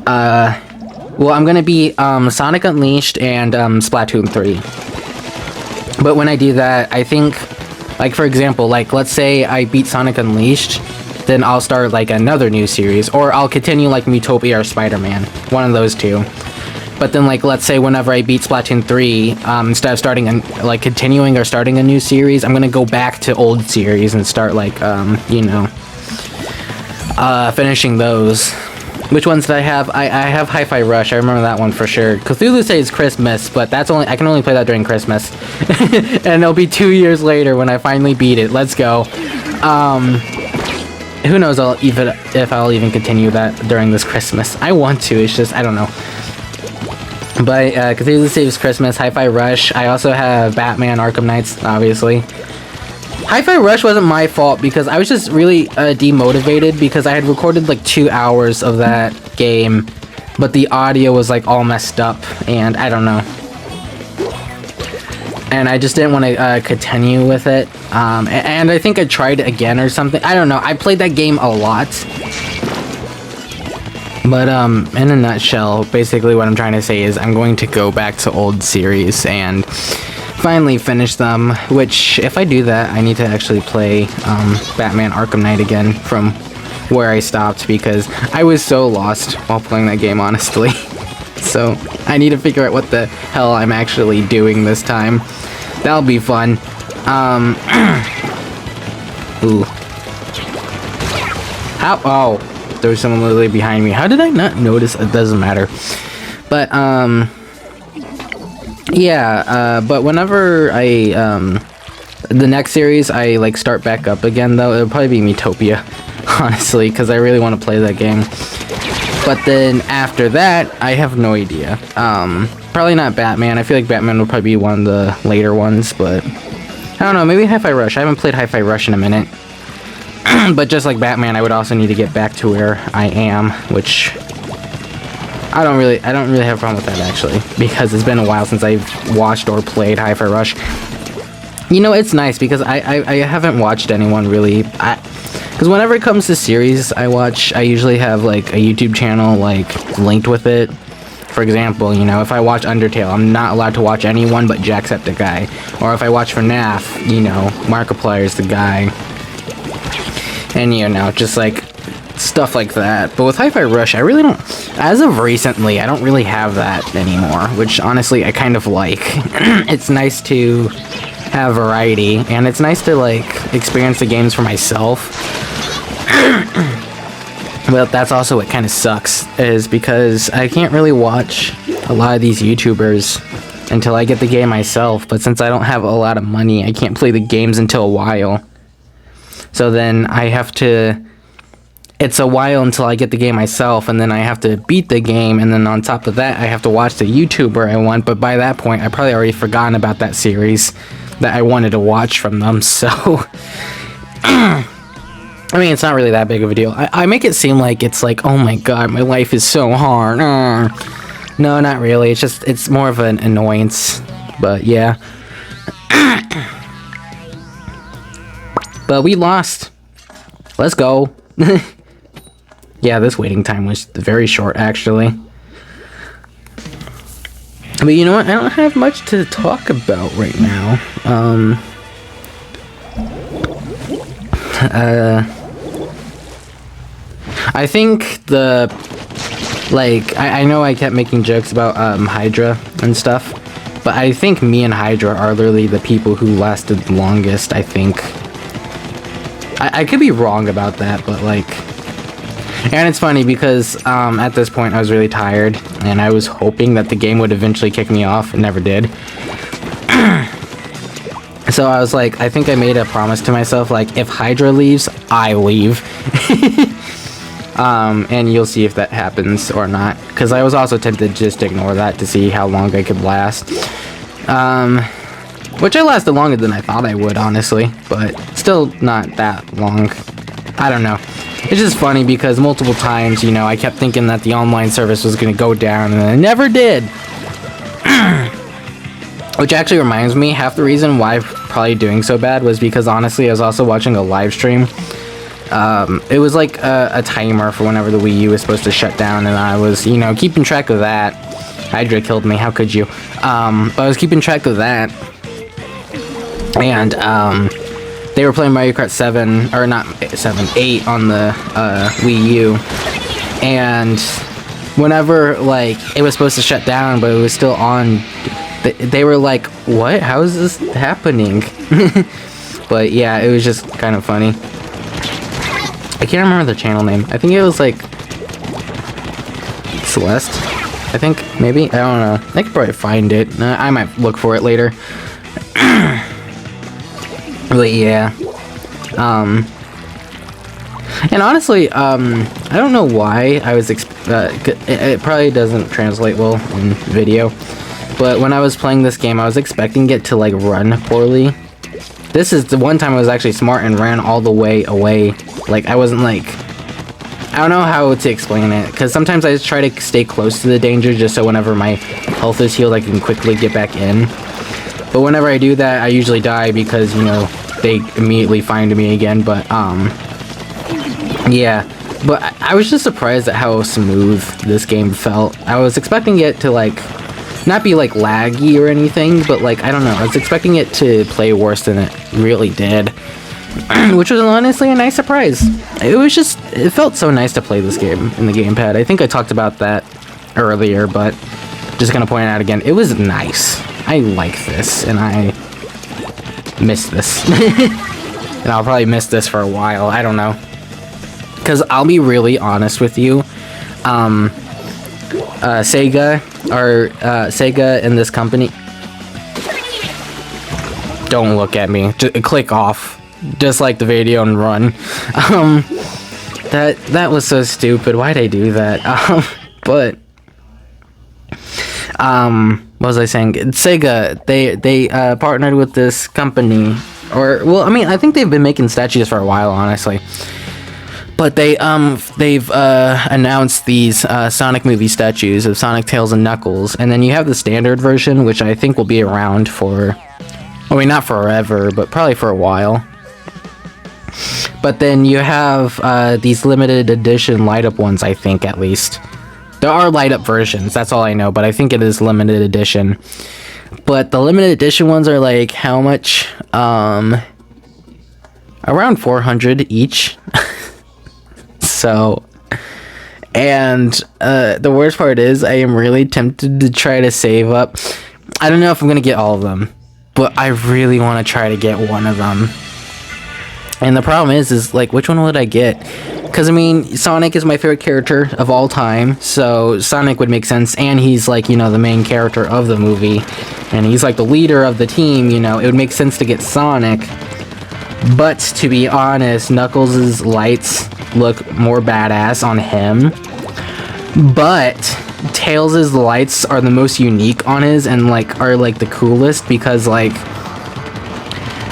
I'm gonna be, Sonic Unleashed and, Splatoon 3. But when I do that, I think, like, for example, like, let's say I beat Sonic Unleashed, then I'll start, like, another new series, or I'll continue, like, Miitopia or Spider-Man, one of those two. But then, like, let's say whenever I beat Splatoon 3, instead of starting, like, continuing or starting a new series, I'm gonna go back to old series and start, like, you know, finishing those. Which ones did I have? I have Hi-Fi Rush. I remember that one for sure. Cthulhu Says Christmas, but that's only I can only play that during Christmas, and it'll be 2 years later when I finally beat it. Let's go. Who knows? If I'll even continue that during this Christmas. I want to. It's just I don't know. But Cthulhu Saves Christmas, Hi-Fi Rush. I also have Batman Arkham Knights, obviously. Hi-Fi Rush wasn't my fault because I was just really demotivated because I had recorded like 2 hours of that game, but the audio was like all messed up, and I don't know. And I just didn't want to continue with it. And I think I tried it again or something. I don't know. I played that game a lot. But in a nutshell, basically what I'm trying to say is I'm going to go back to old series and finally finish them, which if I do that I need to actually play Batman Arkham Knight again from where I stopped because I was so lost while playing that game, honestly. So I need to figure out what the hell I'm actually doing this time. That'll be fun. Ooh. How? Oh, there was someone literally behind me. How did I not notice? It doesn't matter. But yeah, but whenever I, the next series I, like, start back up again, though, it'll probably be Metopia, honestly, because I really want to play that game. But then, after that, I have no idea. Probably not Batman. I feel like Batman will probably be one of the later ones, but I don't know, maybe Hi-Fi Rush. I haven't played Hi-Fi Rush in a minute. But just like Batman, I would also need to get back to where I am, which I don't really have a problem with that, actually, because it's been a while since I've watched or played Hi-Fi Rush. You know, it's nice because I haven't watched anyone really, because whenever it comes to series I watch, I usually have like a YouTube channel like linked with it. For example, you know, if I watch Undertale, I'm not allowed to watch anyone but Jacksepticeye. Or if I watch FNAF, you know, Markiplier's the guy. And you know, just like stuff like that. But with Hi-Fi Rush, I really don't, as of recently, I don't really have that anymore, which honestly I kind of like. It's nice to have variety, and it's nice to like experience the games for myself. But that's also what kind of sucks, is because I can't really watch a lot of these YouTubers until I get the game myself, but since I don't have a lot of money, I can't play the games until a while. So then I have to, it's a while until I get the game myself, and then I have to beat the game, and then on top of that, I have to watch the YouTuber I want, but by that point, I probably already forgotten about that series that I wanted to watch from them, so I mean, it's not really that big of a deal. I make it seem like it's like, oh my god, my life is so hard. No, not really. It's just, it's more of an annoyance. But yeah. But we lost. Let's go. Yeah, this waiting time was very short, actually. But you know what? I don't have much to talk about right now. I think the, like, I know I kept making jokes about Hydra and stuff, but I think me and Hydra are literally the people who lasted the longest, I think. I could be wrong about that, but like, and it's funny because at this point I was really tired, and I was hoping that the game would eventually kick me off. It never did. So I was like, I think I made a promise to myself, like, if Hydra leaves, I leave. And you'll see if that happens or not, because I was also tempted to just ignore that to see how long I could last. Which I lasted longer than I thought I would, honestly, but still not that long. I don't know. It's just funny because multiple times, you know, I kept thinking that the online service was going to go down, and it never did. Which actually reminds me, half the reason why I'm probably doing so bad was because, honestly, I was also watching a live stream. It was like a timer for whenever the Wii U was supposed to shut down, and I was, you know, keeping track of that. Hydra killed me, how could you? But I was keeping track of that. And, they were playing Mario Kart 7, or not 7, 8 on the, Wii U. And whenever, like, it was supposed to shut down, but it was still on, they were like, what? How is this happening? But yeah, it was just kind of funny. I can't remember the channel name. I think it was like, Celeste, I think, maybe? I don't know. I could probably find it. I might look for it later. But yeah. And honestly, I don't know why I was it probably doesn't translate well in video, but when I was playing this game, I was expecting it to like run poorly. This is the one time I was actually smart and ran all the way away. Like, I wasn't like, I don't know how to explain it, because sometimes I just try to stay close to the danger just so whenever my health is healed, I can quickly get back in. But whenever I do that, I usually die because, you know, they immediately find me again. But yeah, but I was just surprised at how smooth this game felt. I was expecting it to like not be like laggy or anything, but like, I don't know, I was expecting it to play worse than it really did. Which was honestly a nice surprise. It felt so nice to play this game in the gamepad. I think I talked about that earlier, but just gonna point it out again. It was nice. I like this, and I miss this. And I'll probably miss this for a while. I don't know. Because I'll be really honest with you. Sega and this company. Don't look at me. Just click off. Just like the video and run. That was so stupid. Why'd I do that? But what was I saying? Sega, they partnered with this company, or well, I mean, I think they've been making statues for a while, honestly. But they've announced these Sonic movie statues of Sonic, Tails, and Knuckles, and then you have the standard version, which I think will be around for, I mean, not forever, but probably for a while. But then you have these limited edition light-up ones, I think, at least. There are light-up versions, that's all I know, but I think it is limited edition. But the limited edition ones are like, how much? Around 400 each. So, and the worst part is, I am really tempted to try to save up. I don't know if I'm gonna get all of them, but I really want to try to get one of them. And the problem is like, which one would I get? Because, I mean, Sonic is my favorite character of all time, so Sonic would make sense, and he's, like, you know, the main character of the movie, and he's, like, the leader of the team, you know, it would make sense to get Sonic. But, to be honest, Knuckles' lights look more badass on him, but Tails' lights are the most unique on his, and, like, are, like, the coolest, because, like,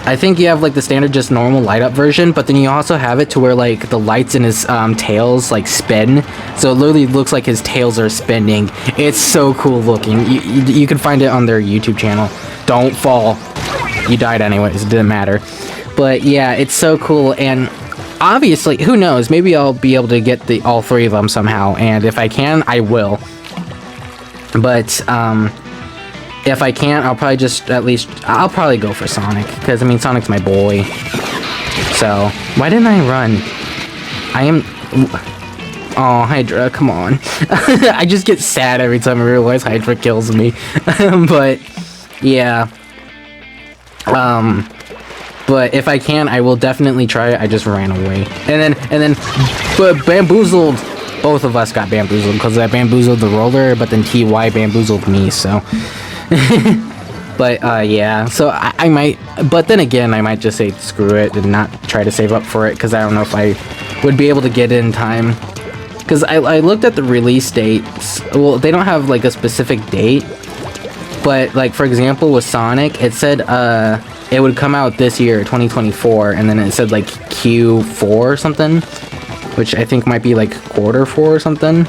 I think you have like the standard just normal light up version, but then you also have it to where like the lights in his tails like spin, so it literally looks like his tails are spinning. It's so cool looking. You can find it on their YouTube channel. Don't fall. You died anyways, it didn't matter. But yeah, it's so cool, and obviously, who knows, maybe I'll be able to get all three of them somehow, and if I can, I will. But if I can't, I'll probably just I'll probably go for Sonic, because I mean, Sonic's my boy. So, why didn't I run? Oh, Hydra, come on. I just get sad every time I realize Hydra kills me. But, yeah. But if I can, I will definitely try it. I just ran away. But bamboozled. Both of us got bamboozled, because I bamboozled the roller, but then TY bamboozled me, so. But yeah, so I might, but then again, I might just say screw it and not try to save up for it, because I don't know if I would be able to get it in time. Because I looked at the release dates. Well, they don't have like a specific date, but like for example with Sonic, it said it would come out this year, 2024, and then it said like Q4 or something, which I think might be like Q4 or something,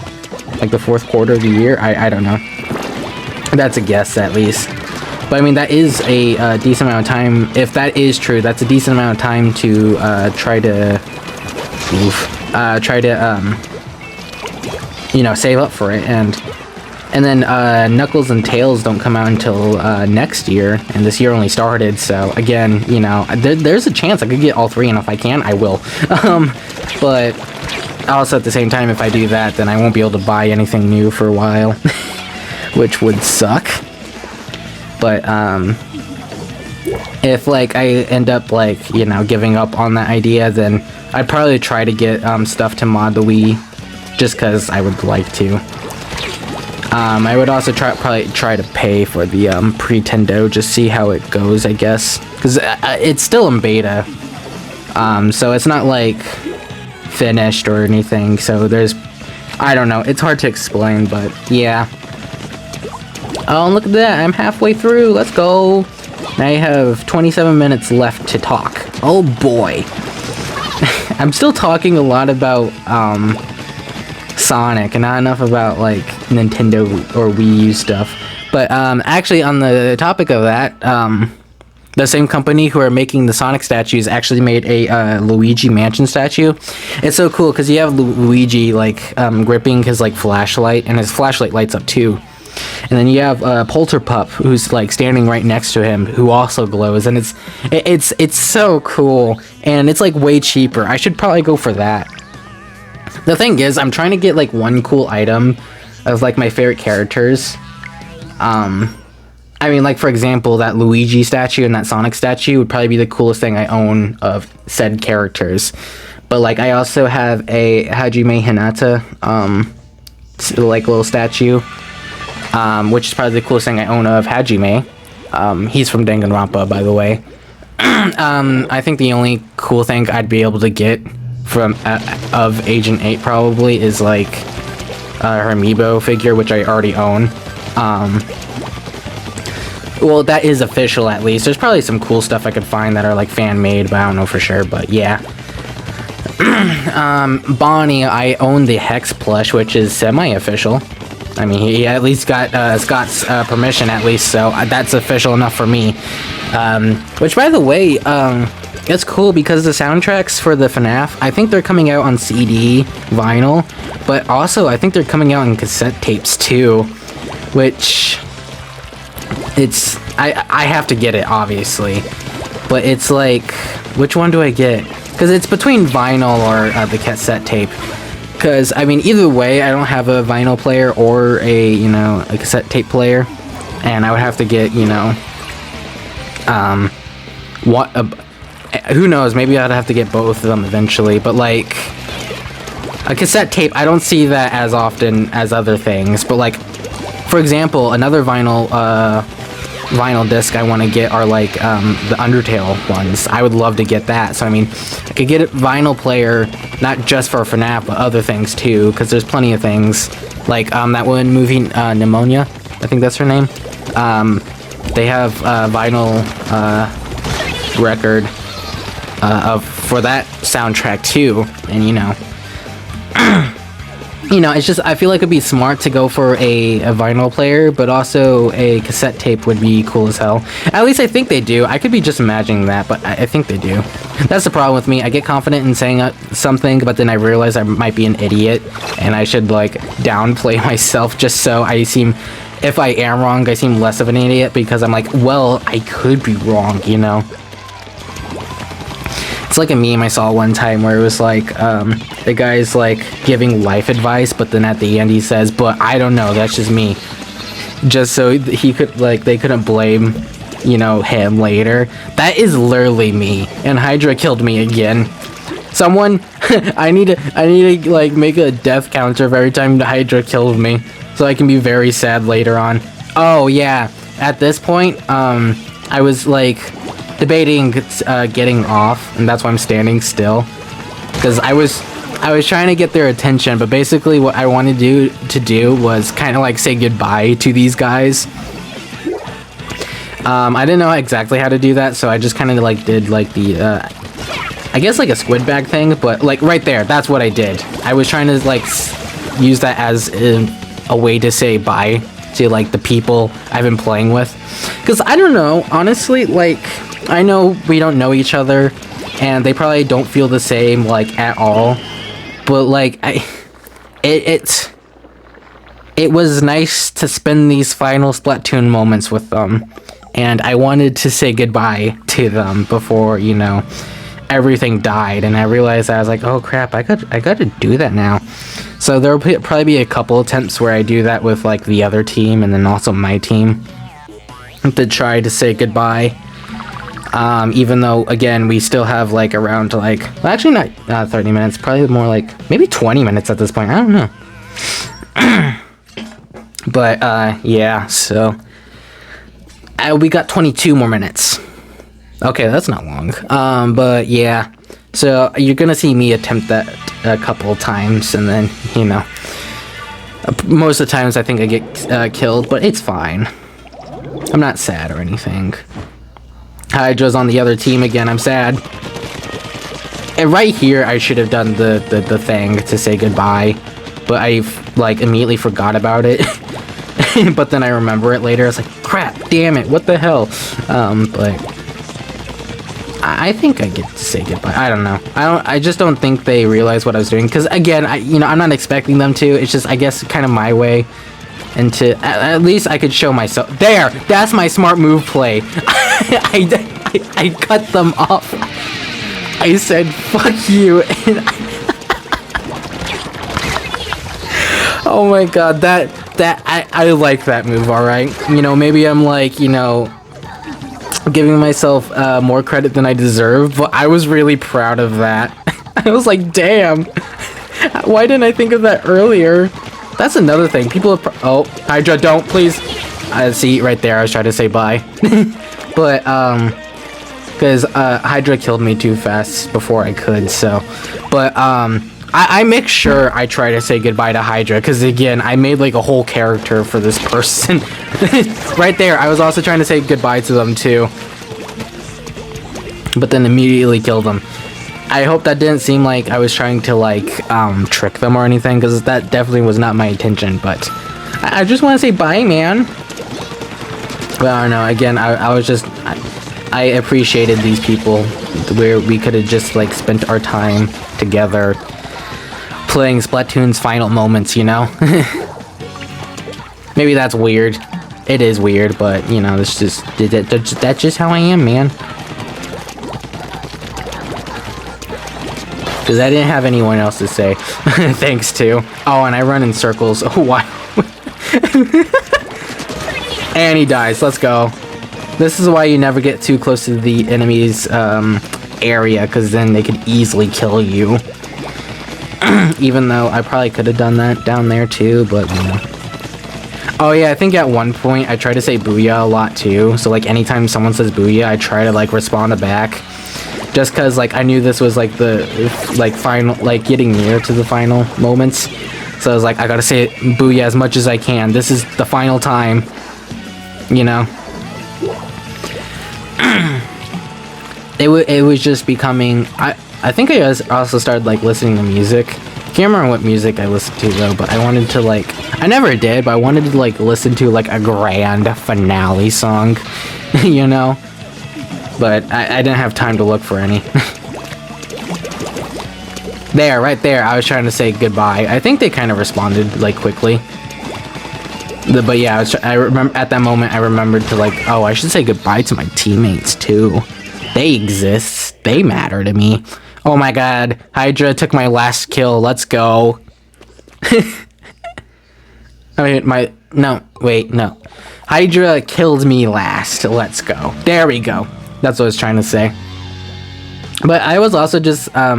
like the fourth quarter of the year. I don't know. That's a guess, at least. But I mean, that is a decent amount of time. If that is true, that's a decent amount of time to try to you know, save up for it. And then Knuckles and Tails don't come out until next year, and this year only started. So again, you know, there's a chance I could get all three, and if I can, I will. But also at the same time, if I do that, then I won't be able to buy anything new for a while. Which would suck. But if like I end up like, you know, giving up on that idea, then I'd probably try to get stuff to mod the Wii, just because I would like to. I would also probably try to pay for the Pretendo, just see how it goes, I guess, because it's still in beta, so it's not like finished or anything. So I don't know, it's hard to explain, but yeah. Oh, look at that, I'm halfway through. Let's go. Now I have 27 minutes left to talk. Oh boy. I'm still talking a lot about Sonic and not enough about like Nintendo or Wii U stuff. But actually, on the topic of that, the same company who are making the Sonic statues actually made a Luigi Mansion statue. It's so cool because you have Luigi like gripping his like flashlight, and his flashlight lights up too. And then you have Polterpup, who's like standing right next to him, who also glows, and it's so cool, and it's like way cheaper. I should probably go for that. The thing is, I'm trying to get like one cool item of like my favorite characters. I mean, like for example, that Luigi statue and that Sonic statue would probably be the coolest thing I own of said characters. But like, I also have a Hajime Hinata, like little statue. Which is probably the coolest thing I own of Hajime. He's from Danganronpa, by the way. I think the only cool thing I'd be able to get from of Agent 8 probably is like her amiibo figure, which I already own. Well, that is official at least. There's probably some cool stuff I could find that are like fan-made, but I don't know for sure, but yeah. Bonnie, I own the Hex plush, which is semi-official. I mean, he at least got Scott's permission, at least, so that's official enough for me. Which, by the way, it's cool because the soundtracks for the FNAF, I think they're coming out on CD, vinyl, but also I think they're coming out in cassette tapes too, which I have to get it, obviously, but it's like, which one do I get? Because it's between vinyl or the cassette tape. Because, I mean, either way, I don't have a vinyl player or a cassette tape player. And I would have to get, who knows, maybe I'd have to get both of them eventually. But, like, a cassette tape, I don't see that as often as other things. But, like, for example, another vinyl disc I want to get are, like, the Undertale ones. I would love to get that. So, I mean, I could get a vinyl player, not just for FNAF, but other things too, because there's plenty of things. Like, that one movie, Pneumonia, I think that's her name. They have a vinyl record for that soundtrack too, and it's just, I feel like it'd be smart to go for a vinyl player, but also a cassette tape would be cool as hell. At least I think they do. I could be just imagining that, but I think they do. That's the problem with me. I get confident in saying something, but then I realize I might be an idiot, and I should, like, downplay myself just so I seem, if I am wrong, I seem less of an idiot, because I'm like, well, I could be wrong, It's like a meme I saw one time where it was like, the guy's like giving life advice, but then at the end he says, but I don't know, that's just me. Just so he could, like, they couldn't blame, him later. That is literally me, and Hydra killed me again. Someone, I need to like make a death counter of every time Hydra killed me, so I can be very sad later on. Oh yeah, at this point, I was like debating getting off, and that's why I'm standing still, because I was trying to get their attention, but basically what I wanted to do was kind of like say goodbye to these guys. I didn't know exactly how to do that, so I just kind of like did like the I guess like a squid bag thing, but like right there, that's what I did. I was trying to like use that as a way to say bye to like the people I've been playing with, because I don't know, honestly, like, I know we don't know each other, and they probably don't feel the same, like, at all, but, like, it was nice to spend these final Splatoon moments with them, and I wanted to say goodbye to them before, everything died, and I realized I was like, oh crap, I got to do that now. So there'll probably be a couple attempts where I do that with, like, the other team, and then also my team, to try to say goodbye. Even though, again, we still have, like, around, like, well, actually not 30 minutes, probably more like, maybe 20 minutes at this point, I don't know. But, yeah, so... we got 22 more minutes. Okay, that's not long. But, yeah. So, you're gonna see me attempt that a couple times, and then, you know... most of the times I think I get killed, but it's fine. I'm not sad or anything. Hydra's on the other team again, I'm sad. And right here, I should have done the thing to say goodbye, but I, like, immediately forgot about it. But then I remember it later. I was like, crap, damn it, what the hell? But I think I get to say goodbye. I don't know. I just don't think they realize what I was doing. Because again, I'm not expecting them to. It's just, I guess, kind of my way. And to at least I could show myself. There, that's my smart move play. I cut them off. I said, fuck you. And oh my god, I like that move, alright? You know, maybe I'm like, you know, giving myself more credit than I deserve, but I was really proud of that. I was like, damn. Why didn't I think of that earlier? That's another thing. People are oh, Hydra, don't, please. See, right there, I was trying to say bye. But, because Hydra killed me too fast before I could, so. But, I make sure I try to say goodbye to Hydra, because again, I made like a whole character for this person. Right there, I was also trying to say goodbye to them too. But then immediately killed them. I hope that didn't seem like I was trying to like, trick them or anything, because that definitely was not my intention, but I just want to say bye, man. Well, I don't know, again, I was just, I appreciated these people, where we could have just like spent our time together playing Splatoon's final moments, you know? Maybe that's weird. It is weird, but, you know, that's just how I am, man. Because I didn't have anyone else to say thanks to. Oh, and I run in circles. Oh, wow. And he dies. Let's go. This is why you never get too close to the enemy's area, because then they could easily kill you. Even though I probably could have done that down there too, but you know. Oh yeah, I think at one point I tried to say booyah a lot too. So like anytime someone says booyah, I try to like respond back. Just cause like I knew this was like the like final, like getting near to the final moments. So I was like, I gotta say booyah as much as I can. This is the final time. You know. It was just becoming. I think I also started like listening to music. Can't remember what music I listened to though, but I wanted to like, I never did, but I wanted to like listen to like a grand finale song, you know? But I didn't have time to look for any. There, right there, I was trying to say goodbye. I think they kind of responded like quickly. But yeah, I remember at that moment I remembered to like, oh, I should say goodbye to my teammates too. They exist. They matter to me. Oh my god, Hydra took my last kill. Let's go. I mean, no, wait, no. Hydra killed me last. Let's go. There we go. That's what I was trying to say. But I was also just, I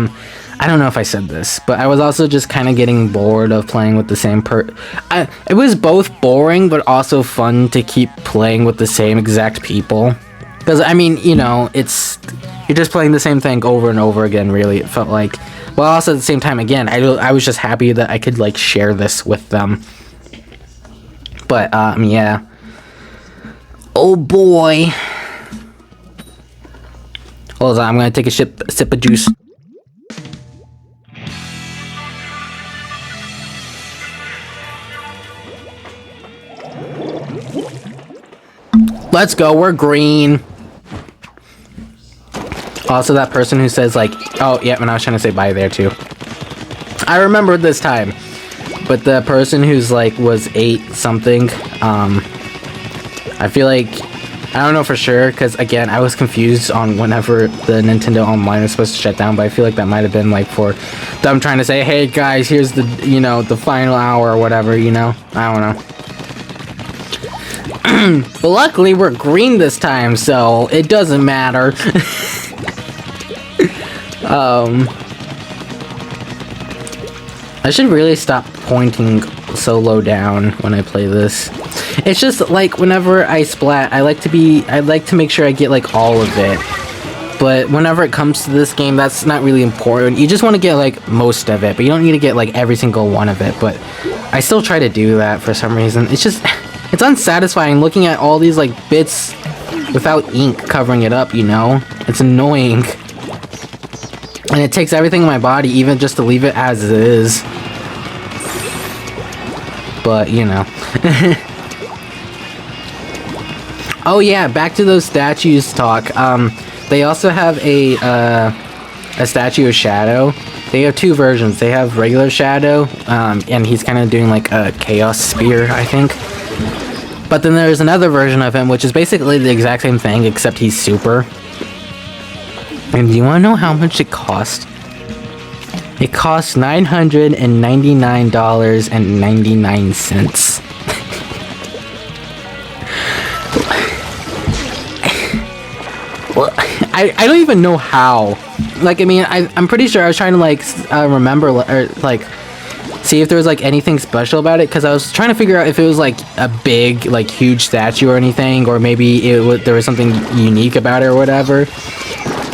don't know if I said this, but I was also just kind of getting bored of playing with the same it was both boring, but also fun to keep playing with the same exact people. Because, I mean, you know, you're just playing the same thing over and over again, really, it felt like. Well, also at the same time, again, I was just happy that I could, like, share this with them. But, yeah. Oh, boy. Hold on, I'm gonna take a sip of juice. Let's go, we're green. Also, that person who says, like, oh, yeah, when I was trying to say bye there, too. I remembered this time. But the person who's, like, was 8-something, I feel like, I don't know for sure, because, again, I was confused on whenever the Nintendo Online was supposed to shut down, but I feel like that might have been, like, for them trying to say, hey, guys, here's the, you know, the final hour or whatever, you know? I don't know. But luckily, we're green this time, so it doesn't matter. I should really stop pointing so low down when I play this. It's just like whenever I splat, I like to make sure I get like all of it. But whenever it comes to this game, that's not really important. You just want to get like most of it, but you don't need to get like every single one of it. But I still try to do that for some reason. It's just, it's unsatisfying looking at all these like bits without ink covering it up, you know? It's annoying. And it takes everything in my body even just to leave it as it is. But, you know. Oh yeah, back to those statues talk. They also have a statue of Shadow. They have two versions. They have regular Shadow, and he's kind of doing like a Chaos Spear, I think. But then there's another version of him, which is basically the exact same thing, except he's super. And do you want to know how much it cost? It cost $999.99. Well, I don't even know how. Like, I mean, I'm pretty sure I was trying to like remember or like see if there was like anything special about it, because I was trying to figure out if it was like a big, like huge statue or anything, or maybe there was something unique about it or whatever.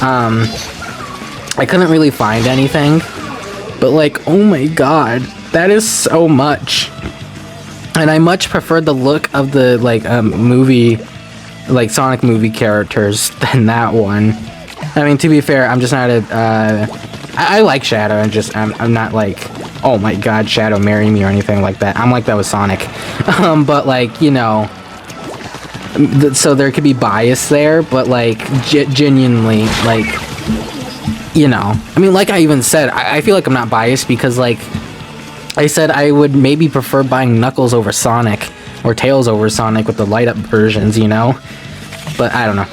I couldn't really find anything, but like, oh my god, that is so much. And I much preferred the look of the like movie, like Sonic movie characters than that one. I mean, to be fair, I'm just not I like Shadow, and just I'm not like, oh my god, Shadow, marry me or anything like that. I'm like that with Sonic. But like, you know, so there could be bias there, but like genuinely, like, you know, I mean, like I even said, I feel like I'm not biased, because like I said I would maybe prefer buying Knuckles over Sonic, or Tails over Sonic with the light up versions, you know? But I don't know.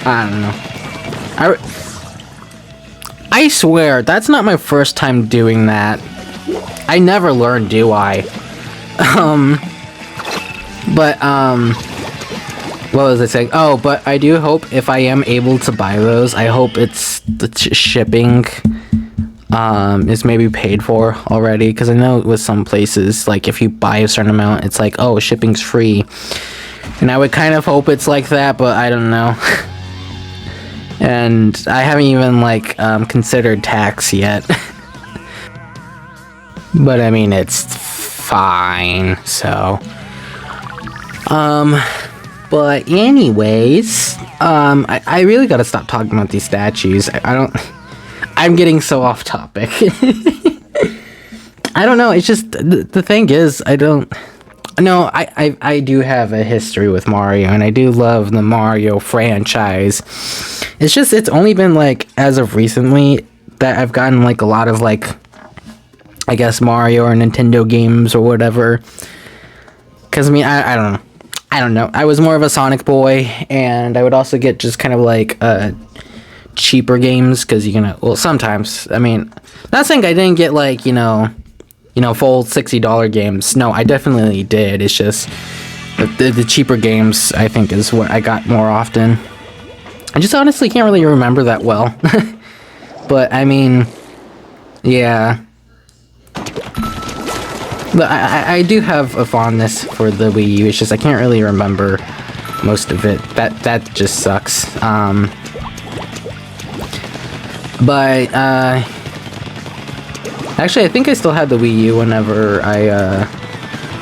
I don't know. I swear, that's not my first time doing that. I never learned, do I? What was I saying? Oh, but I do hope if I am able to buy those, I hope it's the shipping is maybe paid for already, because I know with some places, like if you buy a certain amount, it's like, oh, shipping's free. And I would kind of hope it's like that, but I don't know. And I haven't even like considered tax yet. But I mean, it's fine, so but anyways, I really gotta stop talking about these statues. I'm getting so off topic. I don't know, it's just, the thing is, I do have a history with Mario, and I do love the Mario franchise. It's just, it's only been like, as of recently, that I've gotten like a lot of like, I guess Mario or Nintendo games or whatever. Because I mean, I don't know. I don't know. I was more of a Sonic boy, and I would also get just kind of like cheaper games, because you can, well, sometimes, I mean, not saying I didn't get like, you know, full $60 games. No, I definitely did. It's just the cheaper games, I think, is what I got more often. I just honestly can't really remember that well. But I mean, yeah. But I do have a fondness for the Wii U. It's just I can't really remember most of it. That just sucks. But actually, I think I still had the Wii U whenever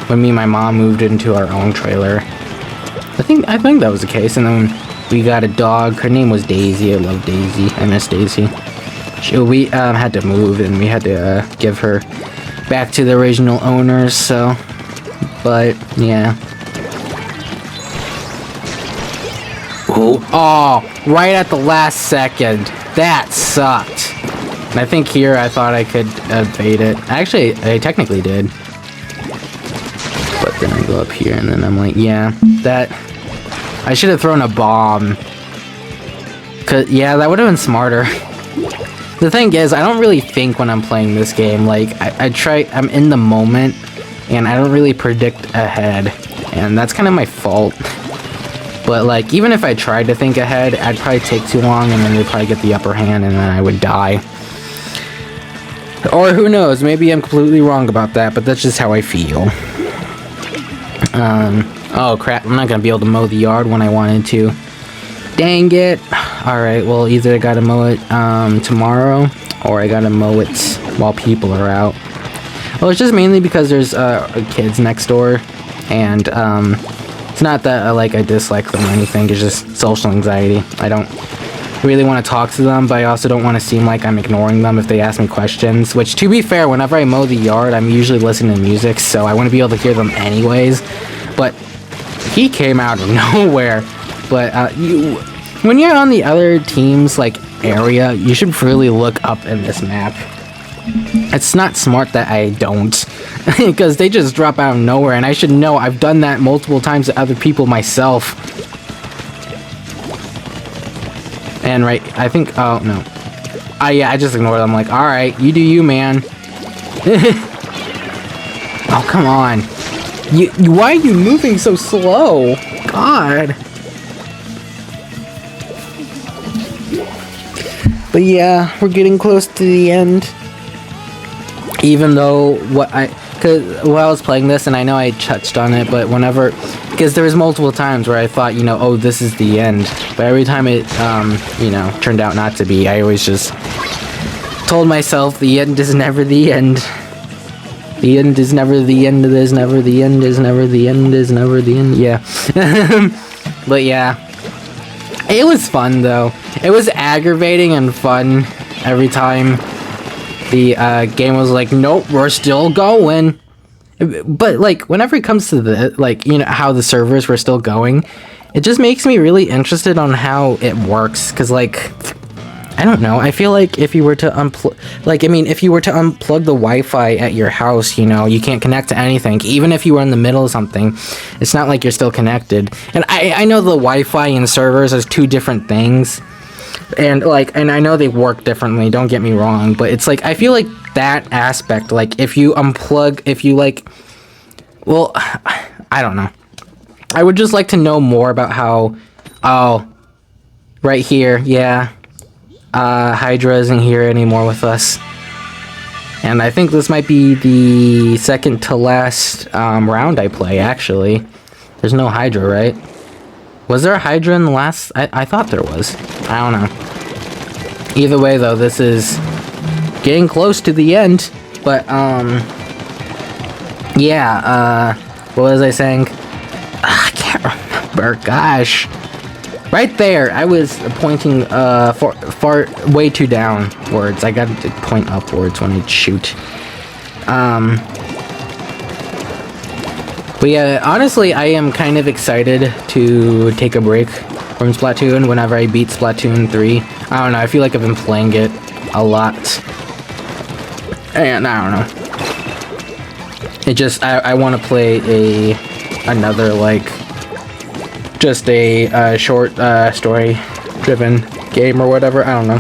when me and my mom moved into our own trailer. I think that was the case. And then we got a dog. Her name was Daisy. I love Daisy. I miss Daisy. We had to move, and we had to give her back to the original owners, so, but yeah. Ooh. Oh, right at the last second. That sucked. And I think here I thought I could evade it. Actually, I technically did. But then I go up here, and then I'm like, yeah, that, I should have thrown a bomb. 'Cause, yeah, that would have been smarter. The thing is, I don't really think when I'm playing this game. Like, I'm in the moment, and I don't really predict ahead, and that's kind of my fault. But, like, even if I tried to think ahead, I'd probably take too long, and then they'd probably get the upper hand, and then I would die. Or who knows, maybe I'm completely wrong about that, but that's just how I feel. Oh crap, I'm not gonna be able to mow the yard when I wanted to. Dang it. Alright, well, either I gotta mow it tomorrow, or I gotta mow it while people are out. Well, it's just mainly because there's kids next door, and it's not that I dislike them or anything, it's just social anxiety. I don't really want to talk to them, but I also don't want to seem like I'm ignoring them if they ask me questions, which, to be fair, whenever I mow the yard, I'm usually listening to music, so I want to be able to hear them anyways. But he came out of nowhere. But when you're on the other team's area, you should really look up in this map. It's not smart that I don't, because they just drop out of nowhere, and I should know. I've done that multiple times to other people myself. And I think, oh no. Yeah, I just ignored them, alright, you do you, man. Oh, come on. Why are you moving so slow? God. But yeah, we're getting close to the end. Even though because while I was playing this, and I know I touched on it, but because there was multiple times where I thought, oh, this is the end. But every time it, turned out not to be, I always just told myself the end is never the end. The end is never the end, there's never the end, is never the end, is never the end, yeah. But yeah. It was fun, though. It was aggravating and fun every time the game was like, nope, we're still going. But whenever it comes to the how the servers were still going, it just makes me really interested on how it works, because I don't know, I feel like if you were to unplug the Wi-Fi at your house, you can't connect to anything. Even if you were in the middle of something, it's not like you're still connected. And I know the Wi-Fi and servers is two different things, and I know they work differently, don't get me wrong, but it's I feel like that aspect, if you unplug, well, I don't know. I would just like to know more about how, right here, yeah, Hydra isn't here anymore with us. And I think this might be the second to last round I play, actually. There's no Hydra, right? Was there a Hydra in the last? I thought there was. I don't know. Either way, though, this is getting close to the end. But, yeah, what was I saying? I can't remember, gosh. Right there, I was pointing far way too downwards. I got to point upwards when I shoot. But yeah, honestly, I am kind of excited to take a break from Splatoon whenever I beat Splatoon 3. I don't know, I feel like I've been playing it a lot. And I don't know. It just, I want to play another, just a short story-driven game or whatever. I don't know.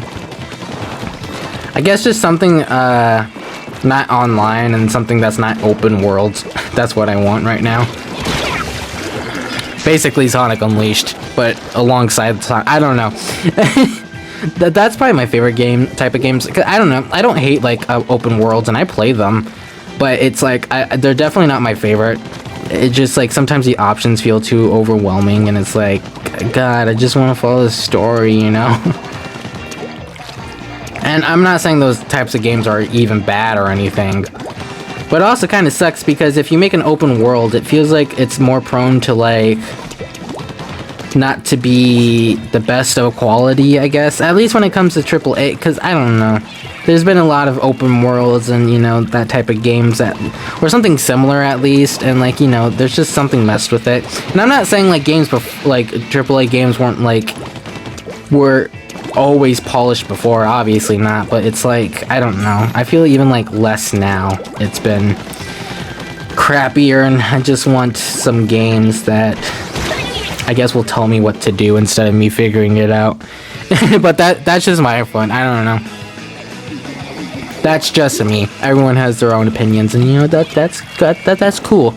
I guess just something not online and something that's not open world. That's what I want right now. Basically Sonic Unleashed, but alongside Sonic. I don't know. That's probably my favorite type of games. I don't know. I don't hate open worlds, and I play them, but it's they're definitely not my favorite. It just sometimes the options feel too overwhelming, and it's God, I just want to follow the story, And I'm not saying those types of games are even bad or anything, but it also kind of sucks because if you make an open world, it feels like it's more prone to not to be the best of quality, I guess. At least when it comes to AAA, because I don't know. There's been a lot of open worlds and, that type of games or something similar at least, and there's just something messed with it. And I'm not saying games AAA games were always polished before, obviously not, but it's I don't know. I feel even less now. It's been crappier, and I just want some games that I guess will tell me what to do instead of me figuring it out. But that's just my fun. I don't know. That's just me. Everyone has their own opinions, and that's cool.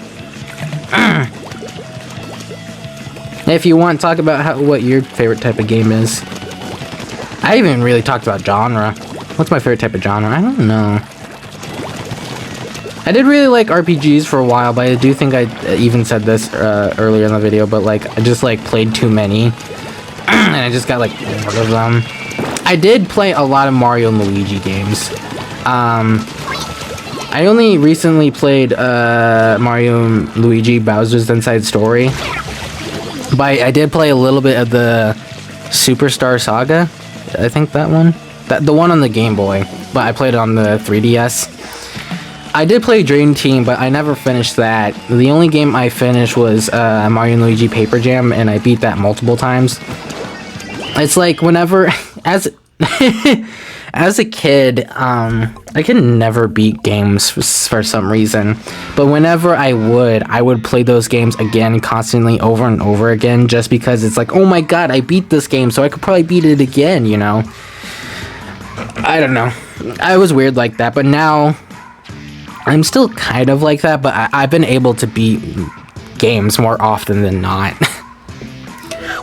If you want, talk about what your favorite type of game is. I haven't really talked about genre. What's my favorite type of genre? I don't know. I did really like RPGs for a while, but I do think I even said this earlier in the video, but like I just like played too many and I just got like bored of them. I did play a lot of Mario and Luigi games. I only recently played Mario and Luigi Bowser's Inside Story, but I did play a little bit of the Superstar Saga. I think that one, the one on the Game Boy, but I played it on the 3DS. I did play Dream Team, but I never finished that. The only game I finished was Mario and Luigi Paper Jam, and I beat that multiple times. It's like whenever, as a kid, I could never beat games for some reason. But whenever I would play those games again constantly over and over again, just because it's like, oh my god, I beat this game, so I could probably beat it again, you know? I don't know. I was weird like that, but now I'm still kind of like that, but I've been able to beat games more often than not.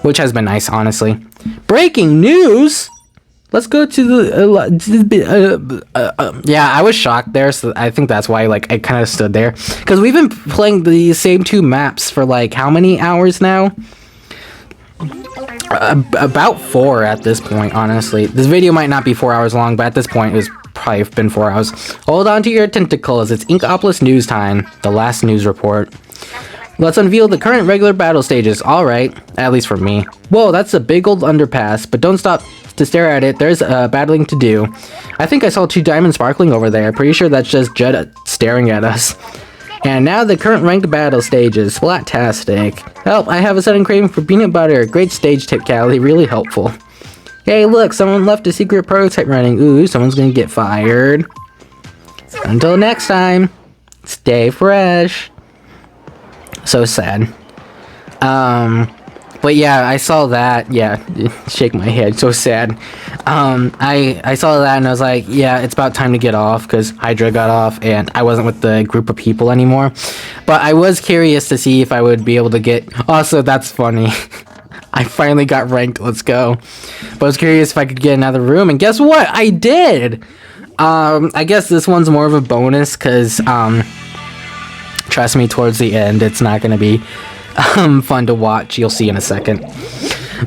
Which has been nice, honestly. Breaking news! Let's go to the... yeah, I was shocked there, so I think that's why, like, I kind of stood there. Because we've been playing the same 2 maps for, like, how many hours now? About 4 at this point, honestly. This video might not be 4 hours long, but at this point, it's probably been 4 hours. Hold on to your tentacles, it's Inkopolis news time. The last news report. Let's unveil the current regular battle stages. Alright, at least for me. Whoa, that's a big old underpass, but don't stop to stare at it. There's battling to do. I think I saw 2 diamonds sparkling over there. Pretty sure that's just Judd staring at us. And now the current ranked battle stages. Splat-tastic. Help, I have a sudden craving for peanut butter. Great stage tip, Callie. Really helpful. Hey, look, someone left a secret prototype running. Ooh, someone's gonna get fired. Until next time, stay fresh. So sad. But yeah, I saw that. Yeah, shake my head. So sad. I saw that and I was like, yeah, it's about time to get off because Hydra got off and I wasn't with the group of people anymore. But I was curious to see if I would be able to get... Also, that's funny. I finally got ranked. Let's go. But I was curious if I could get another room, and guess what? I did! I guess this one's more of a bonus, because, trust me, towards the end, it's not gonna be, fun to watch. You'll see in a second.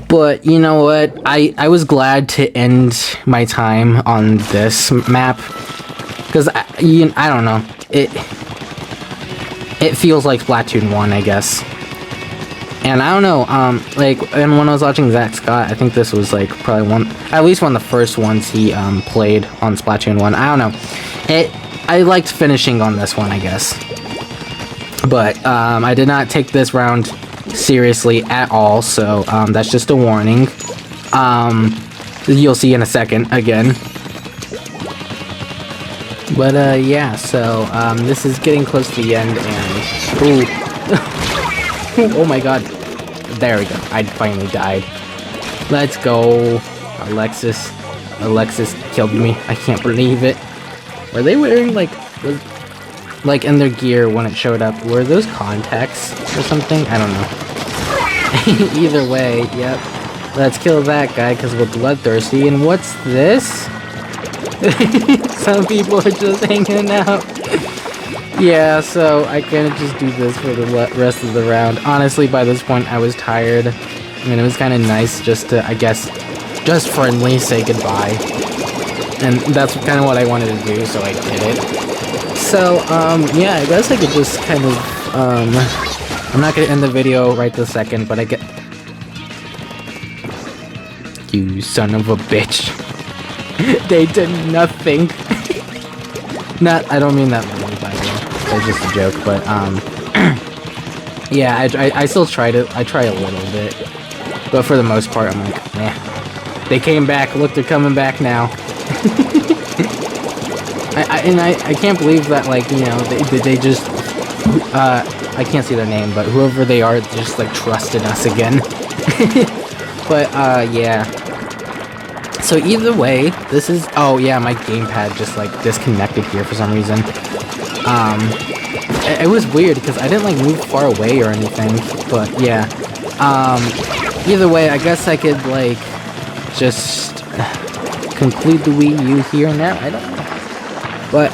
But, you know what? I was glad to end my time on this map, because, I don't know. It feels like Splatoon 1, I guess. And I don't know, like, and when I was watching Zach Scott, I think this was, like, probably at least one of the first ones he, played on Splatoon 1. I don't know. I liked finishing on this one, I guess. But, I did not take this round seriously at all, so, that's just a warning. You'll see in a second, again. But, yeah, so, this is getting close to the end, and... Ooh. Oh my god. There we go. I finally died. Let's go. Alexis killed me. I can't believe it. Were they wearing, like in their gear when it showed up, were those contacts or something? I don't know. Either way, yep. Let's kill that guy because we're bloodthirsty. And what's this? Some people are just hanging out. Yeah, so I kind of just do this for the rest of the round. Honestly, by this point, I was tired. I mean, it was kind of nice just to, I guess, just friendly say goodbye. And that's kind of what I wanted to do, so I did it. So, yeah, I guess I could just kind of, I'm not going to end the video right this second, but I get... You son of a bitch. They did nothing. I don't mean that literally, by the way. It's just a joke, but, yeah, I still try a little bit. But for the most part, I'm like, eh. They came back. Look, they're coming back now. I can't believe that, like, you know, they just, I can't see their name, but whoever they are just, like, trusted us again. But, yeah. So either way, this is... Oh, yeah, my gamepad just, like, disconnected here for some reason. It was weird, because I didn't, like, move far away or anything. But, yeah. Either way, I guess I could, like, just conclude the Wii U here and now. I don't know. But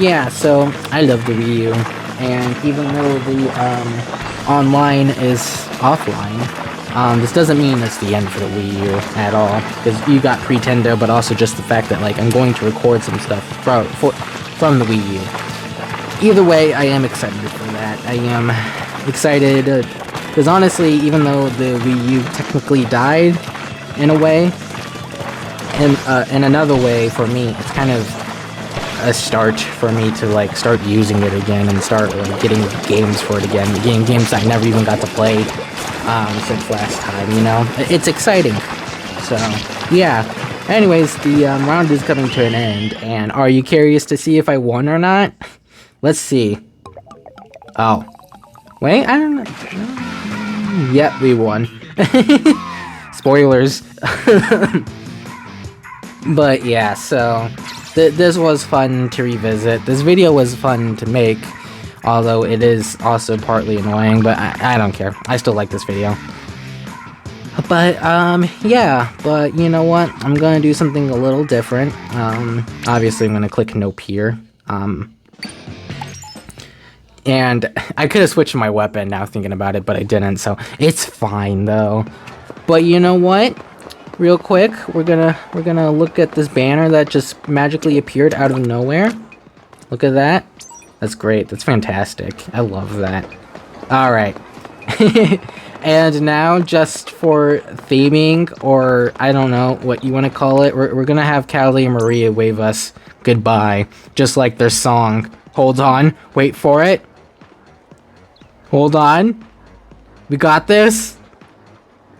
yeah, so I love the Wii U, and even though the online is offline, this doesn't mean it's the end for the Wii U at all, because you got Pretendo, but also just the fact that like I'm going to record some stuff from the Wii U. Either way, I am excited for that. I am excited because honestly, even though the Wii U technically died in a way, and in another way for me, it's kind of a start for me to like start using it again and start like getting games for it again, getting games I never even got to play since last time, you know. It's exciting. So yeah, anyways, the round is coming to an end, and are you curious to see if I won or not? Let's see. Oh wait, I don't know. Yep, we won. Spoilers. But yeah, so this was fun to revisit. This video was fun to make, although it is also partly annoying, but I don't care. I still like this video. But yeah, but you know what? I'm gonna do something a little different. Obviously I'm gonna click Nope here. And I could have switched my weapon now thinking about it, but I didn't, so it's fine though. But you know what? Real quick, we're gonna look at this banner that just magically appeared out of nowhere. Look at that. That's great. That's fantastic. I love that. All right. And now, just for theming, or I don't know what you want to call it, we're gonna have Callie and Maria wave us goodbye, just like their song. Hold on. Wait for it. Hold on. We got this.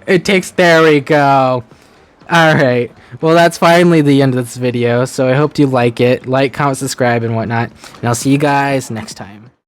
There we go. Alright, well that's finally the end of this video, so I hope you like it. Like, comment, subscribe, and whatnot. And I'll see you guys next time.